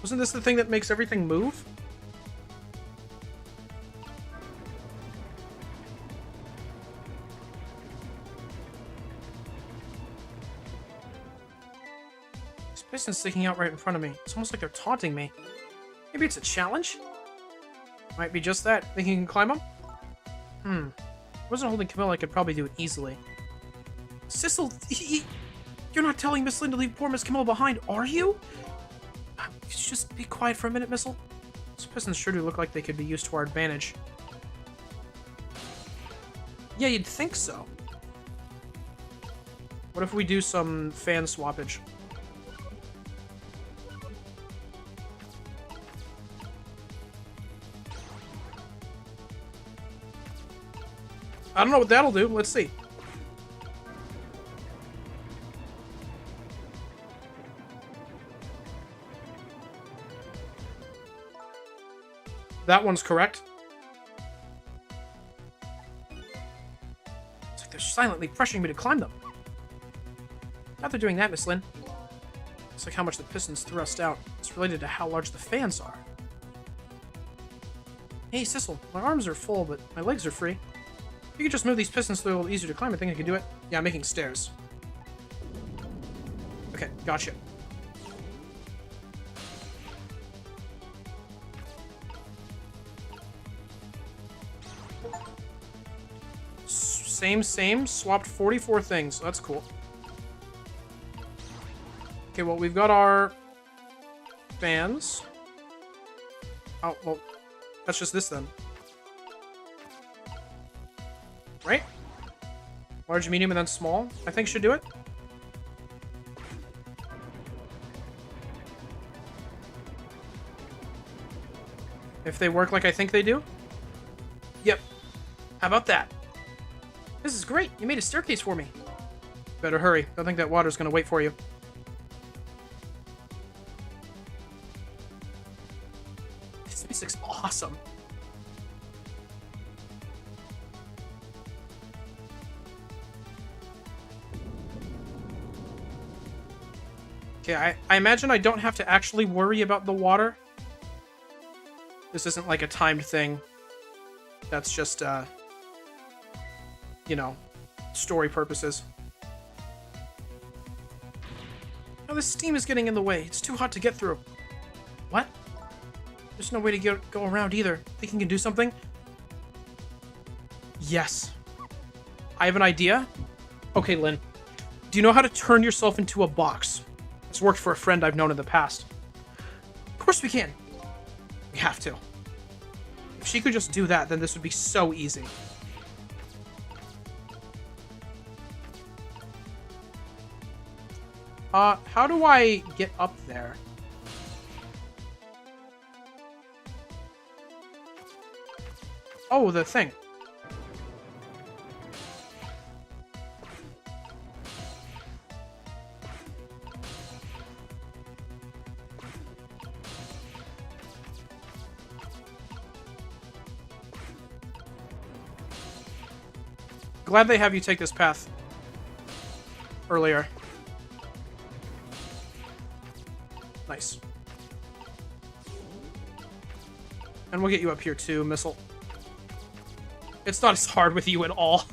Wasn't this the thing that makes everything move? This piston's sticking out right in front of me. It's almost like they're taunting me. Maybe it's a challenge? Might be just that. Think you can climb them? If I wasn't holding Camilla, I could probably do it easily. Sissel, you're not telling Miss Lynne to leave poor Miss Camilla behind, are you? Could you just be quiet for a minute, Missile? These pistons sure do look like they could be used to our advantage. Yeah, you'd think so. What if we do some fan swappage? I don't know what that'll do. Let's see. That one's correct. It's like they're silently pressuring me to climb them. Now they're doing that, Miss Lynne. It's like how much the pistons thrust out. It's related to how large the fans are. Hey, Sissel, my arms are full, but my legs are free. If you could just move these pistons so they're a little easier to climb, I think I could do it. Yeah, I'm making stairs. Okay, gotcha. Same. Swapped 44 things. That's cool. Okay, well, we've got our fans. Oh, well, that's just this then. Right? Large, medium, and then small, I think should do it. If they work like I think they do. Yep. How about that? This is great. You made a staircase for me. Better hurry. Don't think that water's gonna wait for you. This music's awesome. Okay, I imagine I don't have to actually worry about the water. This isn't like a timed thing. That's just, you know, story purposes. Oh, the steam is getting in the way. It's too hot to get through. What? There's no way to go around either. Think you can do something? Yes. I have an idea. Okay, Lynne. Do you know how to turn yourself into a box? It's worked for a friend I've known in the past. Of course we can. We have to. If she could just do that, then this would be so easy. How do I get up there? Oh, the thing. Glad they have you take this path earlier. Nice. And we'll get you up here too, Missile. It's not as hard with you at all.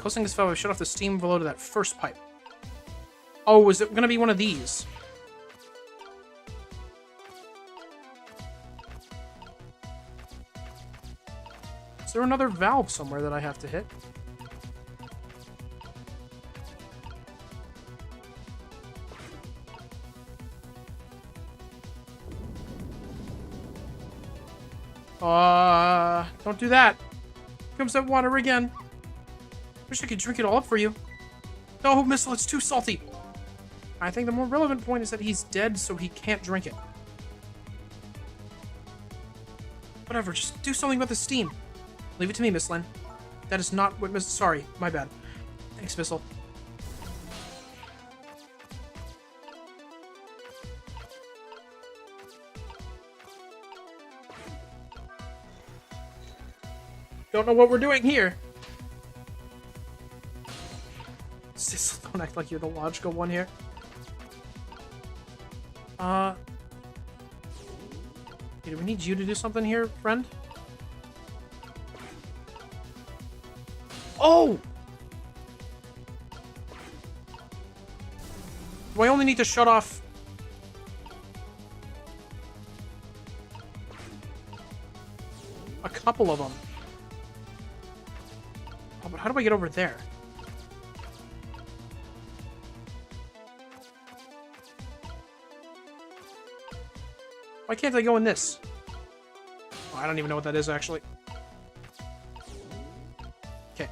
Closing this valve, I shut off the steam below to that first pipe. Oh, is it gonna be one of these? Is there another valve somewhere that I have to hit? Don't do that. Here comes that water again. Wish I could drink it all up for you. No, Missile, it's too salty. I think the more relevant point is that he's dead, so he can't drink it. Whatever, just do something about the steam. Leave it to me, Miss Lynne. That is not what Miss... Sorry, my bad. Thanks, Missile. Don't know what we're doing here. Sissel, don't act like you're the logical one here. Do we need you to do something here, friend? Oh! Do I only need to shut off... a couple of them? Oh, but how do I get over there? Why can't I go in this? Oh, I don't even know what that is, actually. Okay.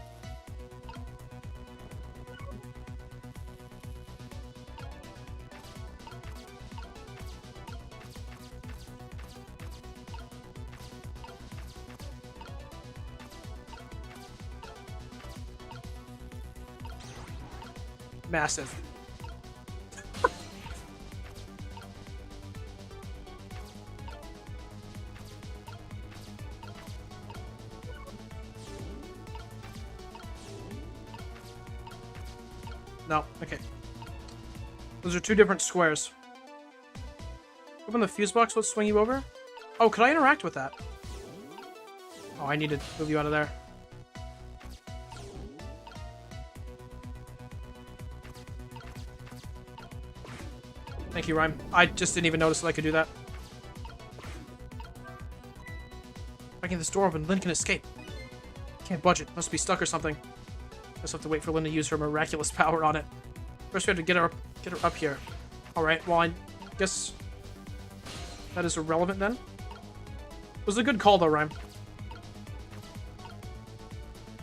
Massive. No, okay. Those are two different squares. Open the fuse box, let's swing you over. Oh, could I interact with that? Oh, I need to move you out of there. Thank you, Rhyme. I just didn't even notice that I could do that. Breaking this door open, Lynne can escape. Can't budge it. Must be stuck or something. Just have to wait for Lynne to use her miraculous power on it. First, we have to get her up here. Alright, well, I guess that is irrelevant then. It was a good call, though, Rhyme.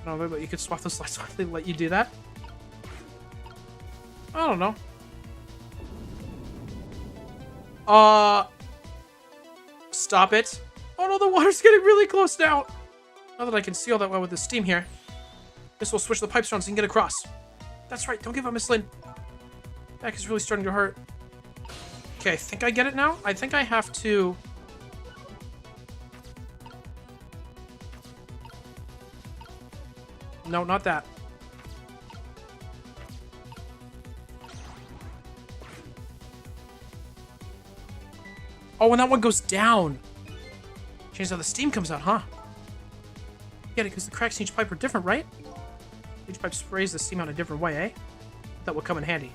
No, but you could swap those lights off. They let you do that? I don't know. Stop it. Oh no, the water's getting really close now. Now that I can see all that well with the steam here. This will switch the pipes around so you can get across. That's right, don't give up, Miss Lynne. Back is really starting to hurt. Okay, I think I get it now. I think I have to... No, not that. Oh, and that one goes down. Changes how the steam comes out, huh? Get it, because the cracks in each pipe are different, right? Each pipe sprays the steam out a different way, eh? That would come in handy.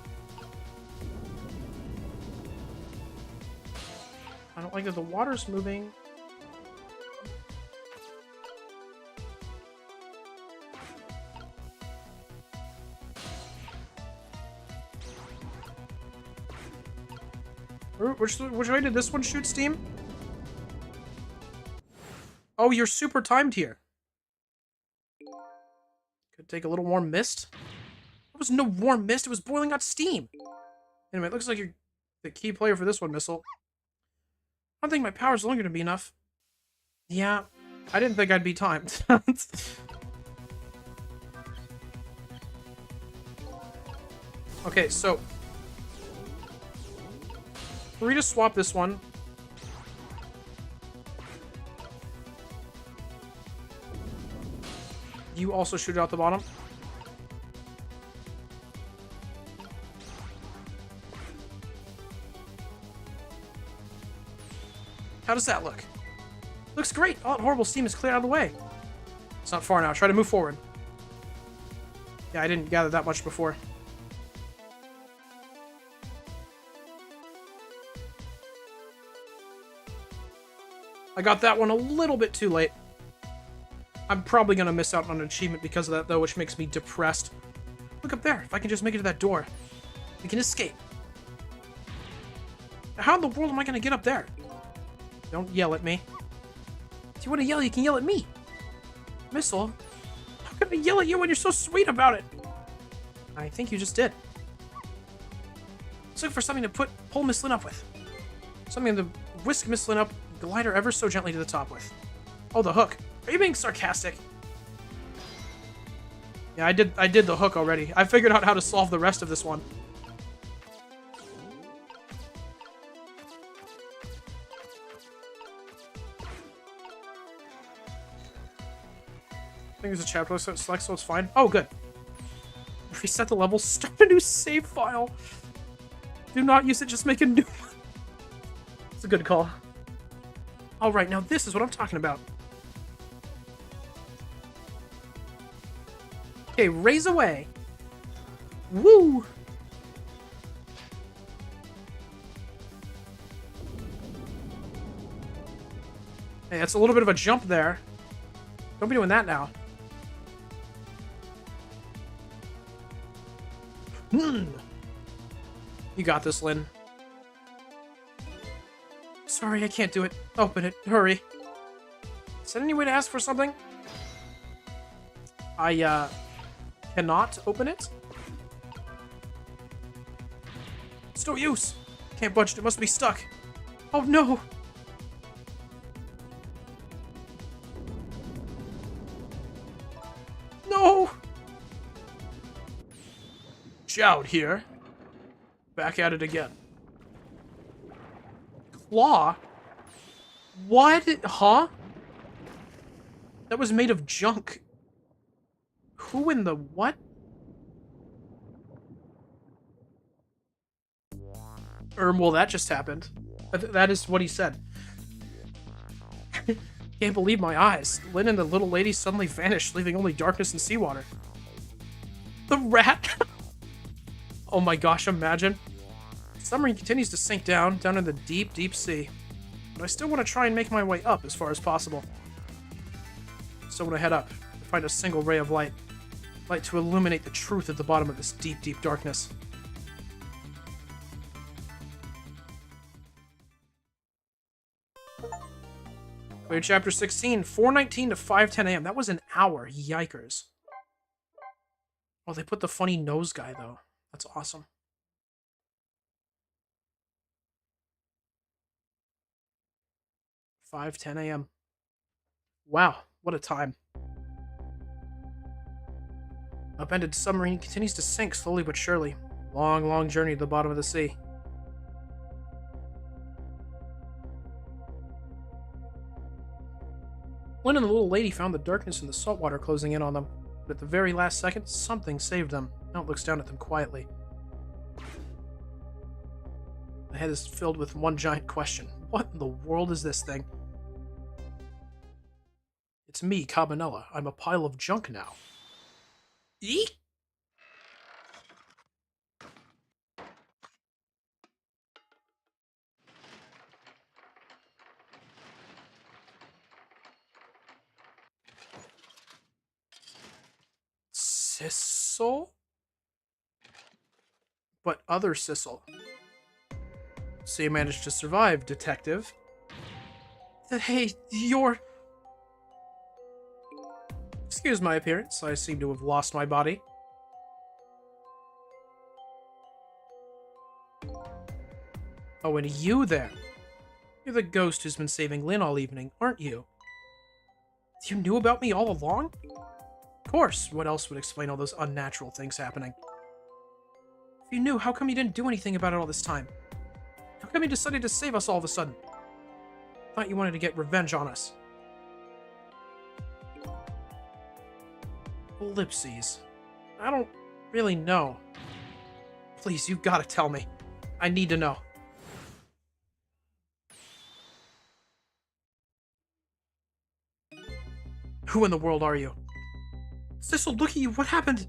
I don't like that the water's moving. Which way did this one shoot steam? Oh, you're super timed here. Could take a little warm mist. There was no warm mist. It was boiling hot steam. Anyway, it looks like you're the key player for this one, Missile. I don't think my power's longer to be enough. Yeah, I didn't think I'd be timed. Okay, so... we're going to swap this one. You also shoot out the bottom. How does that look? Looks great. All that horrible steam is cleared out of the way. It's not far now. Try to move forward. Yeah, I didn't gather that much before. I got that one a little bit too late. I'm probably going to miss out on an achievement because of that, though, which makes me depressed. Look up there. If I can just make it to that door, we can escape. How in the world am I going to get up there? Don't yell at me. If you want to yell, you can yell at me. Missile, how can I yell at you when you're so sweet about it? I think you just did. Let's look for something to pull Miss Lynne up with. Something to whisk Miss Lynne up, glide her ever so gently to the top with. Oh, the hook. Are you being sarcastic? Yeah, I did the hook already. I figured out how to solve the rest of this one. I think there's a chapter select, so it's fine. Oh, good. Reset the level, start a new save file. Do not use it, just make a new one. It's a good call. Alright, now this is what I'm talking about. Okay, raise away. Woo! Hey, that's a little bit of a jump there. Don't be doing that now. You got this, Lynne. Sorry, I can't do it. Open it. Hurry. Is there any way to ask for something? I, cannot open it? It's no use. Can't budge it. It must be stuck. Oh, no. No! Jout here. Back at it again. Claw? What? Huh? That was made of junk. Who in the what? Well, that just happened. That is what he said. Can't believe my eyes. Lynne and the little lady suddenly vanished, leaving only darkness and seawater. The rat? Oh my gosh, imagine. The submarine continues to sink down in the deep, deep sea. But I still want to try and make my way up as far as possible. So when I head up, I find a single ray of light. Light to illuminate the truth at the bottom of this deep, deep darkness. Clear chapter 16, 4:19 to 5:10 a.m. That was an hour. Yikers. Oh, they put the funny nose guy, though. That's awesome. 5:10 a.m. Wow, what a time. Upended submarine continues to sink slowly but surely. Long, long journey to the bottom of the sea. Lynne and the little lady found the darkness and the salt water closing in on them, but at the very last second, something saved them. Now it looks down at them quietly. The head is filled with one giant question. What in the world is this thing? It's me, Cabanella. I'm a pile of junk now. Eek! Sissel? But other Sissel. So you managed to survive, detective. Hey, you're... Excuse my appearance. I seem to have lost my body. Oh, and you there. You're the ghost who's been saving Lynne all evening, aren't you? You knew about me all along? Of course. What else would explain all those unnatural things happening? If you knew, how come you didn't do anything about it all this time? How come you decided to save us all of a sudden? Thought you wanted to get revenge on us. Ellipses. I don't really know. Please, you've got to tell me. I need to know. Who in the world are you? Sissel, look at you. What happened?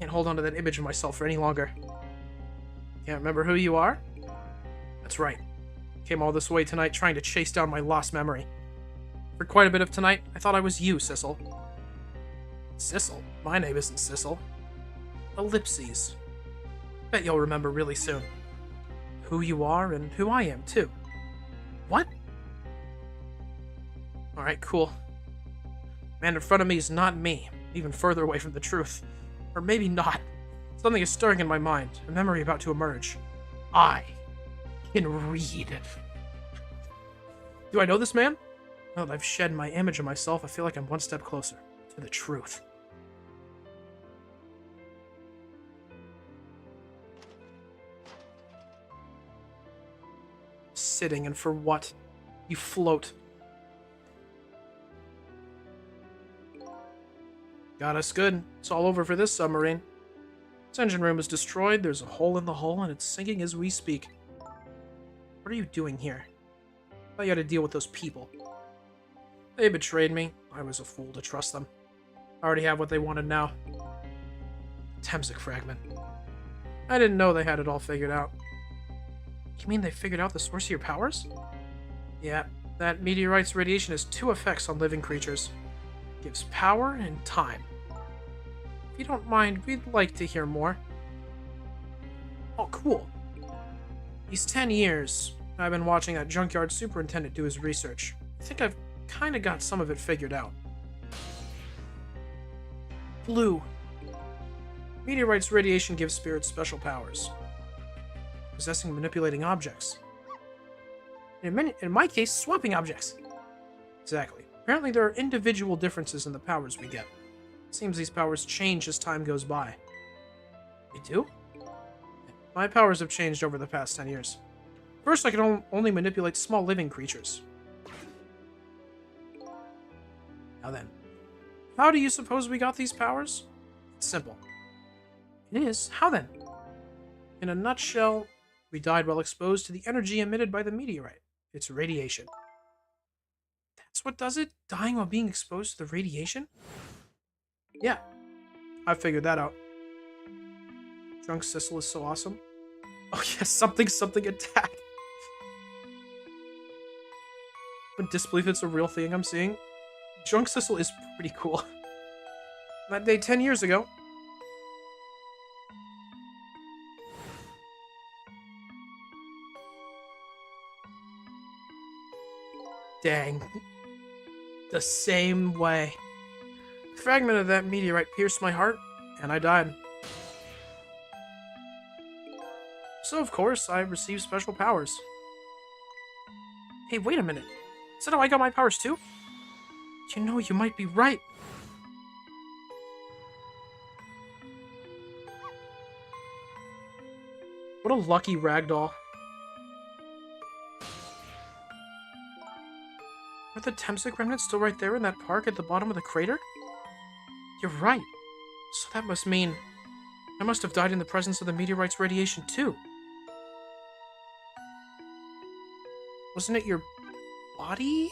Can't hold on to that image of myself for any longer. Can't remember who you are? That's right. Came all this way tonight trying to chase down my lost memory. For quite a bit of tonight, I thought I was you, Sissel. Sissel? My name isn't Sissel. Ellipses. Bet you'll remember really soon. Who you are and who I am, too. What? Alright, cool. Man in front of me is not me, even further away from the truth. Or maybe not. Something is stirring in my mind, a memory about to emerge. I can read. Do I know this man? Now that I've shed my image of myself, I feel like I'm one step closer to the truth. Sitting, and for what? You float. Got us good. It's all over for this submarine. Its engine room is destroyed, there's a hole in the hull, and it's sinking as we speak. What are you doing here? I thought you had to deal with those people. They betrayed me. I was a fool to trust them. I already have what they wanted now. Temsic fragment. I didn't know they had it all figured out. You mean they figured out the source of your powers? Yeah, that meteorite's radiation has two effects on living creatures. It gives power and time. If you don't mind, we'd like to hear more. Oh, cool. These 10 years, I've been watching that junkyard superintendent do his research. I think I've kind of got some of it figured out. Blue. Meteorite's radiation gives spirits special powers. Possessing and manipulating objects. In my case, swapping objects. Exactly. Apparently there are individual differences in the powers we get. It seems these powers change as time goes by. They do? My powers have changed over the past 10 years. First, I could only manipulate small living creatures. Now then, how do you suppose we got these powers? It's simple. It is? How then? In a nutshell, we died while exposed to the energy emitted by the meteorite. It's radiation. That's what does it? Dying while being exposed to the radiation? Yeah, I figured that out. Drunk Sissel is so awesome. Oh yes, something attack. In disbelief it's a real thing I'm seeing. Drunk Sissel is pretty cool. That day 10 years ago. Dang. The same way. A fragment of that meteorite pierced my heart, and I died. So, of course, I received special powers. Hey, wait a minute. Is that how I got my powers too? You know, you might be right. What a lucky ragdoll. Are the Temsic remnants still right there in that park at the bottom of the crater? You're right. So that must mean I must have died in the presence of the meteorite's radiation too. Wasn't it your body?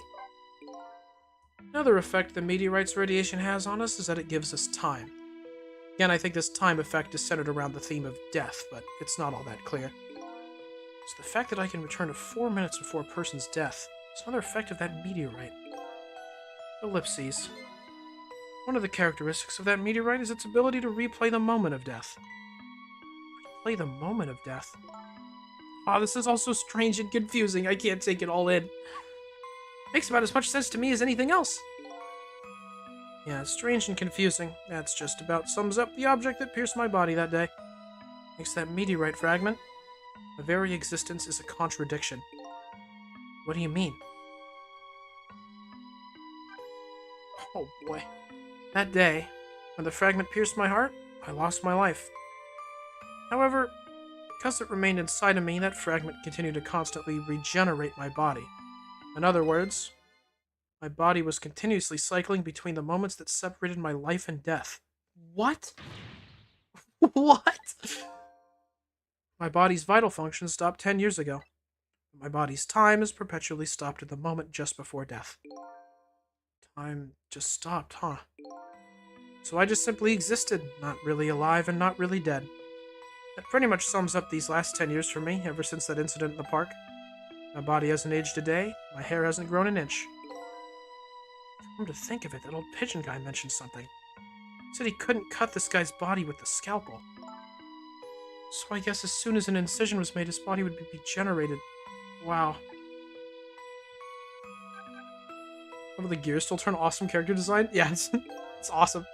Another effect the meteorite's radiation has on us is that it gives us time. Again, I think this time effect is centered around the theme of death, but it's not all that clear. So the fact that I can return to 4 minutes before a person's death is another effect of that meteorite. Ellipses. One of the characteristics of that meteorite is its ability to replay the moment of death. Replay the moment of death? Ah, this is also strange and confusing. I can't take it all in. Makes about as much sense to me as anything else. Yeah, it's strange and confusing. That's just about sums up the object that pierced my body that day. Thanks to that meteorite fragment, my very existence is a contradiction. What do you mean? Oh boy. That day, when the fragment pierced my heart, I lost my life. However, because it remained inside of me, that fragment continued to constantly regenerate my body. In other words, my body was continuously cycling between the moments that separated my life and death. What? What? My body's vital functions stopped 10 years ago. My body's time is perpetually stopped at the moment just before death. Time just stopped, huh? So I just simply existed, not really alive and not really dead. That pretty much sums up these last 10 years for me, ever since that incident in the park. My body hasn't aged a day, my hair hasn't grown an inch. Come to think of it, that old pigeon guy mentioned something. He said he couldn't cut this guy's body with the scalpel. So I guess as soon as an incision was made, his body would be regenerated. Wow. Will the gears still turn awesome character design? Yeah, it's awesome.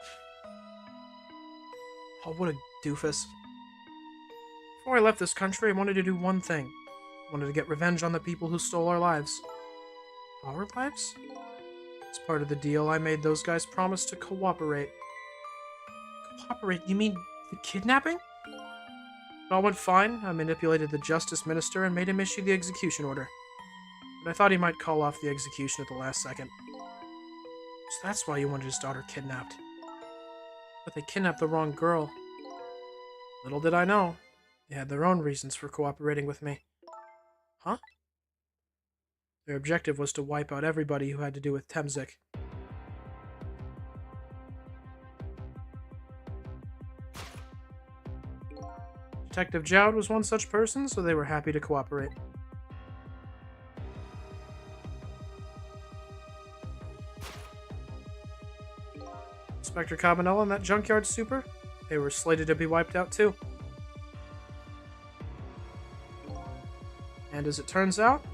Oh, what a doofus. Before I left this country, I wanted to do one thing. I wanted to get revenge on the people who stole our lives. Our lives? As part of the deal, I made those guys promise to cooperate. Cooperate? You mean the kidnapping? It all went fine. I manipulated the justice minister and made him issue the execution order. But I thought he might call off the execution at the last second. So that's why you wanted his daughter kidnapped. But they kidnapped the wrong girl. Little did I know. They had their own reasons for cooperating with me. Huh? Their objective was to wipe out everybody who had to do with Temzik. Detective Jowd was one such person, so they were happy to cooperate. Inspector Cabanella and that junkyard super, they were slated to be wiped out too. And as it turns out,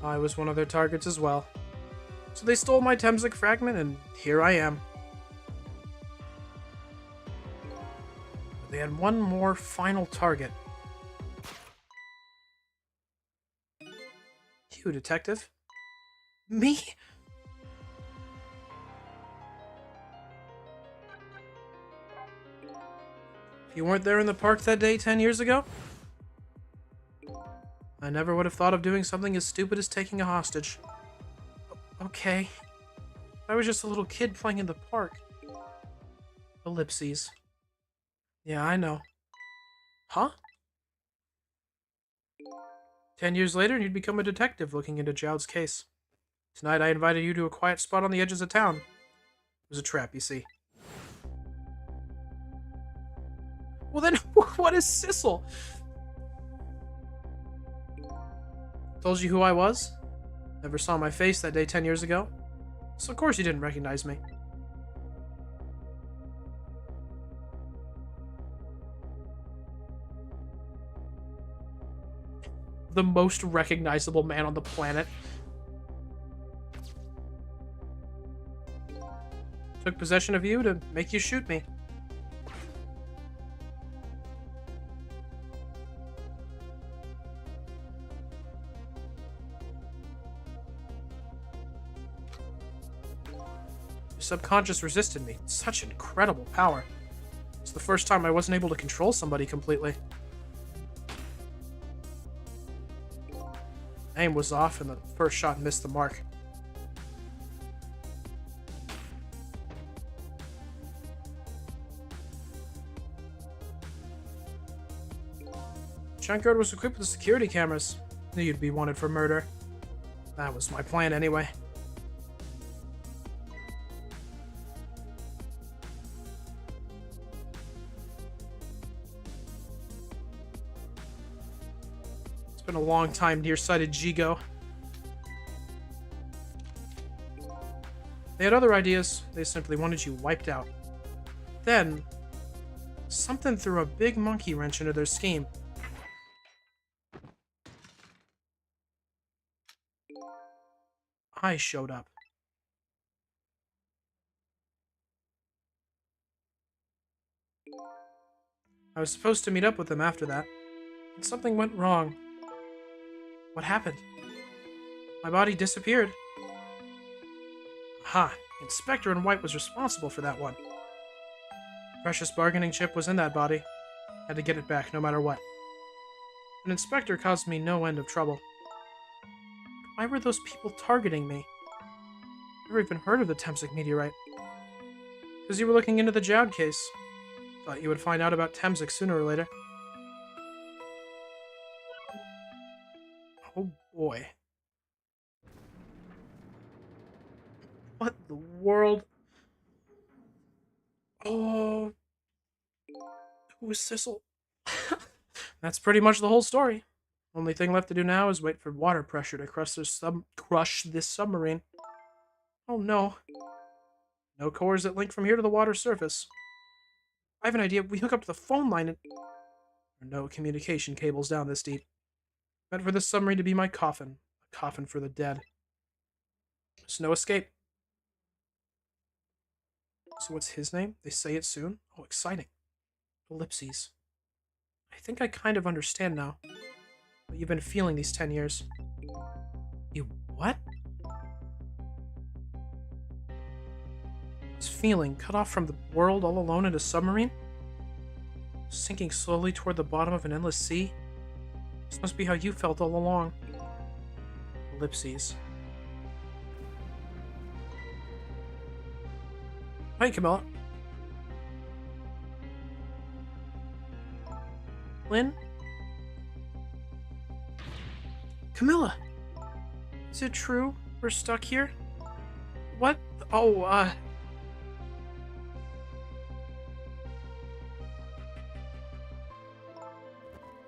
I was one of their targets as well. So they stole my Temzik fragment, and here I am. But they had one more final target. You, detective? Me? You weren't there in the park that day 10 years ago? I never would have thought of doing something as stupid as taking a hostage. Okay. I was just a little kid playing in the park. Ellipses. Yeah, I know. Huh? 10 years later, and you'd become a detective looking into Jowd's case. Tonight, I invited you to a quiet spot on the edges of town. It was a trap, you see. Well then, what is Sissel? Told you who I was? Never saw my face that day 10 years ago? So of course you didn't recognize me. The most recognizable man on the planet. Took possession of you to make you shoot me. Your subconscious resisted me. Such incredible power. It's the first time I wasn't able to control somebody completely. Aim was off and the first shot missed the mark. Junkyard was equipped with security cameras. Knew you'd be wanted for murder. That was my plan anyway. It's been a long time, nearsighted Jigo. They had other ideas. They simply wanted you wiped out. Then, something threw a big monkey wrench into their scheme. I showed up. I was supposed to meet up with them after that, and something went wrong. What happened? My body disappeared. Aha, Inspector in White was responsible for that one. Precious bargaining chip was in that body. Had to get it back no matter what. An Inspector caused me no end of trouble. Why were those people targeting me? Never even heard of the Temzik meteorite. Because you were looking into the Jowd case. Thought you would find out about Temzik sooner or later. Oh boy. What the world? Oh. Who is Sissel? That's pretty much the whole story. Only thing left to do now is wait for water pressure to crush this submarine. Oh no. No cores that link from here to the water surface. I have an idea. We hook up to the phone line and... There are no communication cables down this deep. Meant for this submarine to be my coffin. A coffin for the dead. There's no escape. So what's his name? They say it soon? Oh, exciting. Ellipses. I think I kind of understand now. What you've been feeling these 10 years. You what? This feeling, cut off from the world all alone in a submarine? Sinking slowly toward the bottom of an endless sea? This must be how you felt all along. Ellipses. Hi, Camilla. Lynne? Camilla! Is it true? We're stuck here? What? Oh,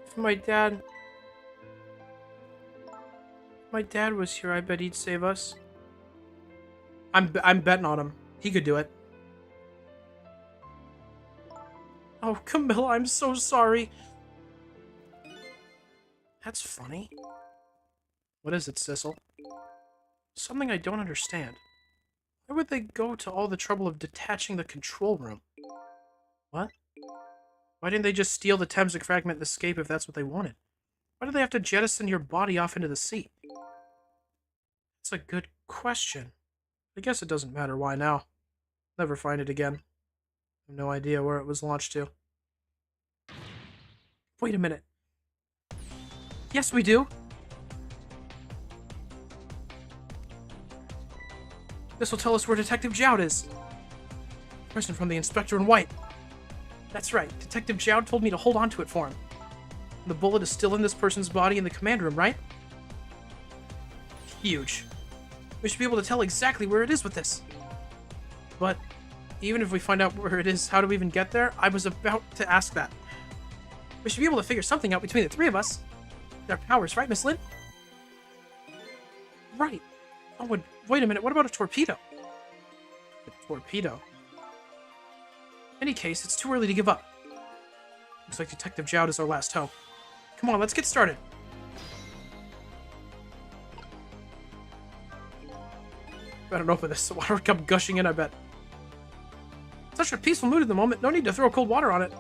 If my dad was here, I bet he'd save us. I'm betting on him. He could do it. Oh, Camilla, I'm so sorry. That's funny. What is it, Sissel? Something I don't understand. Why would they go to all the trouble of detaching the control room? What? Why didn't they just steal the Temzik fragment and escape if that's what they wanted? Why do they have to jettison your body off into the sea? That's a good question. I guess it doesn't matter why now. Never find it again. I have no idea where it was launched to. Wait a minute. Yes, we do. This will tell us where Detective Joud is. Person from the Inspector in White. That's right. Detective Joud told me to hold on to it for him. The bullet is still in this person's body in the command room, right? Huge. We should be able to tell exactly where it is with this. But even if we find out where it is, how do we even get there? I was about to ask that. We should be able to figure something out between the three of us. Our powers, right, Miss Lynne? Right. Oh, wait a minute. What about a torpedo? A torpedo? In any case, it's too early to give up. Looks like Detective Joud is our last hope. Come on, let's get started. I don't know for this. The water would come gushing in, I bet. Such a peaceful mood at the moment. No need to throw cold water on it.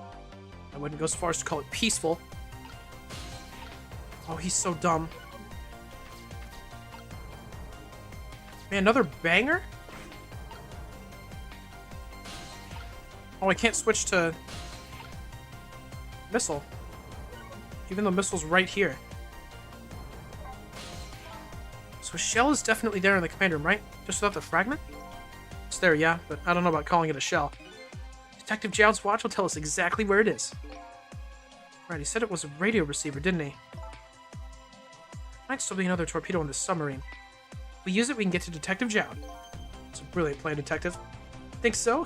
I wouldn't go as far as to call it peaceful. Oh, he's so dumb. Man, another banger? Oh, I can't switch to missile. Even though missile's right here. So shell is definitely there in the command room, right? Just without the fragment? It's there, yeah, but I don't know about calling it a shell. Detective Joud's watch will tell us exactly where it is. Right, he said it was a radio receiver, didn't he? Might still be another torpedo in this submarine. If we use it, we can get to Detective Joud. It's a brilliant plan, Detective. Think so?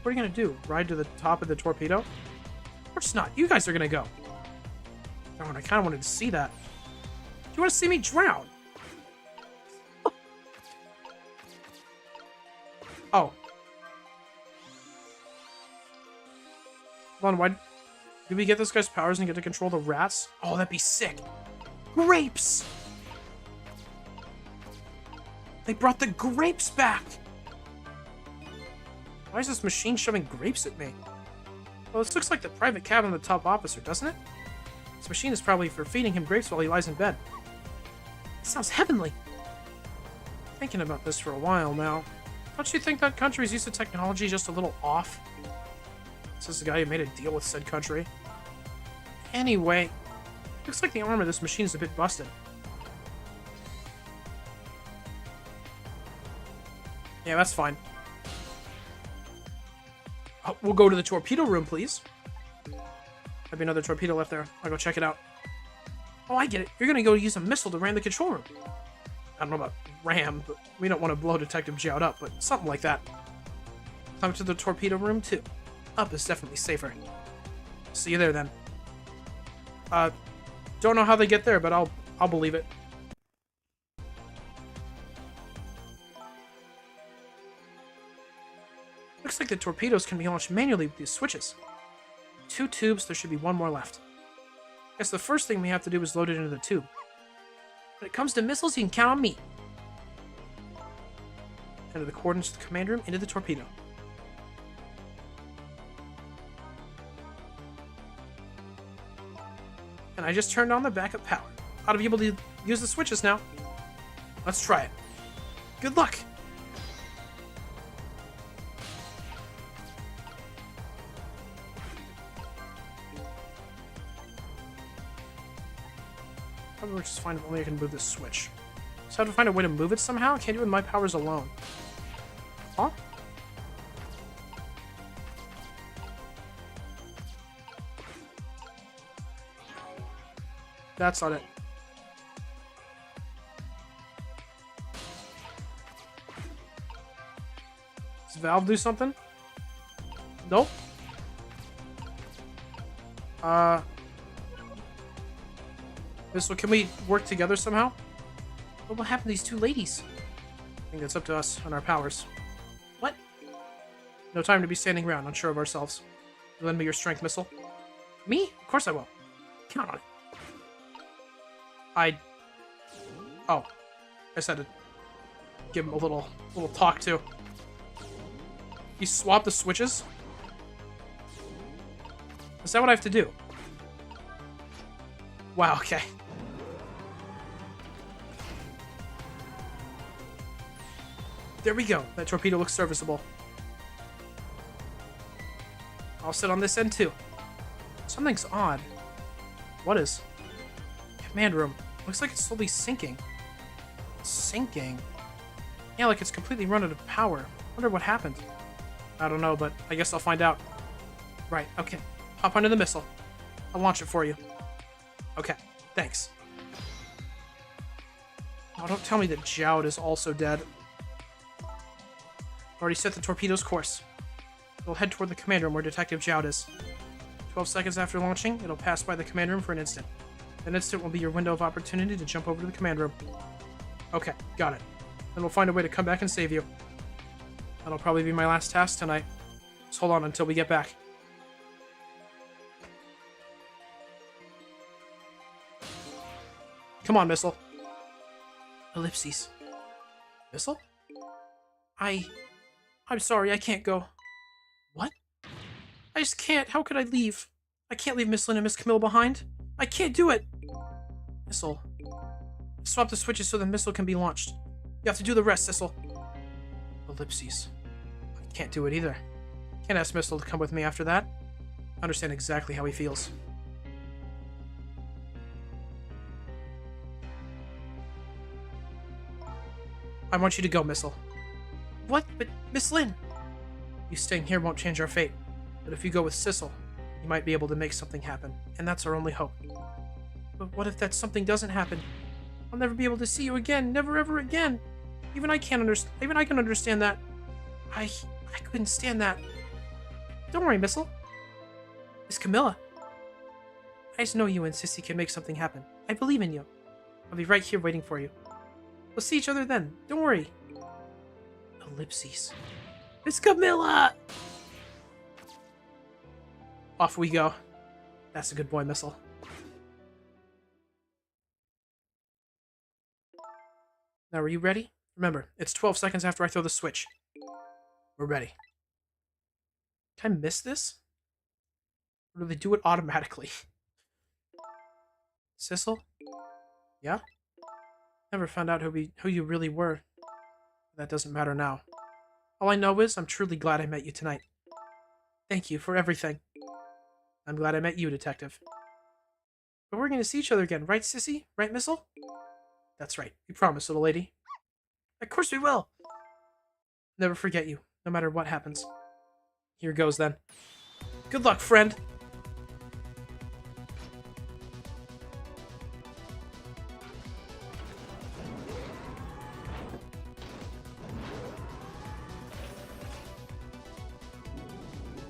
What are you gonna do? Ride to the top of the torpedo? Of course not. You guys are gonna go. Darn, I kind of wanted to see that. Do you want to see me drown? Oh. Hold on, why... Did we get this guy's powers and get to control the rats? Oh, that'd be sick. Grapes! They brought the grapes back! Why is this machine shoving grapes at me? Well, this looks like the private cabin of the top officer, doesn't it? This machine is probably for feeding him grapes while he lies in bed. It sounds heavenly. Thinking about this for a while now. Don't you think that country's use of technology is just a little off? This is the guy who made a deal with said country. Anyway, looks like the arm of this machine is a bit busted. Yeah, that's fine. Oh, we'll go to the torpedo room, please. Might be another torpedo left there. I'll go check it out. Oh, I get it. You're gonna go use a missile to ram the control room. I don't know about ram, but we don't want to blow Detective Jowd up, but something like that. Climb to the torpedo room, too. Up is definitely safer. See you there, then. Don't know how they get there, but I'll believe it. Looks like the torpedoes can be launched manually with these switches. 2 tubes, there should be 1 more left. Guess the first thing we have to do is load it into the tube. When it comes to missiles, you can count on me. Enter the coordinates of the command room into the torpedo. And I just turned on the backup power. Ought to be able to use the switches now. Let's try it. Good luck! Probably we'll just find if only I can move this switch. So I have to find a way to move it somehow? I can't do it with my powers alone. Huh? That's not it. Does Valve do something? Nope. So can we work together somehow? What will happen to these 2 ladies? I think that's up to us and our powers. What? No time to be standing around, unsure of ourselves. You lend me your strength missile? Me? Of course I will. Count on it. Oh. I just had to give him a little talk too. You swap the switches? Is that what I have to do? Wow, okay. There we go. That torpedo looks serviceable. I'll sit on this end too. Something's odd. What is? Command room. Looks like it's slowly sinking. Sinking? Yeah, like it's completely run out of power. Wonder what happened. I don't know, but I guess I'll find out. Right, okay. Hop onto the missile. I'll launch it for you. Okay, thanks. Oh, don't tell me that Jowd is also dead. Already set the torpedo's course. It'll head toward the command room where Detective Jowd is. 12 seconds after launching, it'll pass by the command room for an instant. That instant will be your window of opportunity to jump over to the command room. Okay, got it. Then we'll find a way to come back and save you. That'll probably be my last task tonight. Just hold on until we get back. Come on, Missile. Ellipses. Missile? I'm sorry, I can't go. What? I just can't. How could I leave? I can't leave Miss Lynne and Miss Camilla behind. I can't do it. Missile. Swap the switches so the missile can be launched. You have to do the rest, Sissel. Ellipses. I can't do it either. Can't ask Missile to come with me after that. I understand exactly how he feels. I want you to go, Missile. What? But Miss Lynne! You staying here won't change our fate. But if you go with Sissel, you might be able to make something happen. And that's our only hope. But what if that something doesn't happen? I'll never be able to see you again. Never ever again. Even I can understand that. I couldn't stand that. Don't worry, Missile. Miss Camilla. I just know you and Sissy can make something happen. I believe in you. I'll be right here waiting for you. We'll see each other then. Don't worry. Ellipses. Miss Camilla! Off we go. That's a good boy, Missile. Now, are you ready? Remember, it's 12 seconds after I throw the switch. We're ready. Can I miss this? Or do they do it automatically? Sissel? Yeah? Never found out who you really were. That doesn't matter now. All I know is I'm truly glad I met you tonight. Thank you for everything. I'm glad I met you, Detective. But we're going to see each other again, right, Sissy? Right, Missile? That's right. You promised, little lady. Of course we will. Never forget you, no matter what happens. Here goes then. Good luck, friend.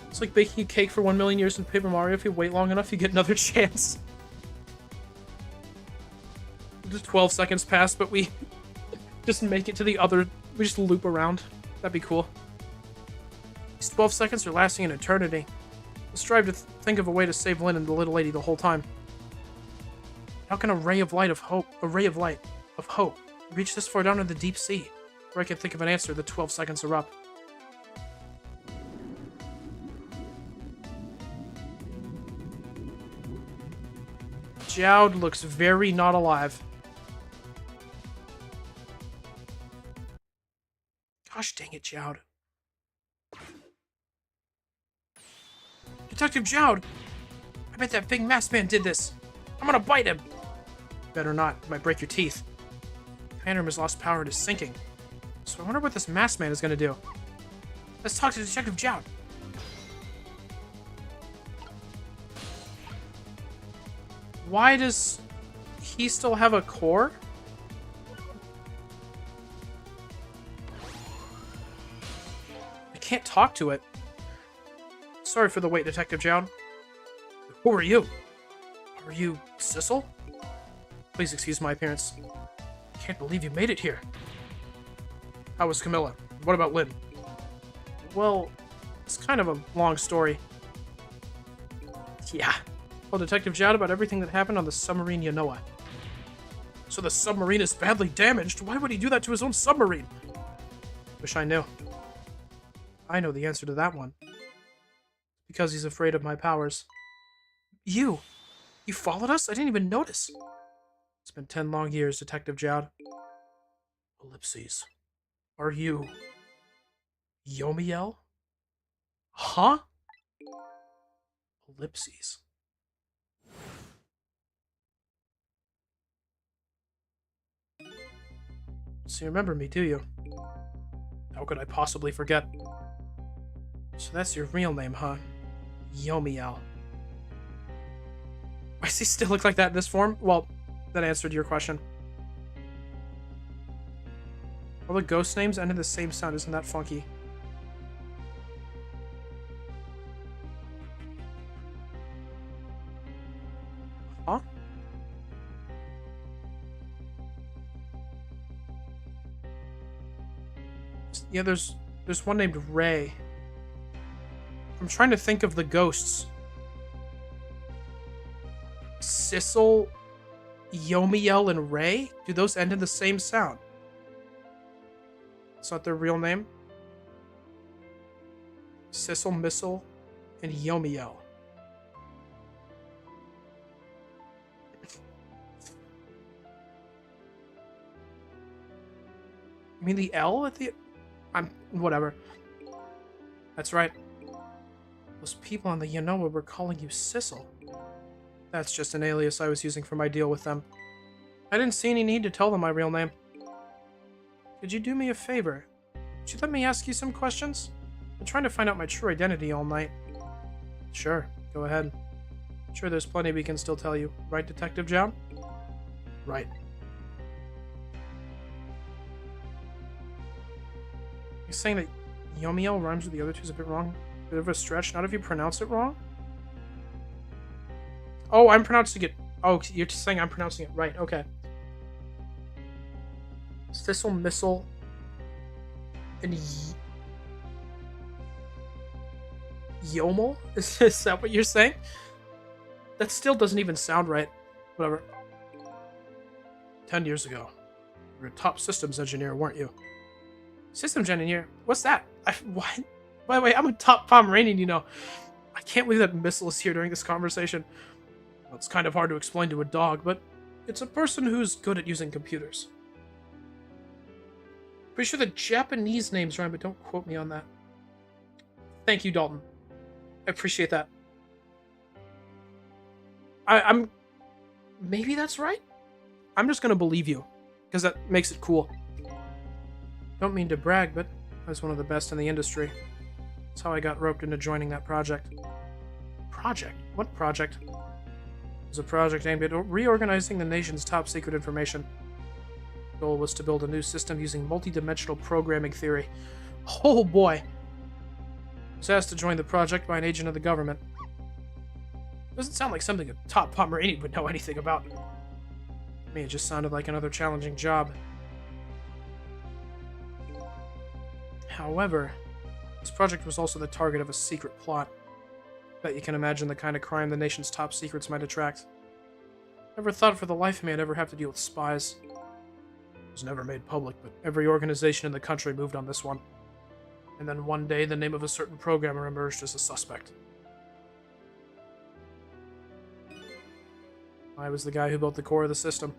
It's like baking a cake for 1 million years in Paper Mario. If you wait long enough, you get another chance. Just 12 seconds pass, but we just make it to the other. We just loop around. That'd be cool. These 12 seconds are lasting an eternity. I'll strive to think of a way to save Lynne and the little lady the whole time. How can a ray of light, reach this far down in the deep sea? Where I can think of an answer, the 12 seconds are up. Jowd looks very not alive. Gosh dang it, Jowd. Detective Jowd! I bet that big masked man did this. I'm gonna bite him. Better not. It might break your teeth. Command room has lost power and is sinking. So I wonder what this masked man is gonna do. Let's talk to Detective Jowd. Why does he still have a core? I can't talk to it. Sorry for the wait, Detective Jowd. Who are you? Are you Sissel? Please excuse my appearance. Can't believe you made it here. How was Camilla? What about Lynne? Well, it's kind of a long story. Yeah. Well, Detective Jowd about everything that happened on the submarine Yanoa. So the submarine is badly damaged? Why would he do that to his own submarine? Wish I knew. I know the answer to that one. Because he's afraid of my powers. You followed us? I didn't even notice. It's been 10 long years, Detective Jowd. Ellipses. Are you... Yomiel? Huh? Ellipses. So you remember me, do you? How could I possibly forget? So that's your real name, huh? Yomiel. Why does he still look like that in this form? Well, that answered your question. All the ghost names end in the same sound. Isn't that funky? Huh? Yeah, there's one named Ray. I'm trying to think of the ghosts. Sissel, Yomiel, and Ray? Do those end in the same sound? It's not their real name? Sissel, Missile, and Yomiel. You mean the L at the... whatever. That's right. Those people on the Yanoa were calling you Sissel. That's just an alias I was using for my deal with them. I didn't see any need to tell them my real name. Could you do me a favor? Would you let me ask you some questions? I'm trying to find out my true identity all night. Sure, go ahead. I'm sure there's plenty we can still tell you. Right, Detective Jowd? Right. You're saying that Yomiel rhymes with the other two is a bit wrong? Bit of a stretch, not if you pronounce it wrong? Oh, I'm pronouncing it... Oh, you're just saying I'm pronouncing it right. Okay. Sissel, Missile, and Yomel? Is that what you're saying? That still doesn't even sound right. Whatever. 10 years ago. You were a top systems engineer, weren't you? Systems engineer? What's that? What? By the way, I'm a top Pomeranian, you know. I can't believe that Missile is here during this conversation. Well, it's kind of hard to explain to a dog, but it's a person who's good at using computers. Pretty sure the Japanese names rhyme, but don't quote me on that. Thank you, Dalton. I appreciate that. I'm... Maybe that's right? I'm just gonna believe you, because that makes it cool. Don't mean to brag, but I was one of the best in the industry. That's how I got roped into joining that project. Project? What project? It was a project aimed at reorganizing the nation's top secret information. The goal was to build a new system using multi-dimensional programming theory. Oh boy! I was asked to join the project by an agent of the government. Doesn't sound like something a top Pomeranian would know anything about. To me, it just sounded like another challenging job. However, this project was also the target of a secret plot. Bet you can imagine the kind of crime the nation's top secrets might attract. Never thought for the life of me I'd ever have to deal with spies. It was never made public, but every organization in the country moved on this one. And then one day, the name of a certain programmer emerged as a suspect. I was the guy who built the core of the system.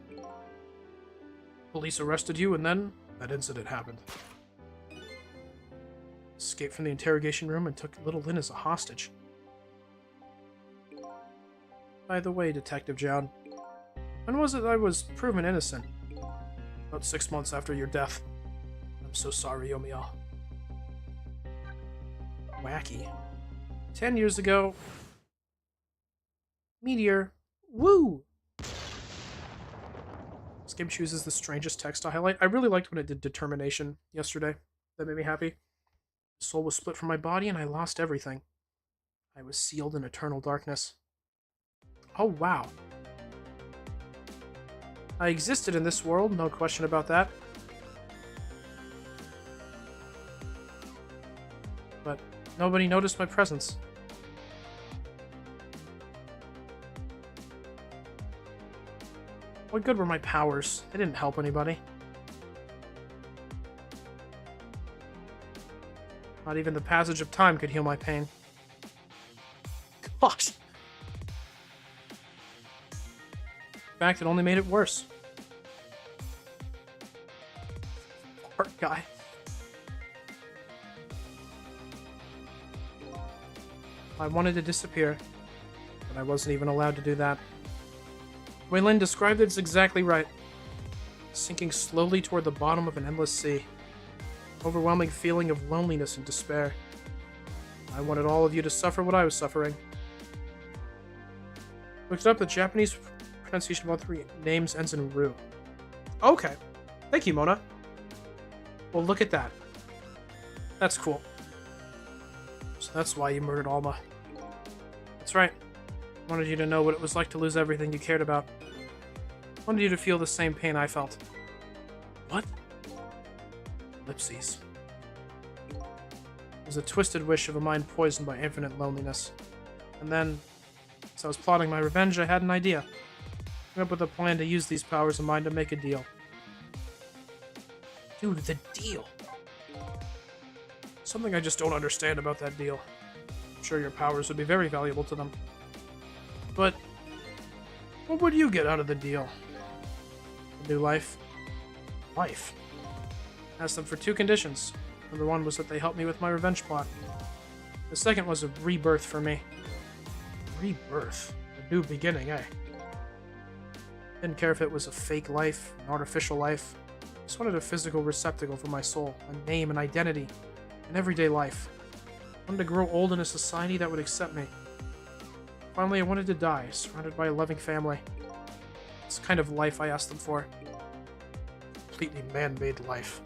Police arrested you, and then that incident happened. Escaped from the interrogation room and took little Lynne as a hostage. By the way, Detective John, when was it I was proven innocent? About 6 months after your death. I'm so sorry, Yomiya. Wacky. 10 years ago. Meteor. Woo! This game chooses the strangest text to highlight. I really liked when it did determination yesterday. That made me happy. The soul was split from my body and I lost everything. I was sealed in eternal darkness. Oh, wow. I existed in this world, no question about that. But nobody noticed my presence. What good were my powers? They didn't help anybody. Not even the passage of time could heal my pain. Gosh! In fact, it only made it worse. Poor guy. I wanted to disappear, but I wasn't even allowed to do that. The way Lynne described it's exactly right. Sinking slowly toward the bottom of an endless sea. Overwhelming feeling of loneliness and despair. I wanted all of you to suffer what I was suffering. Looked up, the Japanese pronunciation of all three names ends in Ru. Okay. Thank you, Mona. Well, look at that. That's cool. So that's why you murdered Alma. That's right. I wanted you to know what it was like to lose everything you cared about. I wanted you to feel the same pain I felt. What? Ellipses. It was a twisted wish of a mind poisoned by infinite loneliness. And then, as I was plotting my revenge, I had an idea. I came up with a plan to use these powers of mine to make a deal. Dude, the deal! Something I just don't understand about that deal. I'm sure your powers would be very valuable to them. But, what would you get out of the deal? A new life? Life? I asked them for 2 conditions. Number 1 was that they helped me with my revenge plot. The second was a rebirth for me. Rebirth? A new beginning, eh? Didn't care if it was a fake life, an artificial life. Just wanted a physical receptacle for my soul, a name, an identity, an everyday life. I wanted to grow old in a society that would accept me. Finally, I wanted to die, surrounded by a loving family. It's the kind of life I asked them for. Completely man-made life.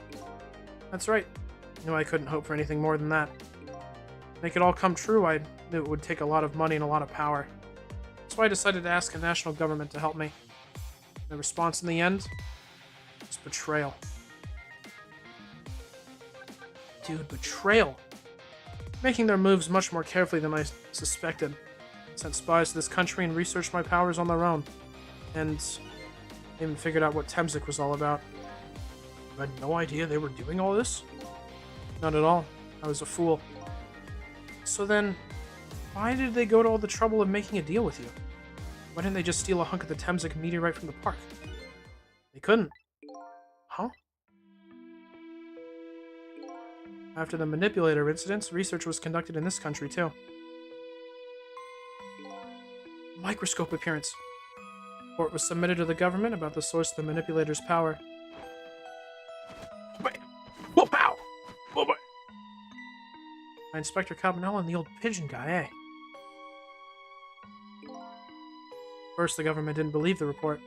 That's right. I knew I couldn't hope for anything more than that. To make it all come true, I knew it would take a lot of money and a lot of power. That's why I decided to ask a national government to help me. The response in the end was betrayal. Dude, betrayal! Making their moves much more carefully than I suspected. Sent spies to this country and researched my powers on their own. And even figured out what Temzik was all about. I had no idea they were doing all this? Not at all. I was a fool. So then, why did they go to all the trouble of making a deal with you? Why didn't they just steal a hunk of the Temzik meteorite from the park? They couldn't. Huh? After the manipulator incidents, research was conducted in this country too. Microscope appearance. Report was submitted to the government about the source of the manipulator's power. Inspector Cabanella and the old pigeon guy, eh? First, the government didn't believe the report.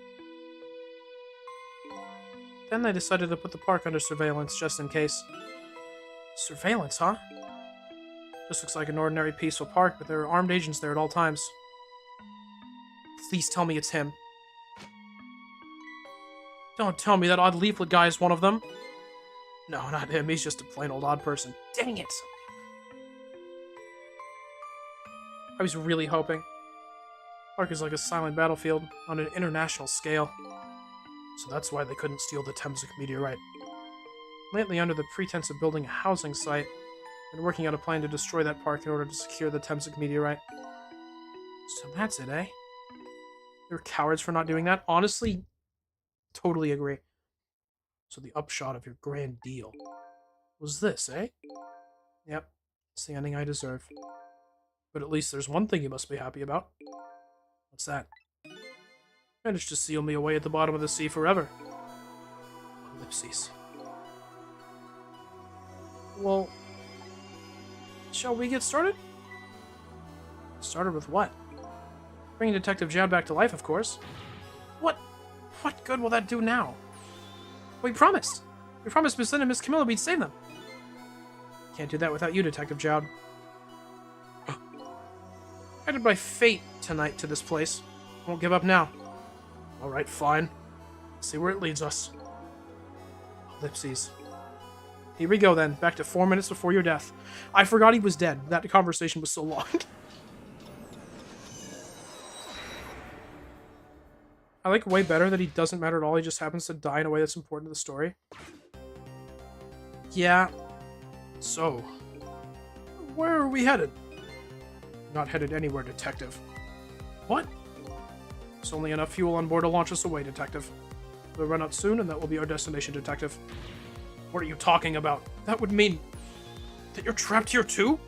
Then they decided to put the park under surveillance just in case. Surveillance, huh? This looks like an ordinary peaceful park, but there are armed agents there at all times. Please tell me it's him. Don't tell me that odd leaflet guy is one of them. No, not him. He's just a plain old odd person. Dang it! I was really hoping. Park is like a silent battlefield on an international scale. So that's why they couldn't steal the Temsic meteorite. Lately, under the pretense of building a housing site, they're working out a plan to destroy that park in order to secure the Temsic meteorite. So that's it, eh? They're cowards for not doing that? Honestly, totally agree. So the upshot of your grand deal was this, eh? Yep, it's the ending I deserve. But at least there's one thing you must be happy about. What's that? Managed to seal me away at the bottom of the sea forever. Ellipses. Well, shall we get started? Started with what? Bringing Detective Jad back to life, of course. What good will that do now? We promised. We promised Miss Lynne and Miss Camilla we'd save them. Can't do that without you, Detective Jad. Headed by fate tonight to this place. Won't give up now. Alright, fine. Let's see where it leads us. Ellipses. Here we go then, back to 4 minutes before your death. I forgot he was dead. That conversation was so long. I like way better that he doesn't matter at all, he just happens to die in a way that's important to the story. Yeah. So, where are we headed? Not headed anywhere, Detective. What? There's only enough fuel on board to launch us away, Detective. We'll run out soon, and that will be our destination, Detective. What are you talking about? That would mean that you're trapped here too?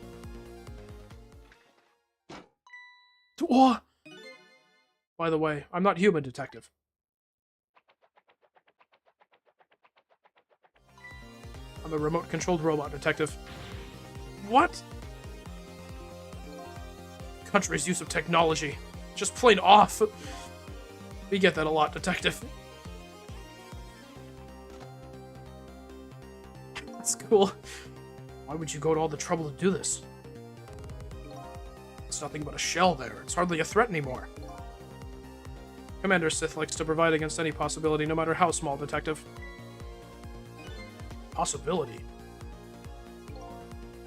What? By the way, I'm not human, Detective. I'm a remote-controlled robot, Detective. What? Country's use of technology. Just plain off. We get that a lot, Detective. That's cool. Why would you go to all the trouble to do this? It's nothing but a shell there. It's hardly a threat anymore. Commander Sith likes to provide against any possibility, no matter how small, Detective. Possibility?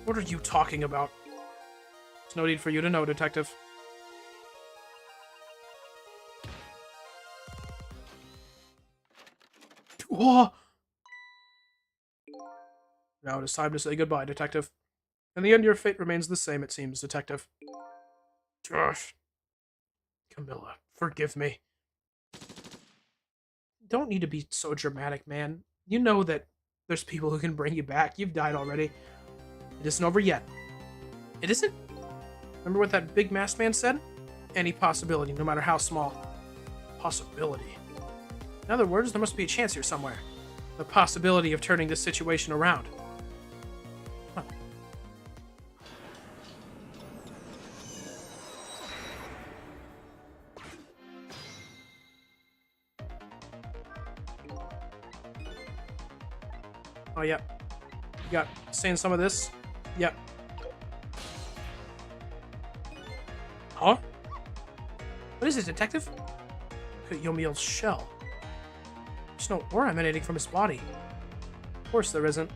What are you talking about? There's no need for you to know, Detective. Whoa! Now it is time to say goodbye, Detective. In the end, your fate remains the same, it seems, Detective. Gosh. Camilla, forgive me. Don't need to be so dramatic, man. You know that there's people who can bring you back. You've died already. It isn't over yet. It isn't? Remember what that big masked man said? Any possibility, no matter how small. Possibility. In other words, there must be a chance here somewhere. The possibility of turning this situation around. Huh. Oh, yeah. You got saying some of this? Yep. Huh? What is it, Detective? Yomiel's shell. There's no aura emanating from his body. Of course there isn't.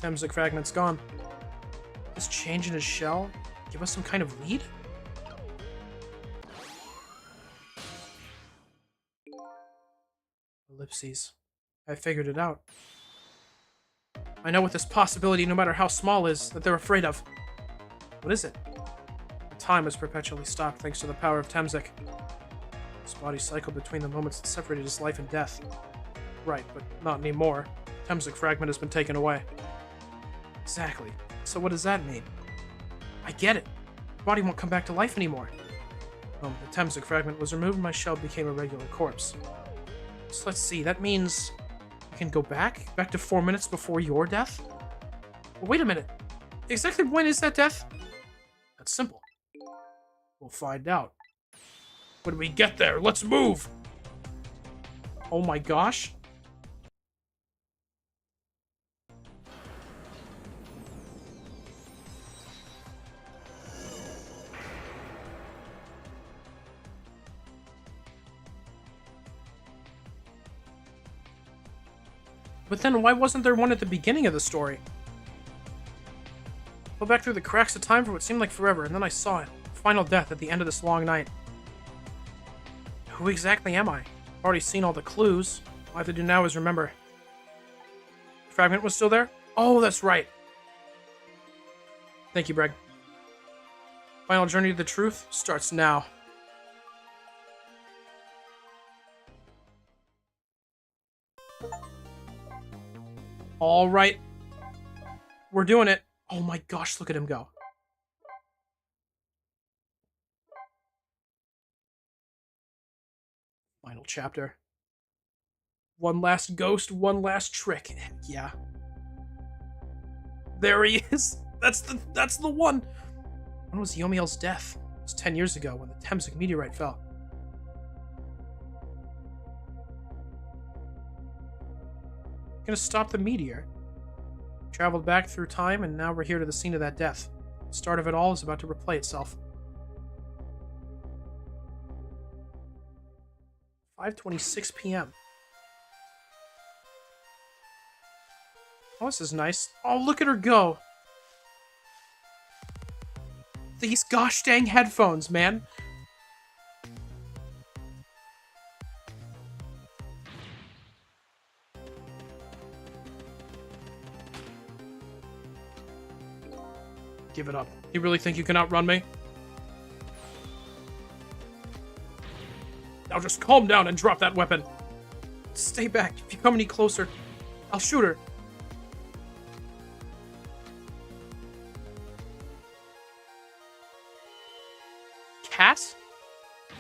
Temsic fragment's gone. This change in his shell give us some kind of lead? Ellipses. I figured it out. I know what this possibility, no matter how small, is that they're afraid of. What is it? The time has perpetually stopped thanks to the power of Temsic. His body cycled between the moments that separated his life and death. Right, but not anymore. Temsic fragment has been taken away. Exactly. So what does that mean? I get it. The body won't come back to life anymore. The Temsic fragment was removed and my shell became a regular corpse. So let's see, that means I can go back? Back to 4 minutes before your death? Well, wait a minute. Exactly when is that death? That's simple. We'll find out. When we get there, let's move! Oh my gosh. But then why wasn't there one at the beginning of the story? I fell back through the cracks of time for what seemed like forever, and then I saw it. Final death at the end of this long night. Who exactly am I? I've already seen all the clues. All I have to do now is remember. The fragment was still there? Oh, that's right. Thank you, Breg. Final journey to the truth starts now. All right. We're doing it. Oh my gosh, look at him go. Final chapter. One last ghost, one last trick. Heck yeah. There he is. That's the one. When was Yomiel's death? It was 10 years ago when the Temsik meteorite fell. Gonna stop the meteor. Traveled back through time, and now we're here to the scene of that death. The start of it all is about to replay itself. 5:26 p.m. Oh, this is nice. Oh, look at her go. These gosh dang headphones, man. Give it up. You really think you can outrun me? Now just calm down and drop that weapon. Stay back. If you come any closer, I'll shoot her. Cat?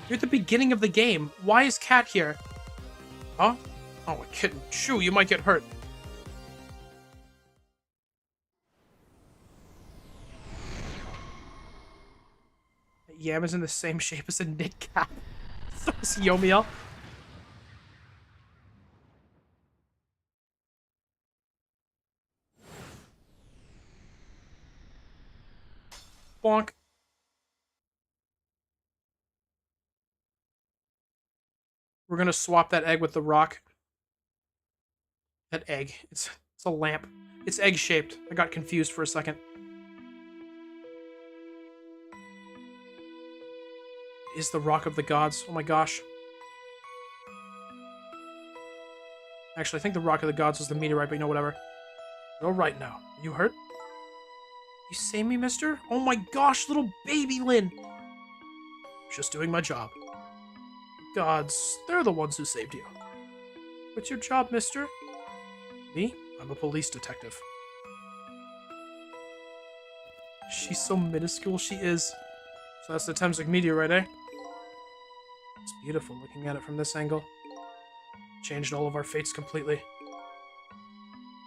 You're at the beginning of the game. Why is Cat here? Huh? Oh, a kitten. Shoo, you might get hurt. Yam is in the same shape as a knit cap. So is Yomiel. Bonk. We're gonna swap that egg with the rock. That egg. It's a lamp. It's egg-shaped. I got confused for a second. It is the rock of the gods. Oh my gosh. Actually, I think the rock of the gods was the meteorite, but you know, whatever. You're alright now. Are you hurt? You save me, mister? Oh my gosh, little baby Lynne! Just doing my job. Gods, they're the ones who saved you. What's your job, mister? Me? I'm a police detective. She's so minuscule, she is. So that's the Temsik meteorite, eh? It's beautiful looking at it from this angle. Changed all of our fates completely.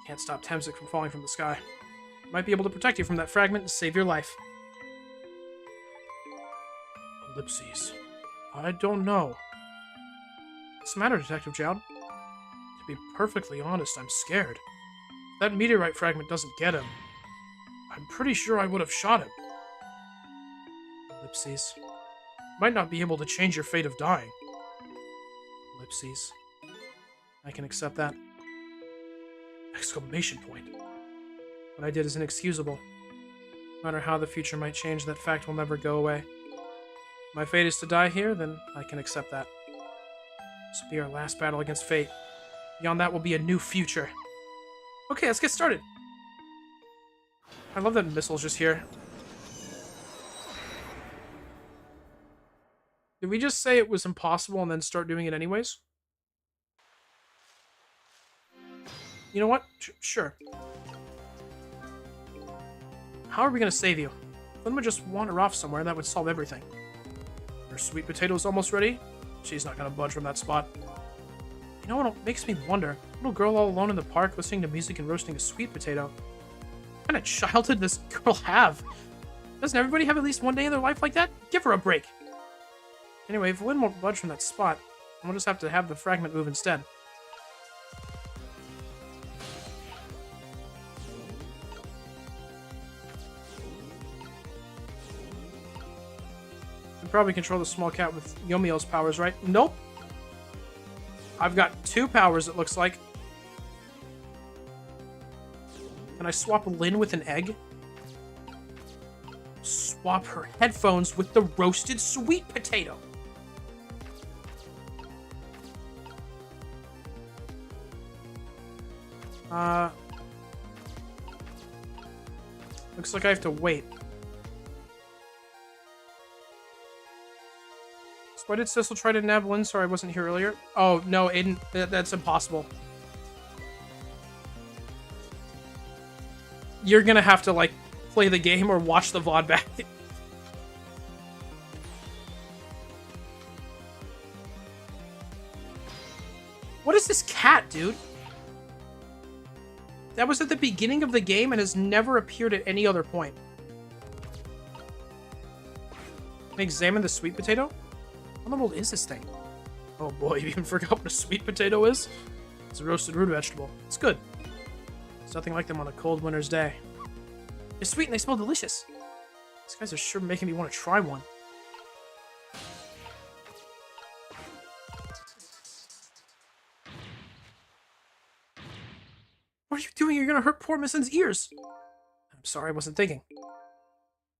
Can't stop Temsik from falling from the sky. Might be able to protect you from that fragment and save your life. Ellipses. I don't know. What's the matter, Detective Jown? To be perfectly honest, I'm scared. If that meteorite fragment doesn't get him, I'm pretty sure I would have shot him. Ellipses. Might not be able to change your fate of dying. Ellipses. I can accept that. Exclamation point. What I did is inexcusable. No matter how the future might change, that fact will never go away. If my fate is to die here, then I can accept that. This will be our last battle against fate. Beyond that will be a new future. Okay, let's get started. I love that missile's just here. Did we just say it was impossible and then start doing it anyways? You know what? Sure. How are we gonna save you? Lynne would just wander off somewhere and that would solve everything. Her sweet potato's almost ready? She's not gonna budge from that spot. You know what makes me wonder? Little girl all alone in the park listening to music and roasting a sweet potato. What kind of childhood does this girl have? Doesn't everybody have at least one day in their life like that? Give her a break. Anyway, if Lynne won't budge from that spot, we'll just have to have the fragment move instead. You can probably control the small cat with Yomiel's powers, right? Nope. I've got 2 powers, it looks like. Can I swap Lynne with an egg? Swap her headphones with the roasted sweet potato. Looks like I have to wait. So why did Sissel try to nab Lynne? Sorry, I wasn't here earlier. Oh, no, Aiden, that's impossible. You're gonna have to, like, play the game or watch the VOD back. What is this cat, dude? That was at the beginning of the game and has never appeared at any other point. Can I examine the sweet potato? How in the world is this thing? Oh boy, you even forgot what a sweet potato is? It's a roasted root vegetable. It's good. It's nothing like them on a cold winter's day. They're sweet and they smell delicious. These guys are sure making me want to try one. What are you doing? You're gonna hurt poor Miss Lynn's ears. I'm sorry, I wasn't thinking.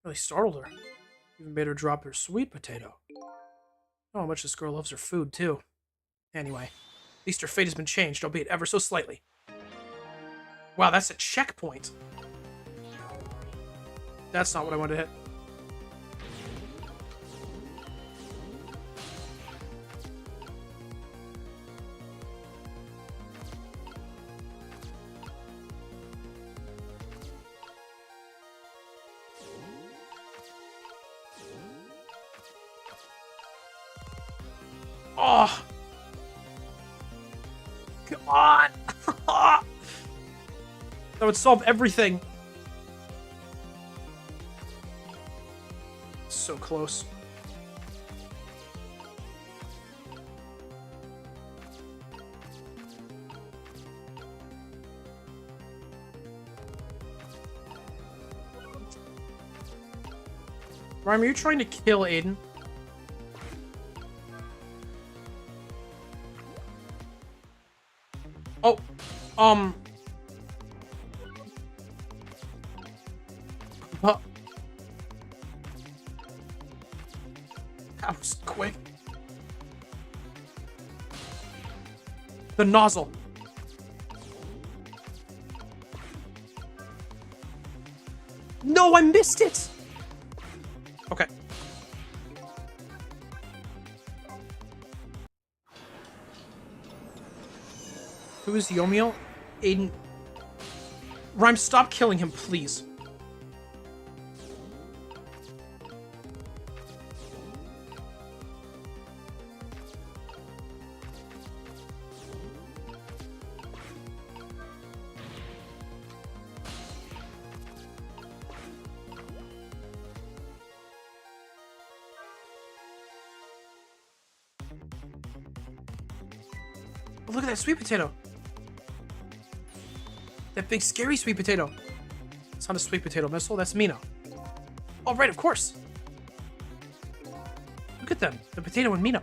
Really startled her. Even made her drop her sweet potato. Oh, how much this girl loves her food, too. Anyway, at least her fate has been changed, albeit ever so slightly. Wow, that's a checkpoint. That's not what I wanted to hit. Oh! Come on! That would solve everything. So close. Rhyme, are you trying to kill Aiden? Oh, that was quick. The nozzle. No, I missed it. Okay. Who is Yomiel? Aiden. Rhyme, stop killing him, please. Oh, look at that sweet potato. That big scary sweet potato. It's not a sweet potato missile, that's Mina. Oh, right, of course. Look at them, the potato and Mina.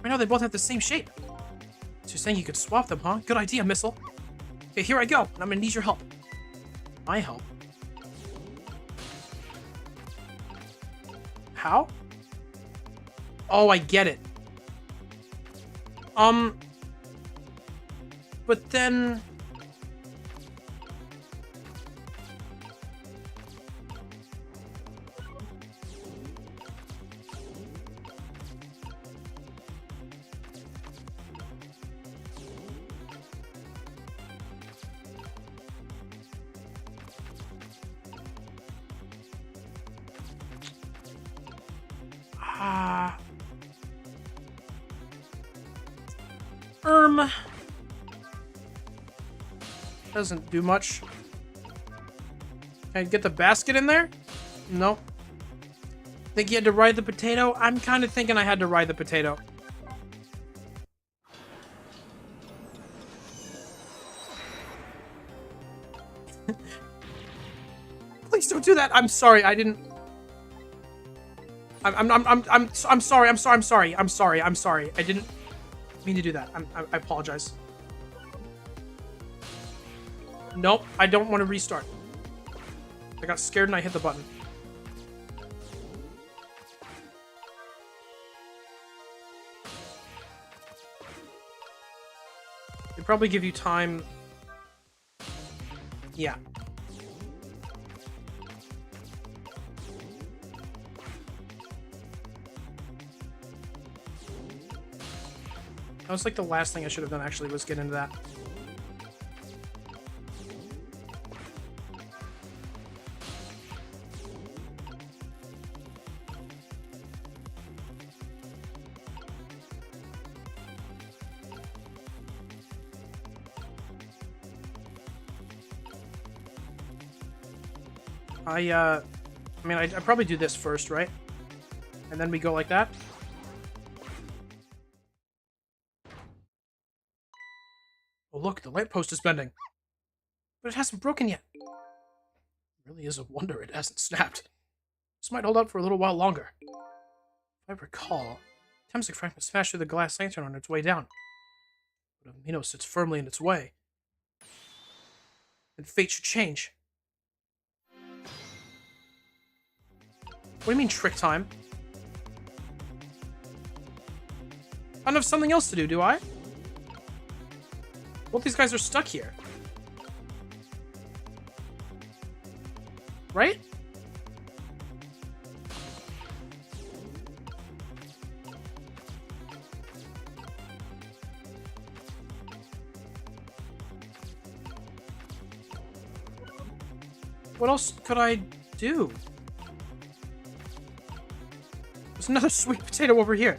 Right now they both have the same shape. So you're saying you could swap them, huh? Good idea, Missile. Okay, here I go, and I'm gonna need your help. My help? How? Oh, I get it. But then... Doesn't do much. Can I get the basket in there? No. Think you had to ride the potato? I'm kind of thinking I had to ride the potato. Please don't do that. I'm sorry. I didn't. I'm sorry. I'm sorry. I didn't mean to do that. I apologize. Nope. I don't want to restart. I got scared and I hit the button. They probably give you time. Yeah. That was like the last thing I should have done, actually, was get into that. I mean, I'd probably do this first, right? And then we go like that. Oh, look, the lamppost is bending. But it hasn't broken yet. It really is a wonder it hasn't snapped. This might hold out for a little while longer. If I recall, Temsic fragment smashed through the glass lantern on its way down. But Amino sits firmly in its way. And fate should change. What do you mean, trick time? I don't have something else to do I? Both these guys are stuck here. Right? What else could I do? There's another sweet potato over here.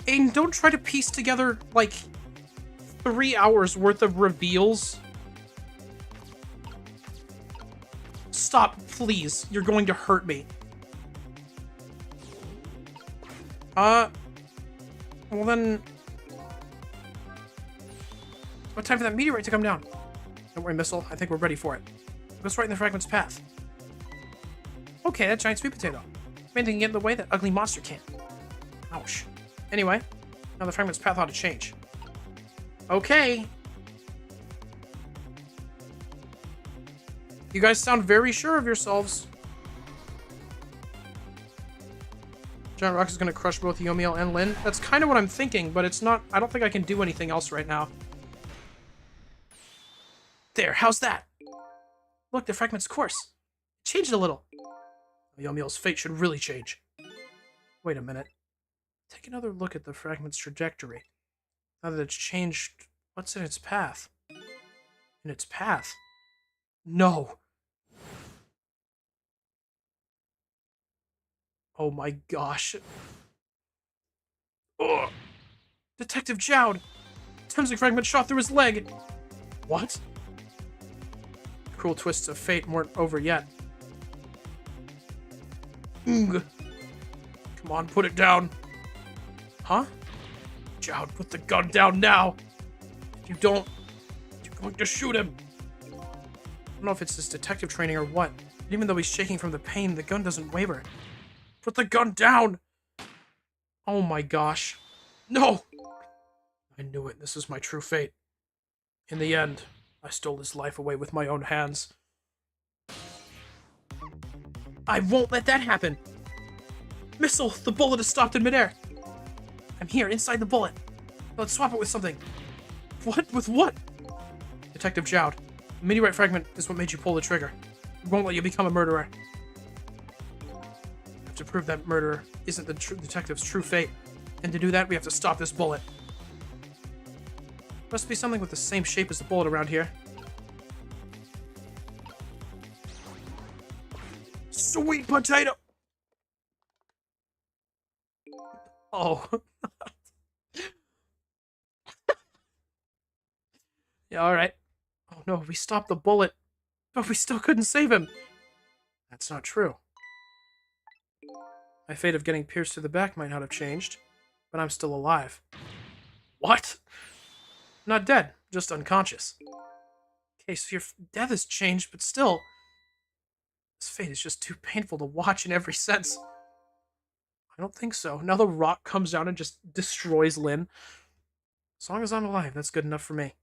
Aiden, don't try to piece together, like, 3 hours worth of reveals. Stop, please. You're going to hurt me. Well then... What time for that meteorite to come down? Don't worry, Missile. I think we're ready for it. It goes right in the fragment's path. Okay, that giant sweet potato. Anything can get in the way, that ugly monster can't. Ouch. Anyway, now the fragment's path ought to change. Okay. You guys sound very sure of yourselves. Giant Rock is going to crush both Yomiel and Lynne. That's kind of what I'm thinking, but it's not... I don't think I can do anything else right now. There, how's that? Look, the fragment's course. It changed a little. Yomiel's fate should really change. Wait a minute. Take another look at the fragment's trajectory. Now that it's changed, what's in its path? In its path? No. Oh my gosh. Ugh. Detective Jowd! Temsic fragment shot through his leg! What? Cruel twists of fate weren't over yet. Ugh. Come on, put it down. Huh? Jowd, put the gun down now! If you don't, you're going to shoot him! I don't know if it's his detective training or what, but even though he's shaking from the pain, the gun doesn't waver. Put the gun down! Oh my gosh. No! I knew it. This is my true fate. In the end, I stole his life away with my own hands. I won't let that happen! Missile! The bullet is stopped in midair! I'm here, inside the bullet. Let's swap it with something. What? With what? Detective Jowd, the meteorite fragment is what made you pull the trigger. We won't let you become a murderer. We have to prove that murder isn't the detective's true fate. And to do that, we have to stop this bullet. Must be something with the same shape as the bullet around here. Sweet potato! Oh. Yeah, alright. Oh no, we stopped the bullet, but we still couldn't save him. That's not true. My fate of getting pierced through the back might not have changed, but I'm still alive. What? Not dead, just unconscious. Okay, so your death has changed, but still, this fate is just too painful to watch in every sense. I don't think so. Now the rock comes down and just destroys Lynne. As long as I'm alive, that's good enough for me.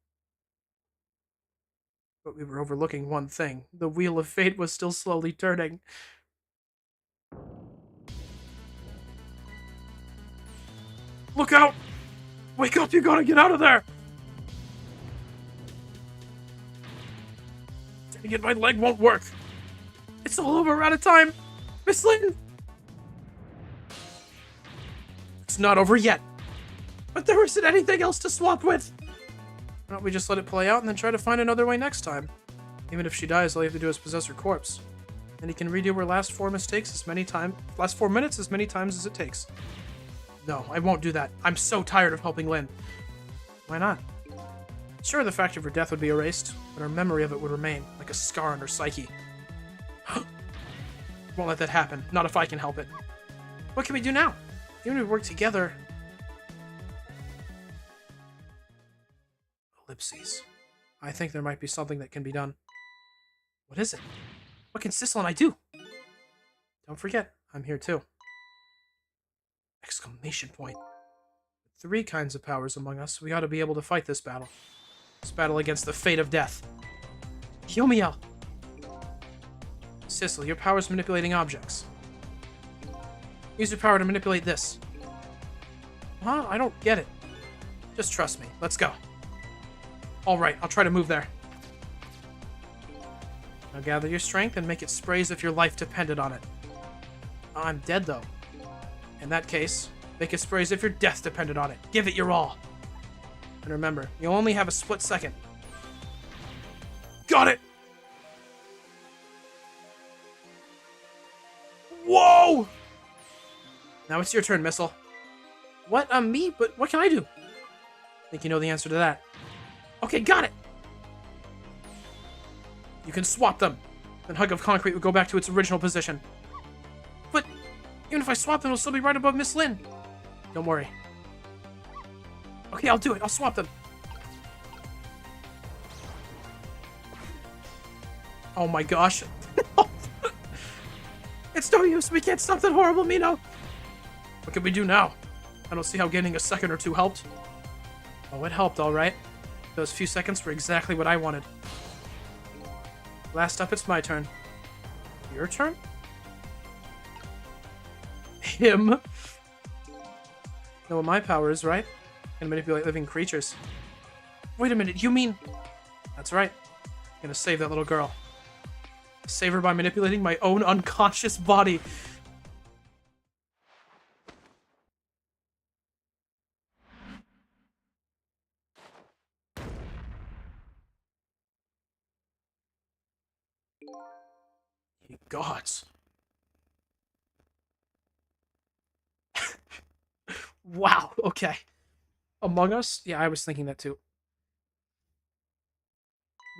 But we were overlooking one thing. The wheel of fate was still slowly turning. Look out! Wake up, you gotta get out of there! Dang it, my leg won't work. It's all over, we're out of time. Miss Lynne! It's not over yet. But there isn't anything else to swap with. Why don't we just let it play out and then try to find another way next time? Even if she dies, all you have to do is possess her corpse. And you can redo her last 4 minutes as many times as it takes. No, I won't do that. I'm so tired of helping Lynne. Why not? Sure, the fact of her death would be erased, but her memory of it would remain, like a scar on her psyche. Won't let that happen. Not if I can help it. What can we do now? Even if we work together... Ellipses. I think there might be something that can be done. What is it? What can Sissel and I do? Don't forget, I'm here too. Exclamation point. With 3 kinds of powers among us, we ought to be able to fight this battle. This battle against the fate of death. Yomiya! Sissel, your power is manipulating objects. Use your power to manipulate this. Huh? I don't get it. Just trust me. Let's go. Alright, I'll try to move there. Now gather your strength and make it spray as if your life depended on it. I'm dead, though. In that case, make it spray as if your death depended on it. Give it your all. And remember, you'll only have a split second. Got it! Whoa! Now it's your turn, Missile. What? Me? But what can I do? Think you know the answer to that. Okay, got it! You can swap them. Then Hug of Concrete will go back to its original position. But even if I swap them, it'll still be right above Miss Lynne. Don't worry. Okay, I'll do it. I'll swap them. Oh my gosh. It's no use. We can't stop that horrible Mino. What can we do now? I don't see how getting a second or two helped. Oh, it helped, all right. Those few seconds were exactly what I wanted. Last up, it's my turn. Your turn? Him? Know what my power is, right? I can manipulate living creatures. Wait a minute, you mean... That's right. I'm gonna save that little girl. Save her by manipulating my own unconscious body. Ye gods. Wow, okay. Among Us? Yeah, I was thinking that too.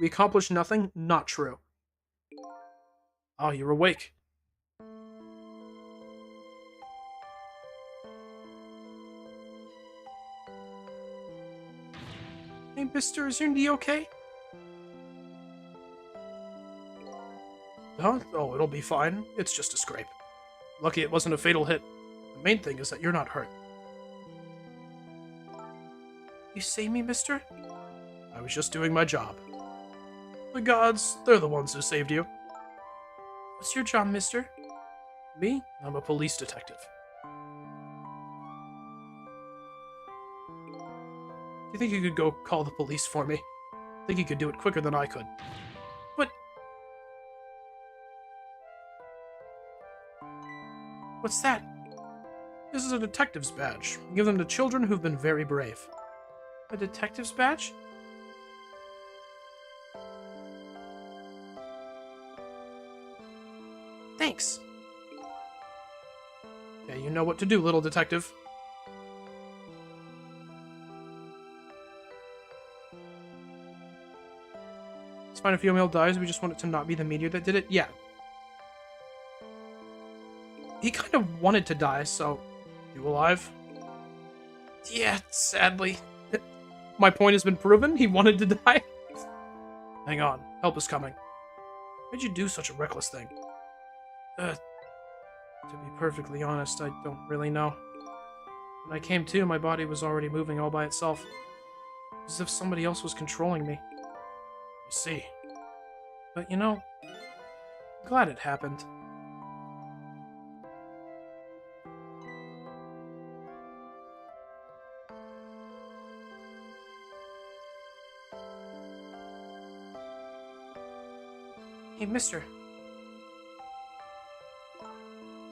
We accomplished nothing? Not true. Oh, you're awake. Hey, mister, is your knee okay? Huh? Oh, it'll be fine. It's just a scrape. Lucky it wasn't a fatal hit. The main thing is that you're not hurt. You see me, mister? I was just doing my job. The gods, they're the ones who saved you. What's your job, mister? Me? I'm a police detective. Do you think you could go call the police for me? I think you could do it quicker than I could. But... What's that? This is a detective's badge. Give them to children who've been very brave. A detective's badge? Thanks. Yeah, you know what to do, little detective. fine if Yomiel dies, we just want it to not be the meteor that did it? Yeah. He kind of wanted to die, so... You alive? Yeah, sadly. My point has been proven. He wanted to die. Hang on. Help is coming. Why'd you do such a reckless thing? To be perfectly honest, I don't really know. When I came to, my body was already moving all by itself. As if somebody else was controlling me. I see. But you know, I'm glad it happened. Hey, mister.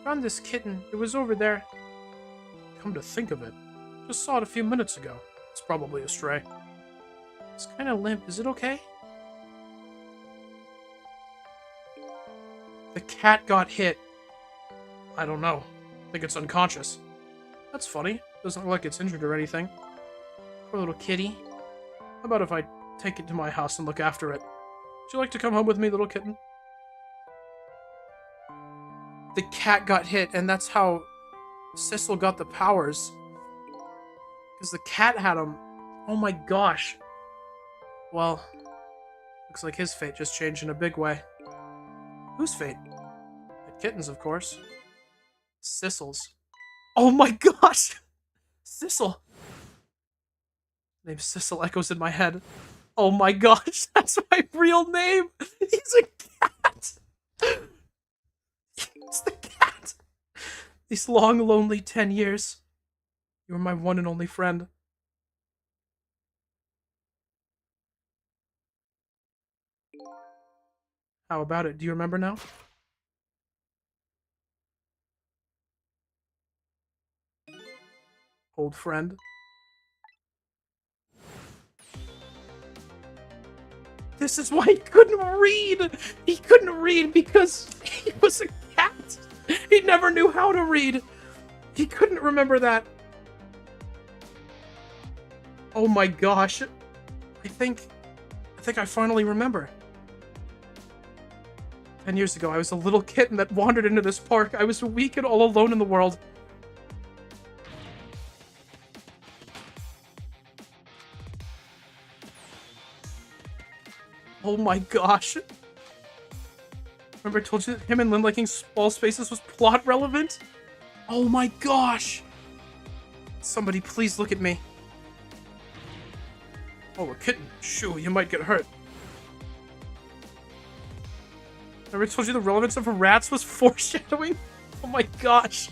Found this kitten. It was over there. Come to think of it, just saw it a few minutes ago. It's probably a stray. It's kind of limp. Is it okay? The cat got hit. I don't know. I think it's unconscious. That's funny. Doesn't look like it's injured or anything. Poor little kitty. How about if I take it to my house and look after it? Would you like to come home with me, little kitten? The cat got hit, and that's how Sissel got the powers. Because the cat had him. Oh my gosh. Well, looks like his fate just changed in a big way. Whose fate? The kitten's, of course. Sissel's. Oh my gosh! Sissel! The name Sissel echoes in my head. Oh my gosh, that's my real name! He's a cat! It's the cat! These long, lonely 10 years. You were my one and only friend. How about it? Do you remember now? Old friend. This is why he couldn't read! He couldn't read because he was a cat! He never knew how to read! He couldn't remember that. Oh my gosh. I think I finally remember. 10 years ago, I was a little kitten that wandered into this park. I was weak and all alone in the world. Oh my gosh. Remember I told you that him and Lynne liking small spaces was plot relevant? Oh my gosh. Somebody please look at me. Oh, a kitten. Shoo, you might get hurt. Remember I told you the relevance of rats was foreshadowing? Oh my gosh.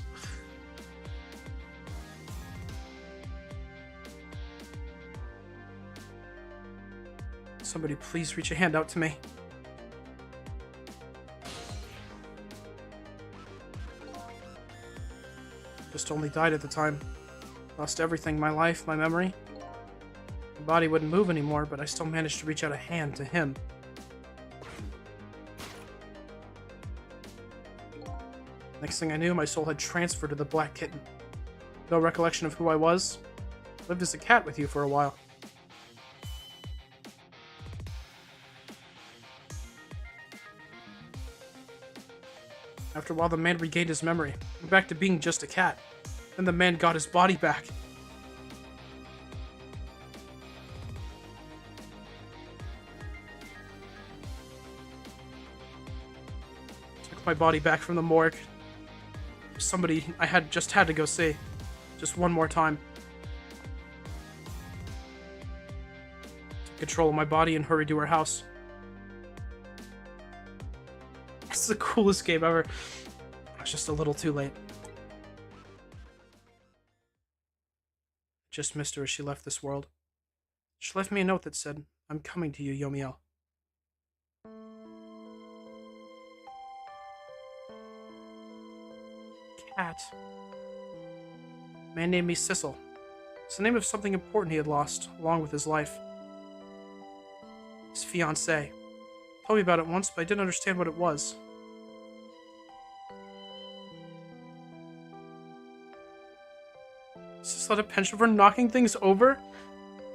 Somebody please reach a hand out to me. Just only died at the time. Lost everything, my life, my memory. My body wouldn't move anymore, but I still managed to reach out a hand to him. Next thing I knew, my soul had transferred to the black kitten. No recollection of who I was. Lived as a cat with you for a while. After a while, the man regained his memory. Went back to being just a cat. Then the man got his body back. Took my body back from the morgue. Somebody I had to go see. Just one more time. Took control of my body and hurried to her house. This is the coolest game ever. I was just a little too late. Just missed her as she left this world. She left me a note that said, "I'm coming to you, Yomiel." Cat. Man named me Sissel. It's the name of something important he had lost, along with his life. His fiancée. Told me about it once, but I didn't understand what it was. Is this not a penchant for knocking things over?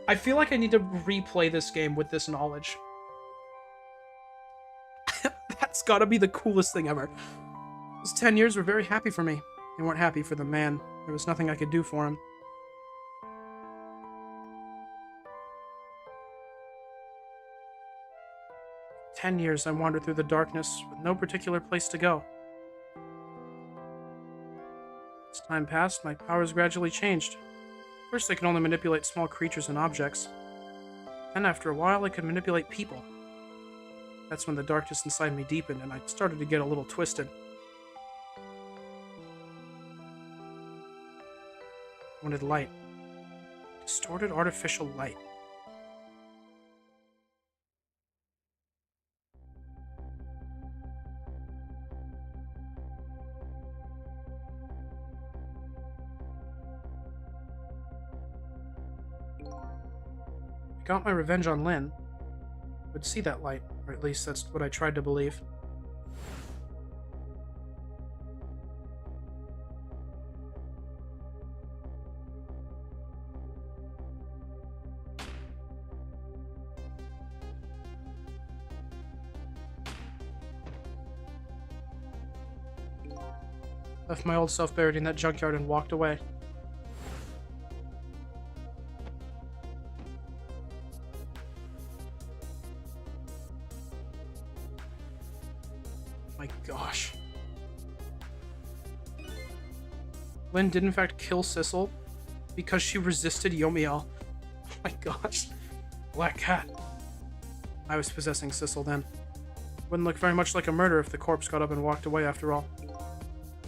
I feel like I need to replay this game with this knowledge. That's gotta be the coolest thing ever. Those 10 years were very happy for me. They weren't happy for the man. There was nothing I could do for him. For 10 years I wandered through the darkness with no particular place to go. As time passed, my powers gradually changed. First, I could only manipulate small creatures and objects. Then, after a while, I could manipulate people. That's when the darkness inside me deepened, and I started to get a little twisted. I wanted light. Distorted artificial light. I got my revenge on Lynne. I would see that light, or at least that's what I tried to believe. Left my old self buried in that junkyard and walked away. My gosh. Lynne did in fact kill Sissel because she resisted Yomiel. Oh my gosh. Black Cat. I was possessing Sissel then. Wouldn't look very much like a murder if the corpse got up and walked away after all.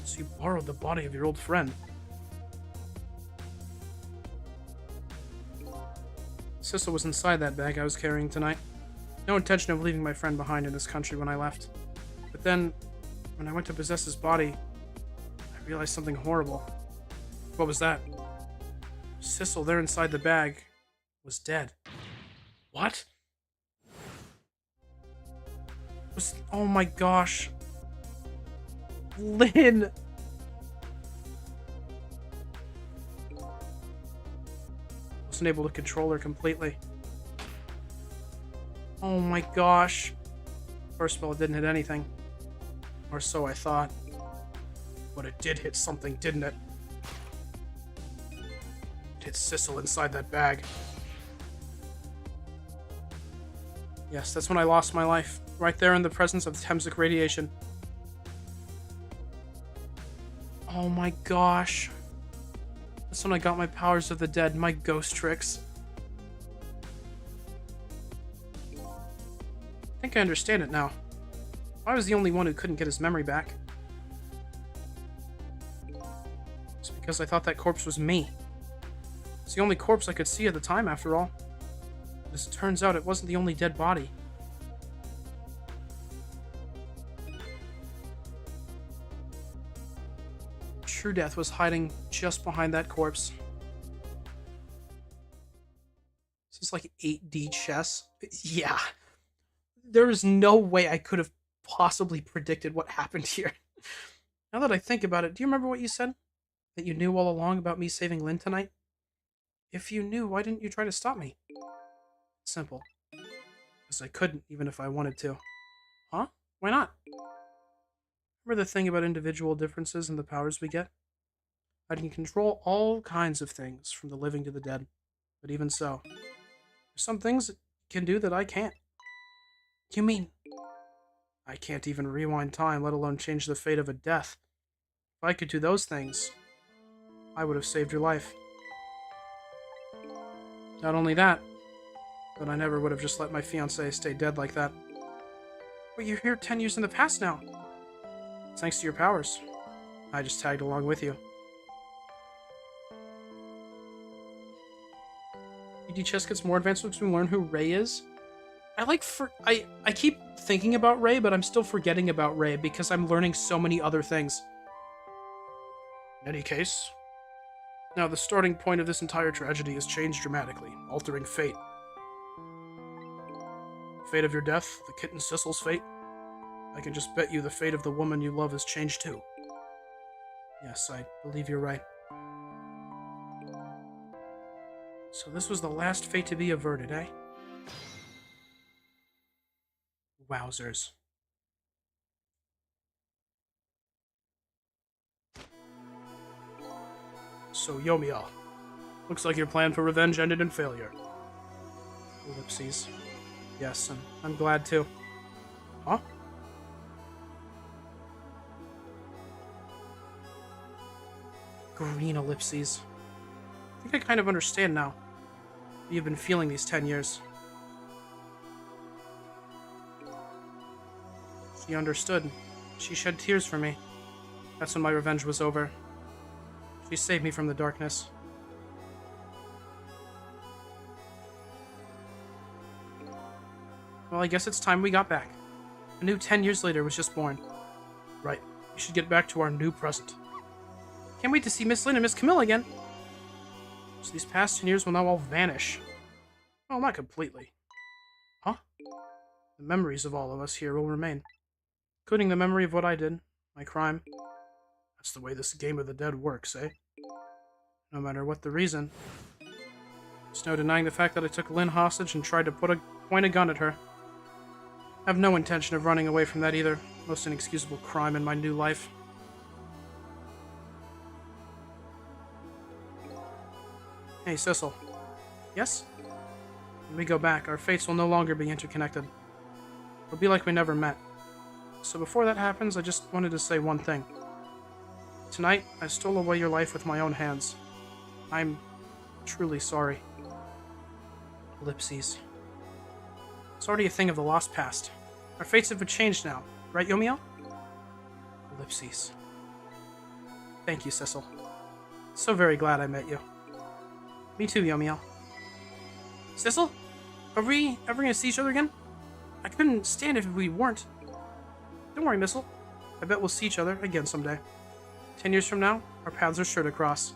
So you borrowed the body of your old friend. Sissel was inside that bag I was carrying tonight. No intention of leaving my friend behind in this country when I left. But then, when I went to possess his body, I realized something horrible. What was that? Sissel, there inside the bag, was dead. What? Oh my gosh. Lynne! Wasn't able to control her completely. Oh my gosh. First of all, it didn't hit anything. Or so I thought. But it did hit something, didn't it? It hit Sissel inside that bag. Yes, that's when I lost my life. Right there in the presence of the Temsic radiation. Oh my gosh. That's when I got my powers of the dead, my ghost tricks. I think I understand it now. I was the only one who couldn't get his memory back. It's because I thought that corpse was me. It's the only corpse I could see at the time, after all. But as it turns out, it wasn't the only dead body. True death was hiding just behind that corpse. This is like 8D chess. Yeah. There is no way I could have possibly predicted what happened here. Now that I think about it, do you remember what you said? That you knew all along about me saving Lynne tonight? If you knew, why didn't you try to stop me? Simple. Because I couldn't, even if I wanted to. Huh? Why not? Remember the thing about individual differences and the powers we get? I can control all kinds of things, from the living to the dead. But even so, there's some things it can do that I can't. You mean? I can't even rewind time, let alone change the fate of a death. If I could do those things, I would have saved your life. Not only that, but I never would have just let my fiancée stay dead like that. But you're here 10 years in the past now. Thanks to your powers. I just tagged along with you. ED Chess gets more advanced once we learn who Ray is. I keep thinking about Ray, but I'm still forgetting about Ray because I'm learning so many other things. In any case, now the starting point of this entire tragedy has changed dramatically, altering fate. Fate of your death, the kitten Sissel's fate. I can just bet you the fate of the woman you love has changed too. Yes, I believe you're right. So this was the last fate to be averted, eh? Wowzers. So, Yomiya, looks like your plan for revenge ended in failure. Ellipses. Yes, and I'm glad too. Huh? Green ellipses. I think I kind of understand now what you've been feeling these 10 years. She understood. She shed tears for me. That's when my revenge was over. She saved me from the darkness. Well, I guess it's time we got back. A new 10 years later was just born. Right. We should get back to our new present. Can't wait to see Miss Lynne and Miss Camilla again. So these past 10 years will now all vanish. Well, not completely. Huh? The memories of all of us here will remain. Including the memory of what I did. My crime. That's the way this game of the dead works, eh? No matter what the reason. There's no denying the fact that I took Lynne hostage and tried to point a gun at her. I have no intention of running away from that either. Most inexcusable crime in my new life. Hey, Sissel. Yes? When we go back, our fates will no longer be interconnected. It'll be like we never met. So before that happens, I just wanted to say one thing. Tonight, I stole away your life with my own hands. I'm truly sorry. Ellipses. It's already a thing of the lost past. Our fates have been changed now, right, Yomiya? Ellipses. Thank you, Sissel. So very glad I met you. Me too, Yomiya. Sissel? Are we ever gonna see each other again? I couldn't stand it if we weren't. Don't worry, Missile. I bet we'll see each other again someday. 10 years from now, our paths are sure to cross.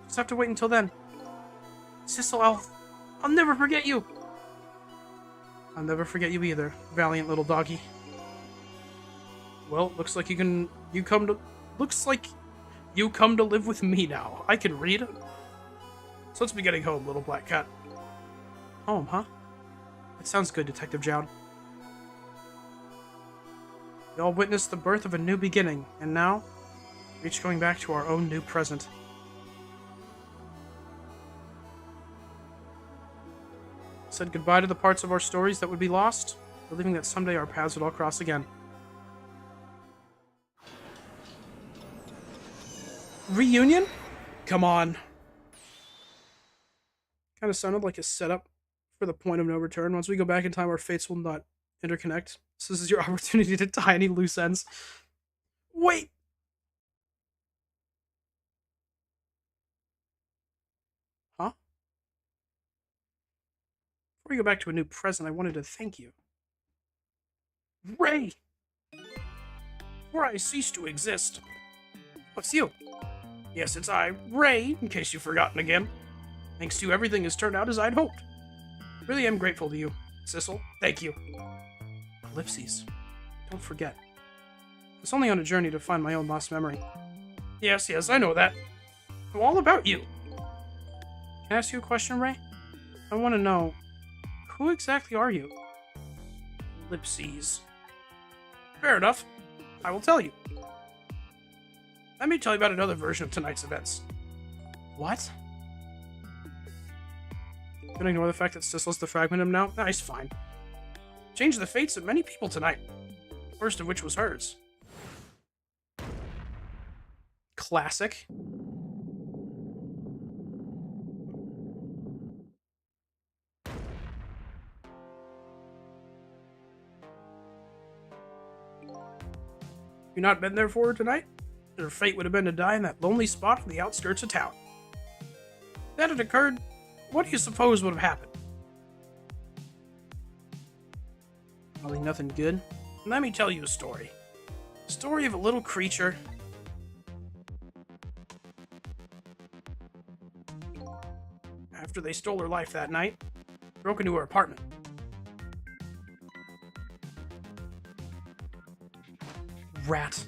Just have to wait until then. Sissel, I'll never forget you! I'll never forget you either, valiant little doggy. Well, looks like you come to live with me now. I can read. So let's be getting home, little black cat. Home, huh? That sounds good, Detective Jown. We all witnessed the birth of a new beginning, and now, we're each going back to our own new present. Said goodbye to the parts of our stories that would be lost, believing that someday our paths would all cross again. Reunion? Come on. Kind of sounded like a setup for the point of no return. Once we go back in time, our fates will not interconnect. So this is your opportunity to tie any loose ends. Wait! Huh? Before we go back to a new present, I wanted to thank you. Ray! Before I cease to exist. What's you? Yes, it's I, Ray, in case you've forgotten again. Thanks to you, everything has turned out as I'd hoped. Really am grateful to you, Sissel. Thank you. Ellipses. Don't forget. I was only on a journey to find my own lost memory. Yes, I know that. I'm all about you. Can I ask you a question, Ray? I want to know, who exactly are you? Ellipses. Fair enough. I will tell you. Let me tell you about another version of tonight's events. What? Gonna ignore the fact that Sissel's defragmented him now? Nah, he's fine. Changed the fates of many people tonight. First of which was hers. Classic. You not been there for her tonight? Her fate would have been to die in that lonely spot on the outskirts of town. If that had occurred, what do you suppose would have happened? Probably nothing good. Let me tell you a story. A story of a little creature. After they stole her life that night, broke into her apartment. Rat.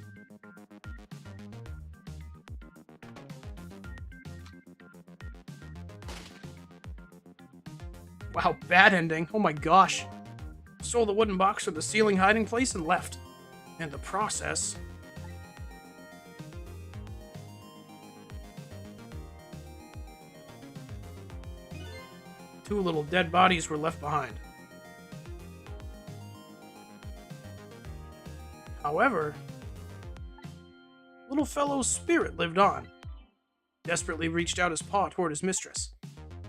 Wow, bad ending. Oh my gosh. Stole the wooden box from the ceiling hiding place and left. In the process... 2 little dead bodies were left behind. However, little fellow's spirit lived on. Desperately reached out his paw toward his mistress.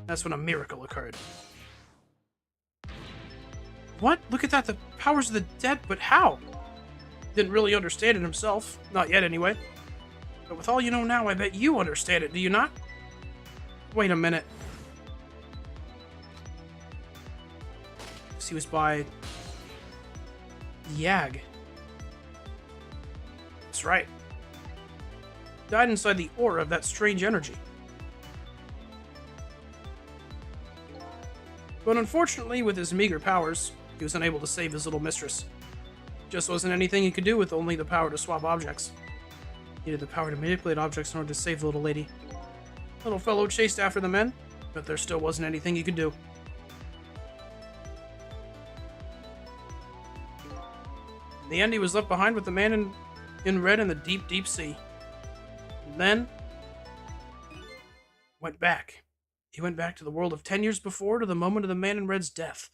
That's when a miracle occurred. What? Look at that, the powers of the dead, but how? Didn't really understand it himself. Not yet, anyway. But with all you know now, I bet you understand it, do you not? Wait a minute. He was by Yag. That's right. Died inside the aura of that strange energy. But unfortunately, with his meager powers, he was unable to save his little mistress. Just wasn't anything he could do with only the power to swap objects. He needed the power to manipulate objects in order to save the little lady. Little fellow chased after the men, but there still wasn't anything he could do. In the end, he was left behind with the man in red in the deep, deep sea. And then, went back. He went back to the world of 10 years before, to the moment of the man in red's death.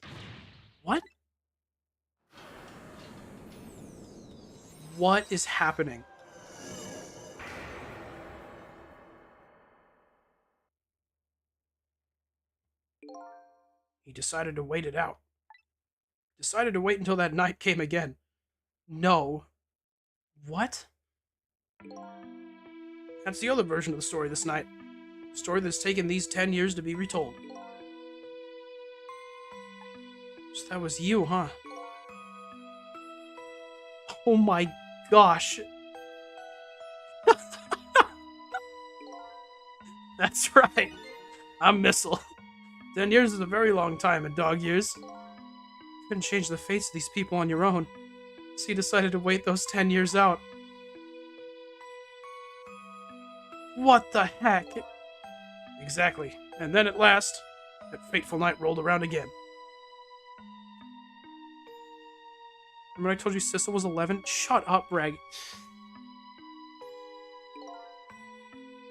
What? What is happening? He decided to wait it out. Decided to wait until that night came again. No. What? That's the other version of the story this night. A story that's taken these 10 years to be retold. So that was you, huh? Oh my gosh. That's right. I'm Missile. 10 years is a very long time in dog years. You couldn't change the fates of these people on your own. So you decided to wait those 10 years out. What the heck? Exactly. And then at last, that fateful night rolled around again. Remember I told you Sissa was 11? Shut up, Reg.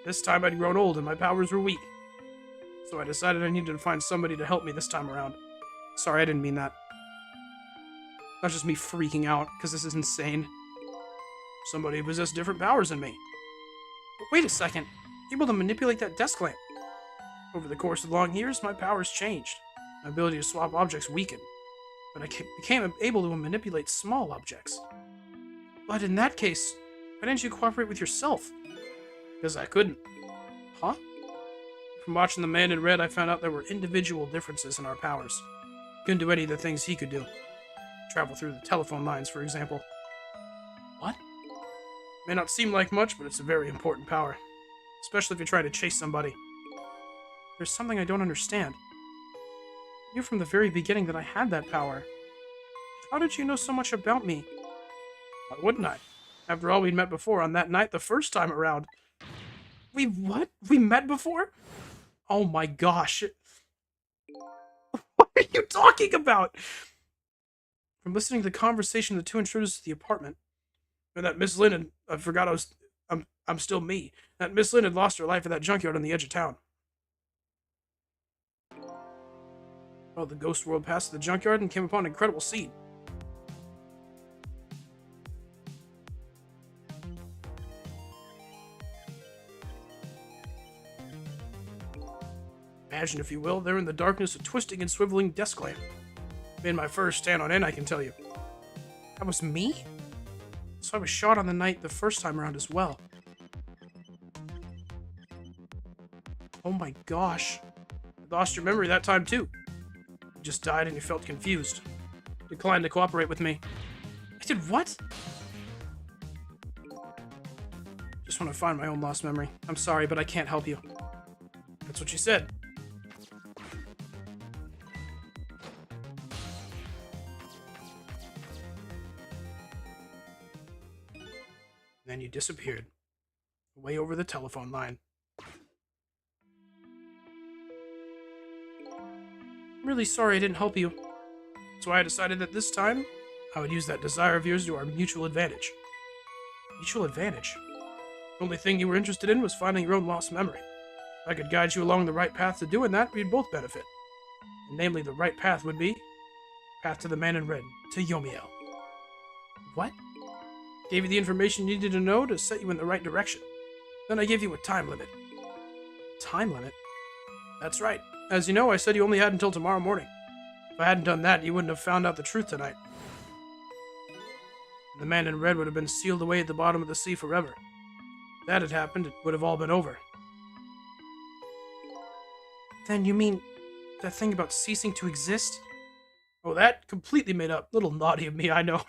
This time I'd grown old and my powers were weak. So I decided I needed to find somebody to help me this time around. Sorry, I didn't mean that. That's just me freaking out, because this is insane. Somebody who possessed different powers than me. But wait a second. Able to manipulate that desk lamp. Over the course of long years, my powers changed. My ability to swap objects weakened. But I became able to manipulate small objects. But in that case, why didn't you cooperate with yourself? Because I couldn't. Huh? From watching the man in red, I found out there were individual differences in our powers. Couldn't do any of the things he could do. Travel through the telephone lines, for example. What? May not seem like much, but it's a very important power. Especially if you're trying to chase somebody. There's something I don't understand. You knew from the very beginning that I had that power. How did you know so much about me? Why wouldn't I? After all, we'd met before on that night the first time around. What? We met before? Oh my gosh. What are you talking about? From listening to the conversation of the two intruders to the apartment, and that Miss Lynne I forgot I'm still me. That Miss Lynne had lost her life at that junkyard on the edge of town. Well, the ghost world passed the junkyard and came upon an incredible scene. Imagine, if you will, there in the darkness, a twisting and swiveling desk lamp. Made my first stand on end, I can tell you. That was me? So I was shot on the night the first time around as well. Oh my gosh. I lost your memory that time too. You just died and you felt confused. Declined to cooperate with me. I did what? Just want to find my own lost memory. I'm sorry, but I can't help you. That's what you said. Then you disappeared. Way over the telephone line. I'm really sorry I didn't help you. That's why I decided that this time, I would use that desire of yours to our mutual advantage. Mutual advantage? The only thing you were interested in was finding your own lost memory. If I could guide you along the right path to doing that, we'd both benefit. Namely, the right path would be path to the man in red, to Yomiel. What? Gave you the information you needed to know to set you in the right direction. Then I gave you a time limit. Time limit? That's right. As you know, I said you only had until tomorrow morning. If I hadn't done that, you wouldn't have found out the truth tonight. The man in red would have been sealed away at the bottom of the sea forever. If that had happened, it would have all been over. Then you mean that thing about ceasing to exist? Oh, that? Completely made up. Little naughty of me, I know.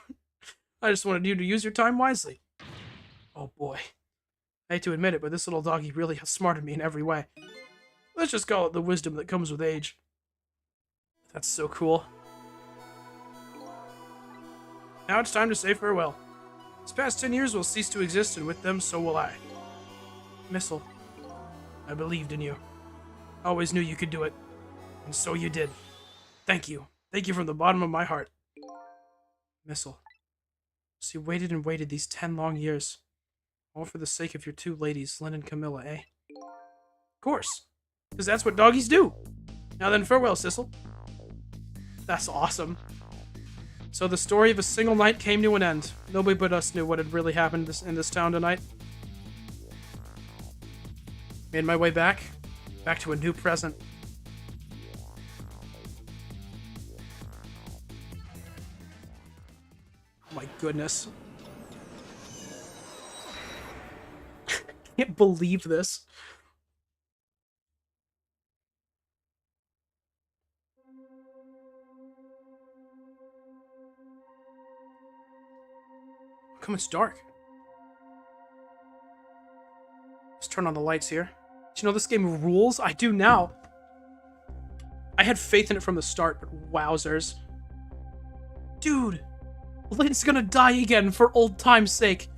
I just wanted you to use your time wisely. Oh boy. I hate to admit it, but this little doggy really outsmarted me in every way. Let's just call it the wisdom that comes with age. That's so cool. Now it's time to say farewell. These past 10 years will cease to exist, and with them, so will I. Missile, I believed in you. I always knew you could do it. And so you did. Thank you. Thank you from the bottom of my heart. Missile. So you waited and waited these 10 long years. All for the sake of your two ladies, Lynne and Camilla, eh? Of course. Because that's what doggies do. Now then, farewell, Sissel. That's awesome. So the story of a single night came to an end. Nobody but us knew what had really happened in this town tonight. Made my way back to a new present. Oh my goodness. Can't believe this. How come it's dark? Let's turn on the lights here. Do you know this game rules? I do now. I had faith in it from the start, but wowzers. Dude, Lynne's gonna die again for old time's sake.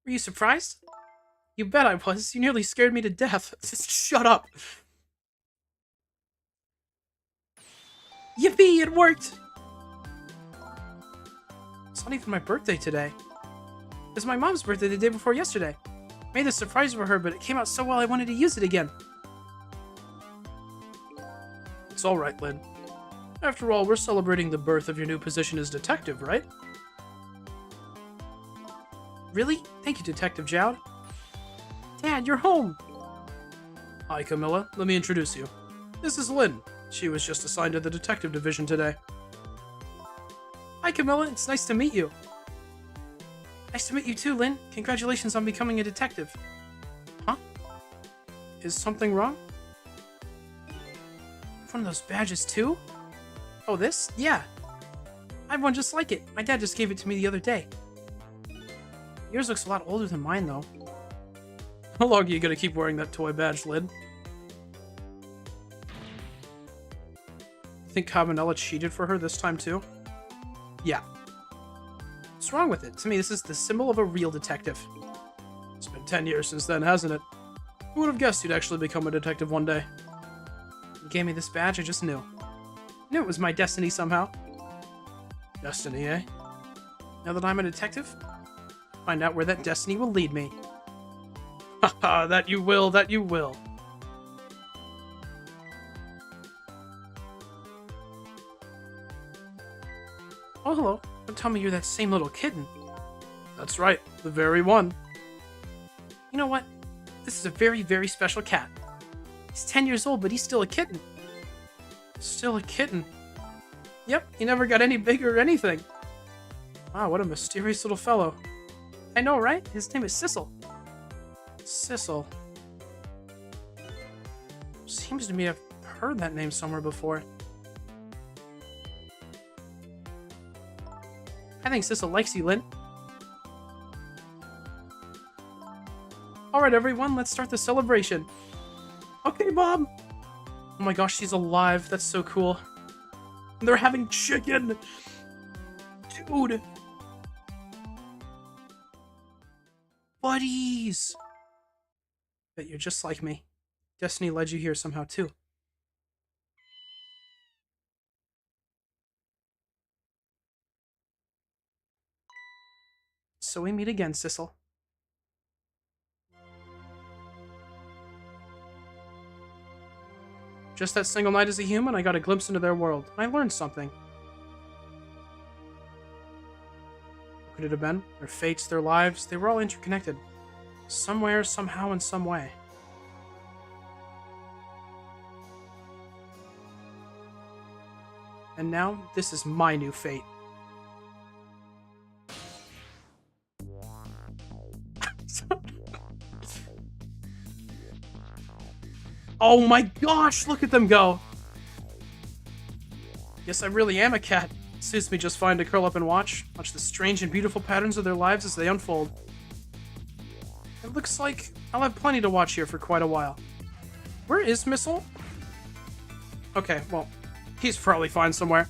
Were you surprised? You bet I was. You nearly scared me to death. Just shut up. Yippee, it worked! It's not even my birthday today. It was my mom's birthday the day before yesterday. I made a surprise for her, but it came out so well I wanted to use it again. It's alright, Lynne. After all, we're celebrating the birth of your new position as detective, right? Really? Thank you, Detective Jowd. Dad, you're home! Hi, Camilla. Let me introduce you. This is Lynne. She was just assigned to the detective division today. Hi, Camilla. It's nice to meet you. Nice to meet you too, Lynne. Congratulations on becoming a detective. Huh? Is something wrong? One of those badges too? Oh, this? Yeah. I have one just like it. My dad just gave it to me the other day. Yours looks a lot older than mine, though. How long are you gonna keep wearing that toy badge, Lynne? Think Cabanella cheated for her this time too? Yeah. What's wrong with it? To me, this is the symbol of a real detective. It's been 10 years since then, hasn't it? Who would have guessed you'd actually become a detective one day? You gave me this badge, I just knew. I knew it was my destiny somehow. Destiny, eh? Now that I'm a detective, find out where that destiny will lead me. Haha, that you will, that you will. Oh, hello. Don't tell me you're that same little kitten. That's right, the very one. You know what? This is a very, very special cat. He's 10 years old, but he's still a kitten. Still a kitten. Yep, he never got any bigger or anything. Wow, what a mysterious little fellow. I know, right? His name is Sissel. Sissel. Seems to me I've heard that name somewhere before. I think Sissel likes you, Lynne. Alright, everyone, let's start the celebration. Okay, Mom! Oh my gosh, she's alive. That's so cool. And they're having chicken! Dude! Buddies! Bet you're just like me. Destiny led you here somehow, too. So we meet again, Sissel. Just that single night as a human, I got a glimpse into their world, and I learned something. What could it have been? Their fates, their lives, they were all interconnected. Somewhere, somehow, in some way. And now, this is my new fate. Oh my gosh, look at them go! Yes, I really am a cat. It suits me just fine to curl up and watch the strange and beautiful patterns of their lives as they unfold. It looks like I'll have plenty to watch here for quite a while. Where is Missile? Okay, well, he's probably fine somewhere.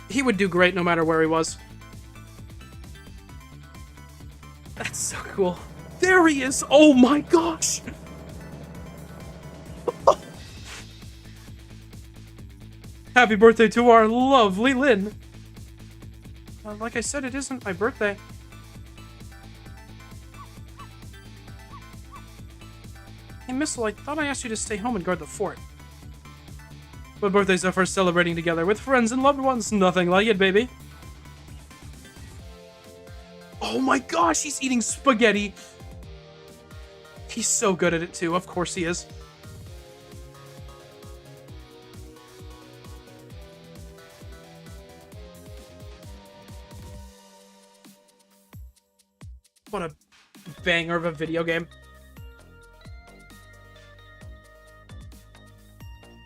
He would do great no matter where he was. That's so cool. There he is! Oh my gosh! Happy birthday to our lovely Lynne! Like I said, it isn't my birthday. Hey, Missile, I thought I asked you to stay home and guard the fort. But birthdays are for celebrating together with friends and loved ones. Nothing like it, baby. Oh my gosh, he's eating spaghetti! He's so good at it, too. Of course he is. What a banger of a video game.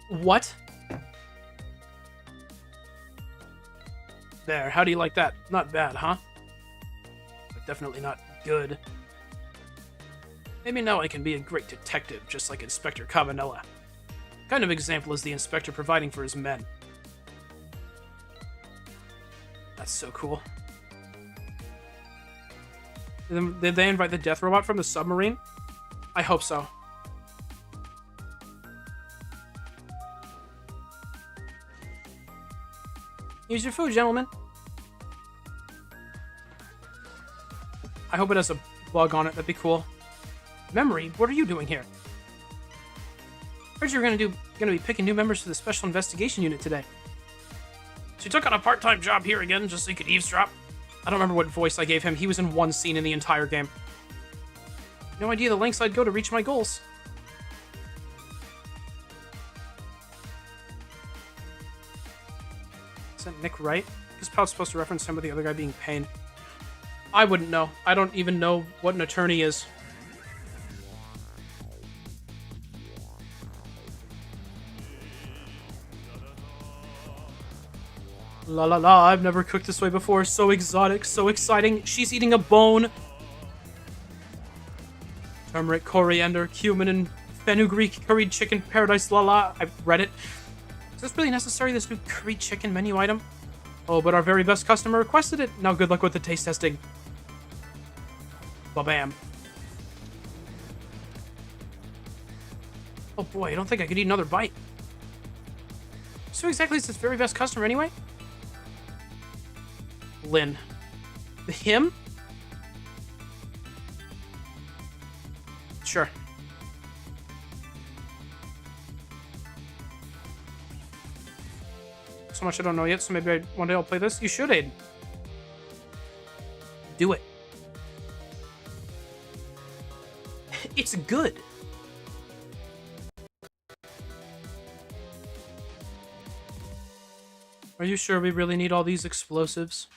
What? There, how do you like that? Not bad, huh? But definitely not good. Maybe now I can be a great detective, just like Inspector Cabanela. What kind of example is the Inspector providing for his men? That's so cool. Did they invite the death robot from the submarine? I hope so. Use your food, gentlemen. I hope it has a bug on it. That'd be cool. Memory, what are you doing here? Heard you were gonna be picking new members for the Special Investigation Unit today. So you took on a part-time job here again, just so you could eavesdrop? I don't remember what voice I gave him. He was in one scene in the entire game. No idea the lengths I'd go to reach my goals. Is that Nick Wright? Is Pout's supposed to reference him with the other guy being Pain? I wouldn't know. I don't even know what an attorney is. La la la, I've never cooked this way before. So exotic, so exciting. She's eating a bone. Turmeric, coriander, cumin, and fenugreek curried chicken paradise. La la, I've read it. Is this really necessary, this new curried chicken menu item? Oh, but our very best customer requested it. Now good luck with the taste testing. Ba-bam. Oh boy, I don't think I could eat another bite. So exactly is this very best customer anyway? Lynne. Him? Sure. So much I don't know yet, so maybe one day I'll play this. You should, Aiden. Do it. It's good. Are you sure we really need all these explosives?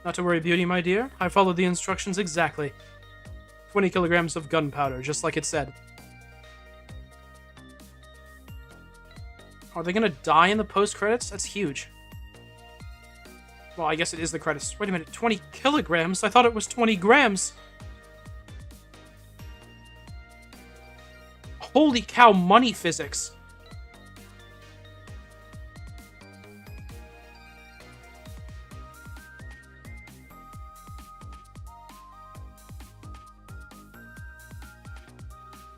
Not to worry, Beauty, my dear. I followed the instructions exactly. 20 kilograms of gunpowder, just like it said. Are they gonna die in the post-credits? That's huge. Well, I guess it is the credits. Wait a minute, 20 kilograms? I thought it was 20 grams! Holy cow, money physics!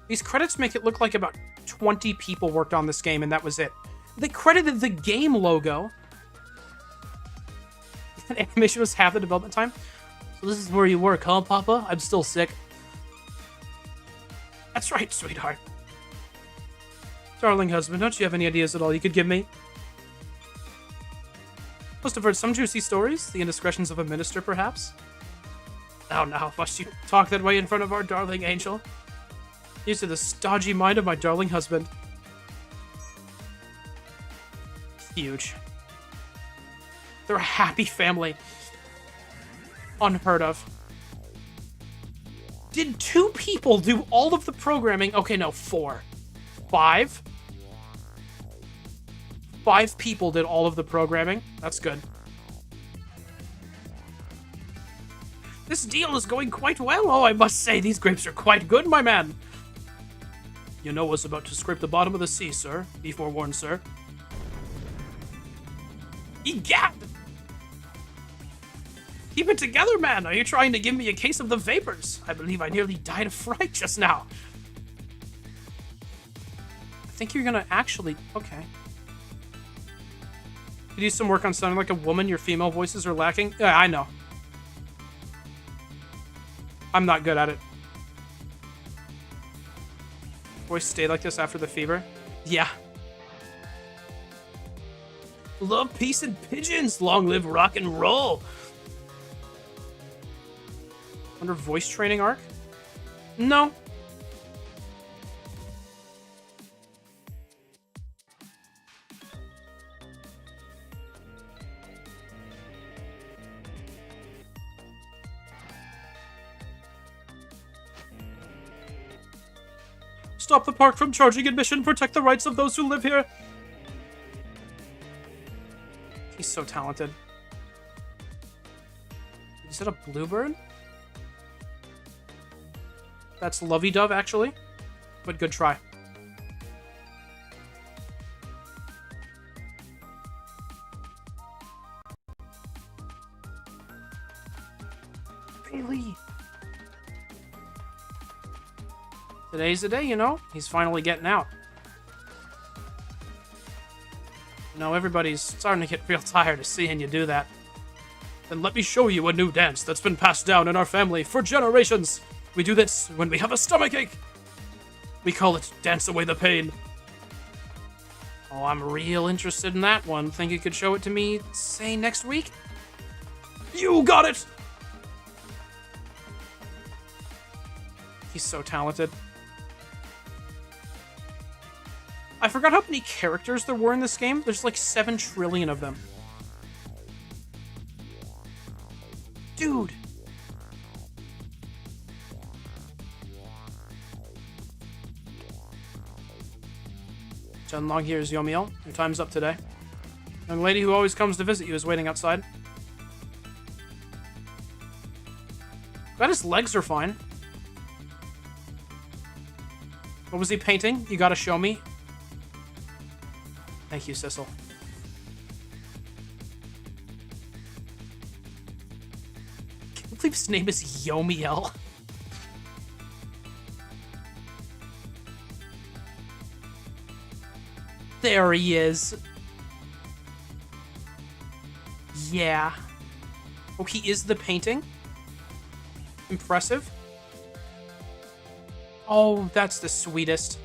These credits make it look like about 20 people worked on this game, and that was it. They credited the game logo. That animation was half the development time. So this is where you work, huh, Papa? I'm still sick. That's right, sweetheart. Darling husband, don't you have any ideas at all you could give me? Must have heard some juicy stories. The indiscretions of a minister, perhaps? Now, must you talk that way in front of our darling angel? Used to the stodgy mind of my darling husband. Huge. They're a happy family. Unheard of. Did 2 people do all of the programming? Okay, no, 4. 5? 5 people did all of the programming. That's good. This deal is going quite well. Oh, I must say, these grapes are quite good, my man. You know what's about to scrape the bottom of the sea, sir. Be forewarned, sir. Egad! Keep it together, man. Are you trying to give me a case of the vapors? I believe I nearly died of fright just now. I think you're gonna actually... Okay. You do some work on sounding like a woman. Your female voices are lacking. Yeah, I know. I'm not good at it. Voice stay like this after the fever? Yeah. Love, peace, and pigeons. Long live rock and roll. Under voice training arc? No. Stop the park from charging admission. Protect the rights of those who live here. He's so talented. Is it a bluebird? That's Lovey Dove, actually. But good try. Really? Today's the day, you know? He's finally getting out. You know, everybody's starting to get real tired of seeing you do that. Then let me show you a new dance that's been passed down in our family for generations. We do this when we have a stomachache. We call it Dance Away the Pain. Oh, I'm real interested in that one. Think you could show it to me, say, next week? You got it! He's so talented. I forgot how many characters there were in this game. There's like 7 trillion of them. Dude! Long here is your meal. Your time's up today. Young lady who always comes to visit you is waiting outside. Glad his legs are fine. What was he painting? You gotta show me. Thank you, Sissel. I can't believe his name is Yomiel. There he is. Yeah. Oh, he is the painting? Impressive. Oh, that's the sweetest.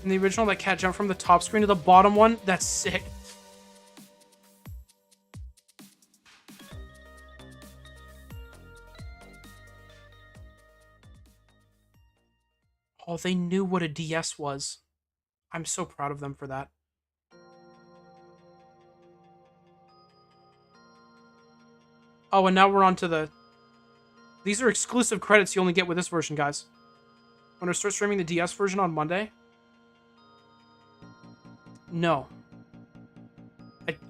In the original, that cat jumped from the top screen to the bottom one. That's sick. Oh, they knew what a DS was. I'm so proud of them for that. Oh, and now we're on to the... These are exclusive credits you only get with this version, guys. I'm gonna start streaming the DS version on Monday. No.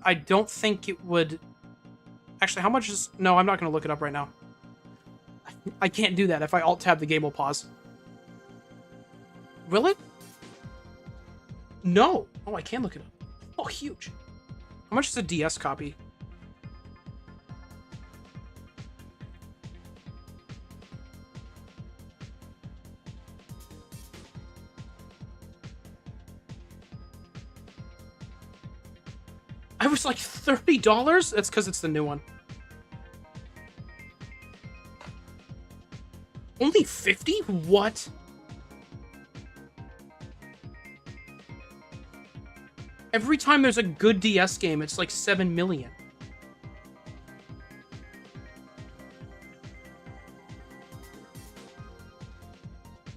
I don't think it would... Actually, how much is... No, I'm not gonna look it up right now. I can't do that. If I alt-tab, the game will pause. Will it? No. Oh, I can look it up. Oh, huge. How much is a DS copy? I was like $30? That's because it's the new one. Only 50? What? Every time there's a good DS game, it's like 7 million.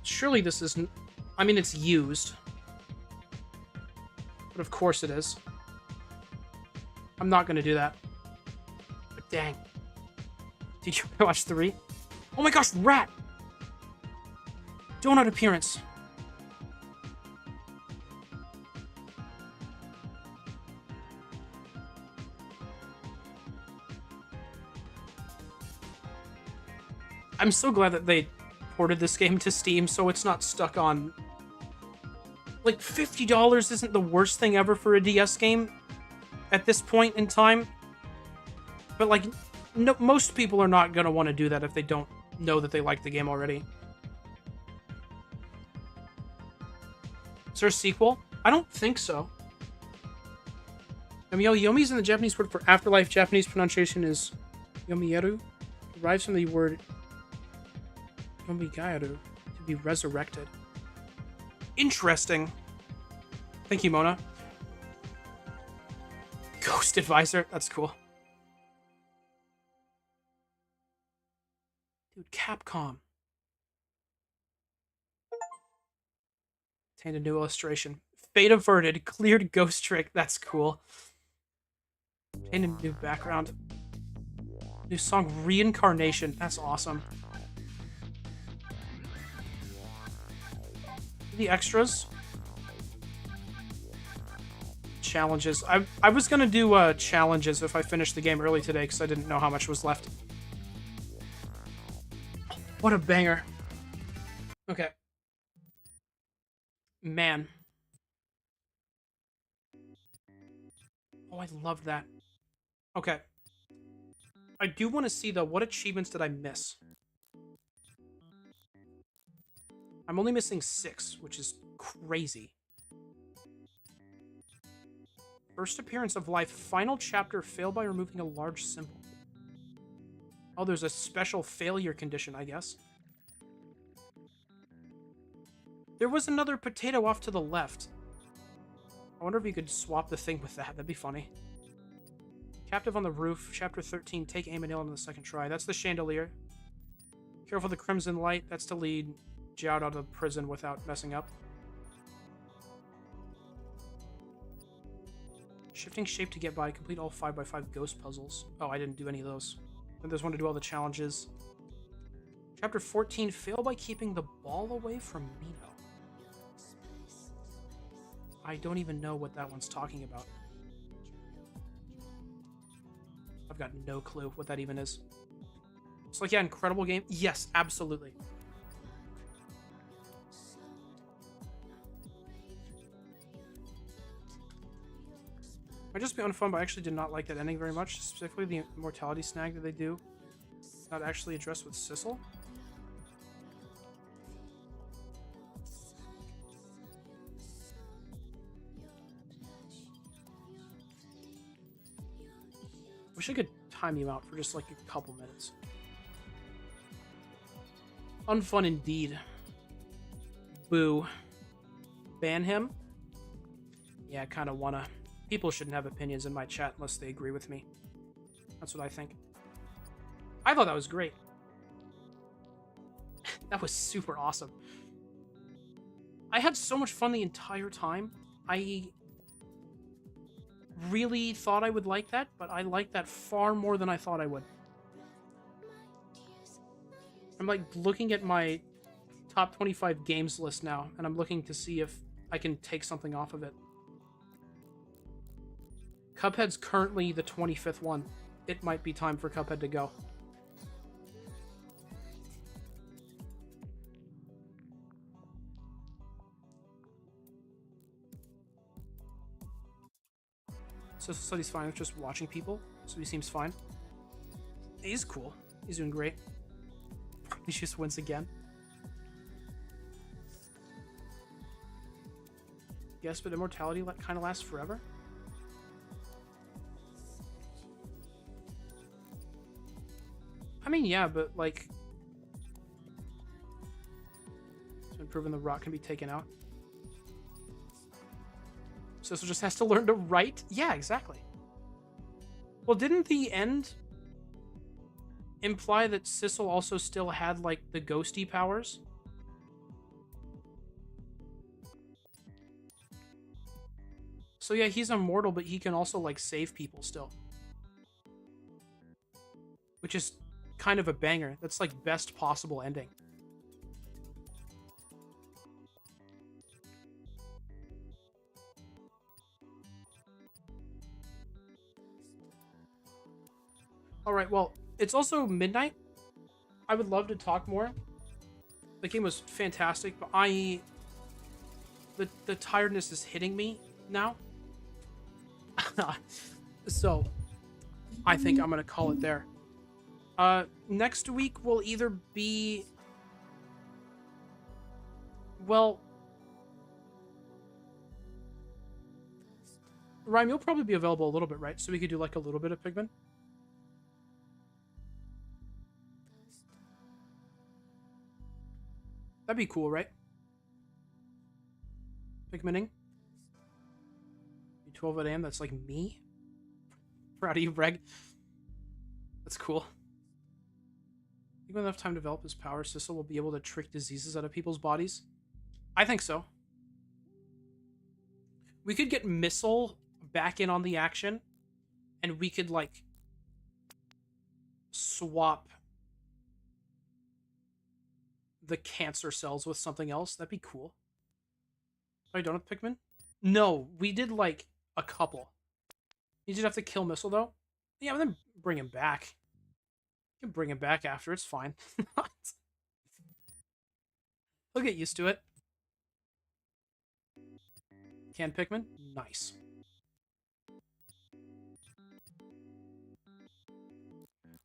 Surely this isn't... I mean, it's used. But of course it is. I'm not gonna do that. But dang. Did you watch 3? Oh my gosh, rat! Donut appearance. I'm so glad that they ported this game to Steam so it's not stuck on... Like, $50 isn't the worst thing ever for a DS game at this point in time. But, like, no, most people are not going to want to do that if they don't know that they like the game already. Is there a sequel? I don't think so. Yomi's in the Japanese word for afterlife. Japanese pronunciation is Yomieru. Derives from the word Yomigaru, to be resurrected. Interesting. Thank you, Mona. Ghost Advisor. That's cool. Dude, Capcom. Obtained a new illustration. Fate averted. Cleared Ghost Trick. That's cool. Obtained a new background. New song, Reincarnation. That's awesome. The extras. Challenges. I was gonna do challenges if I finished the game early today because I didn't know how much was left. What a banger. Okay. Man. Oh, I love that. Okay. I do want to see, though, what achievements did I miss? I'm only missing 6, which is crazy. First appearance of life. Final chapter. Fail by removing a large symbol. Oh, there's a special failure condition, I guess. There was another potato off to the left. I wonder if you could swap the thing with that. That'd be funny. Captive on the roof. Chapter 13. Take aim and nail on the second try. That's the chandelier. Careful of the crimson light. That's to lead Jowd out of prison without messing up. Shifting shape to get by. Complete all 5x5 ghost puzzles. Oh, I didn't do any of those. Then there's one to do all the challenges. Chapter 14. Fail by keeping the ball away from Mino. I don't even know what that one's talking about. I've got no clue what that even is. It's like, yeah, incredible game. Yes, absolutely. Might just be unfun, but I actually did not like that ending very much. Specifically the immortality snag that they do. Not actually addressed with Sissel. Wish I could time you out for just like a couple minutes. Unfun indeed. Boo. Ban him? Yeah, I kind of wanna. People shouldn't have opinions in my chat unless they agree with me. That's what I think. I thought that was great. That was super awesome. I had so much fun the entire time. I really thought I would like that, but I liked that far more than I thought I would. I'm like looking at my top 25 games list now, and I'm looking to see if I can take something off of it. Cuphead's currently the 25th one. It might be time for Cuphead to go. So he's fine with just watching people, so he seems fine. He's cool. He's doing great. He just wins again. Yes, but immortality kind of lasts forever. I mean, yeah, but like, it's been proven the rot can be taken out. Sissel just has to learn to write? Yeah, exactly. Well, didn't the end imply that Sissel also still had, like, the ghosty powers? So yeah, he's immortal, but he can also, like, save people still. Which is kind of a banger. That's, like, best possible ending. Alright, well, it's also midnight. I would love to talk more. The game was fantastic, but the tiredness is hitting me now. So, I think I'm going to call it there. Next week will either be... Well... Rhyme, you'll probably be available a little bit, right? So we could do, like, a little bit of Pigman? That'd be cool, right? Pigmaning. 12 a.m. That's like me. Proud of you, Reg. That's cool. Think with enough time to develop his power, Sissel will be able to trick diseases out of people's bodies? I think so. We could get Missile back in on the action, and we could, like, swap the cancer cells with something else. That'd be cool. Are you done with Pikmin? No, we did, like, a couple. You just have to kill Missile, though? Yeah, but then bring him back. You can bring him back after, it's fine. He'll get used to it. Can Pikmin? Nice.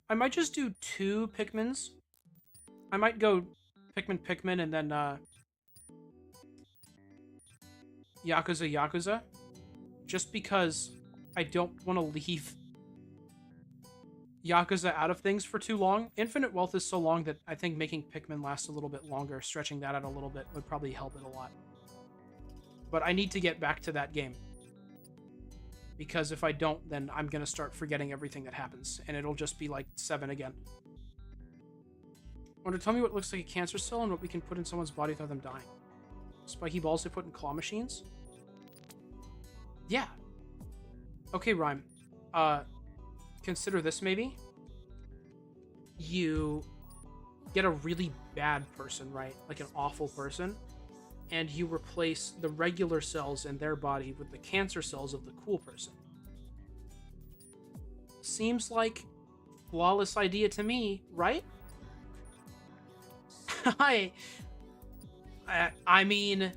I might just do 2 Pikmins. I might go Pikmin, and then, Yakuza. Just because I don't want to leave Yakuza out of things for too long. Infinite Wealth is so long that I think making Pikmin last a little bit longer, stretching that out a little bit, would probably help it a lot. But I need to get back to that game. Because if I don't, then I'm going to start forgetting everything that happens, and it'll just be like 7 again. Want to tell me what looks like a cancer cell and what we can put in someone's body without them dying? Spiky balls they put in claw machines? Yeah. Okay, Rhyme. Consider this, maybe. You get a really bad person, right? Like an awful person. And you replace the regular cells in their body with the cancer cells of the cool person. Seems like flawless idea to me, right? I mean,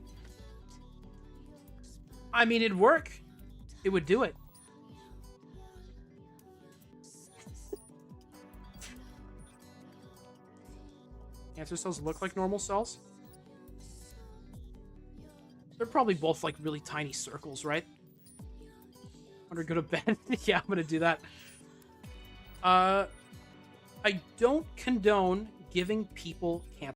it'd work. It would do it. Cancer cells look like normal cells? They're probably both like really tiny circles, right? Want to go to bed? Yeah, I'm gonna do that. I don't condone giving people cancer.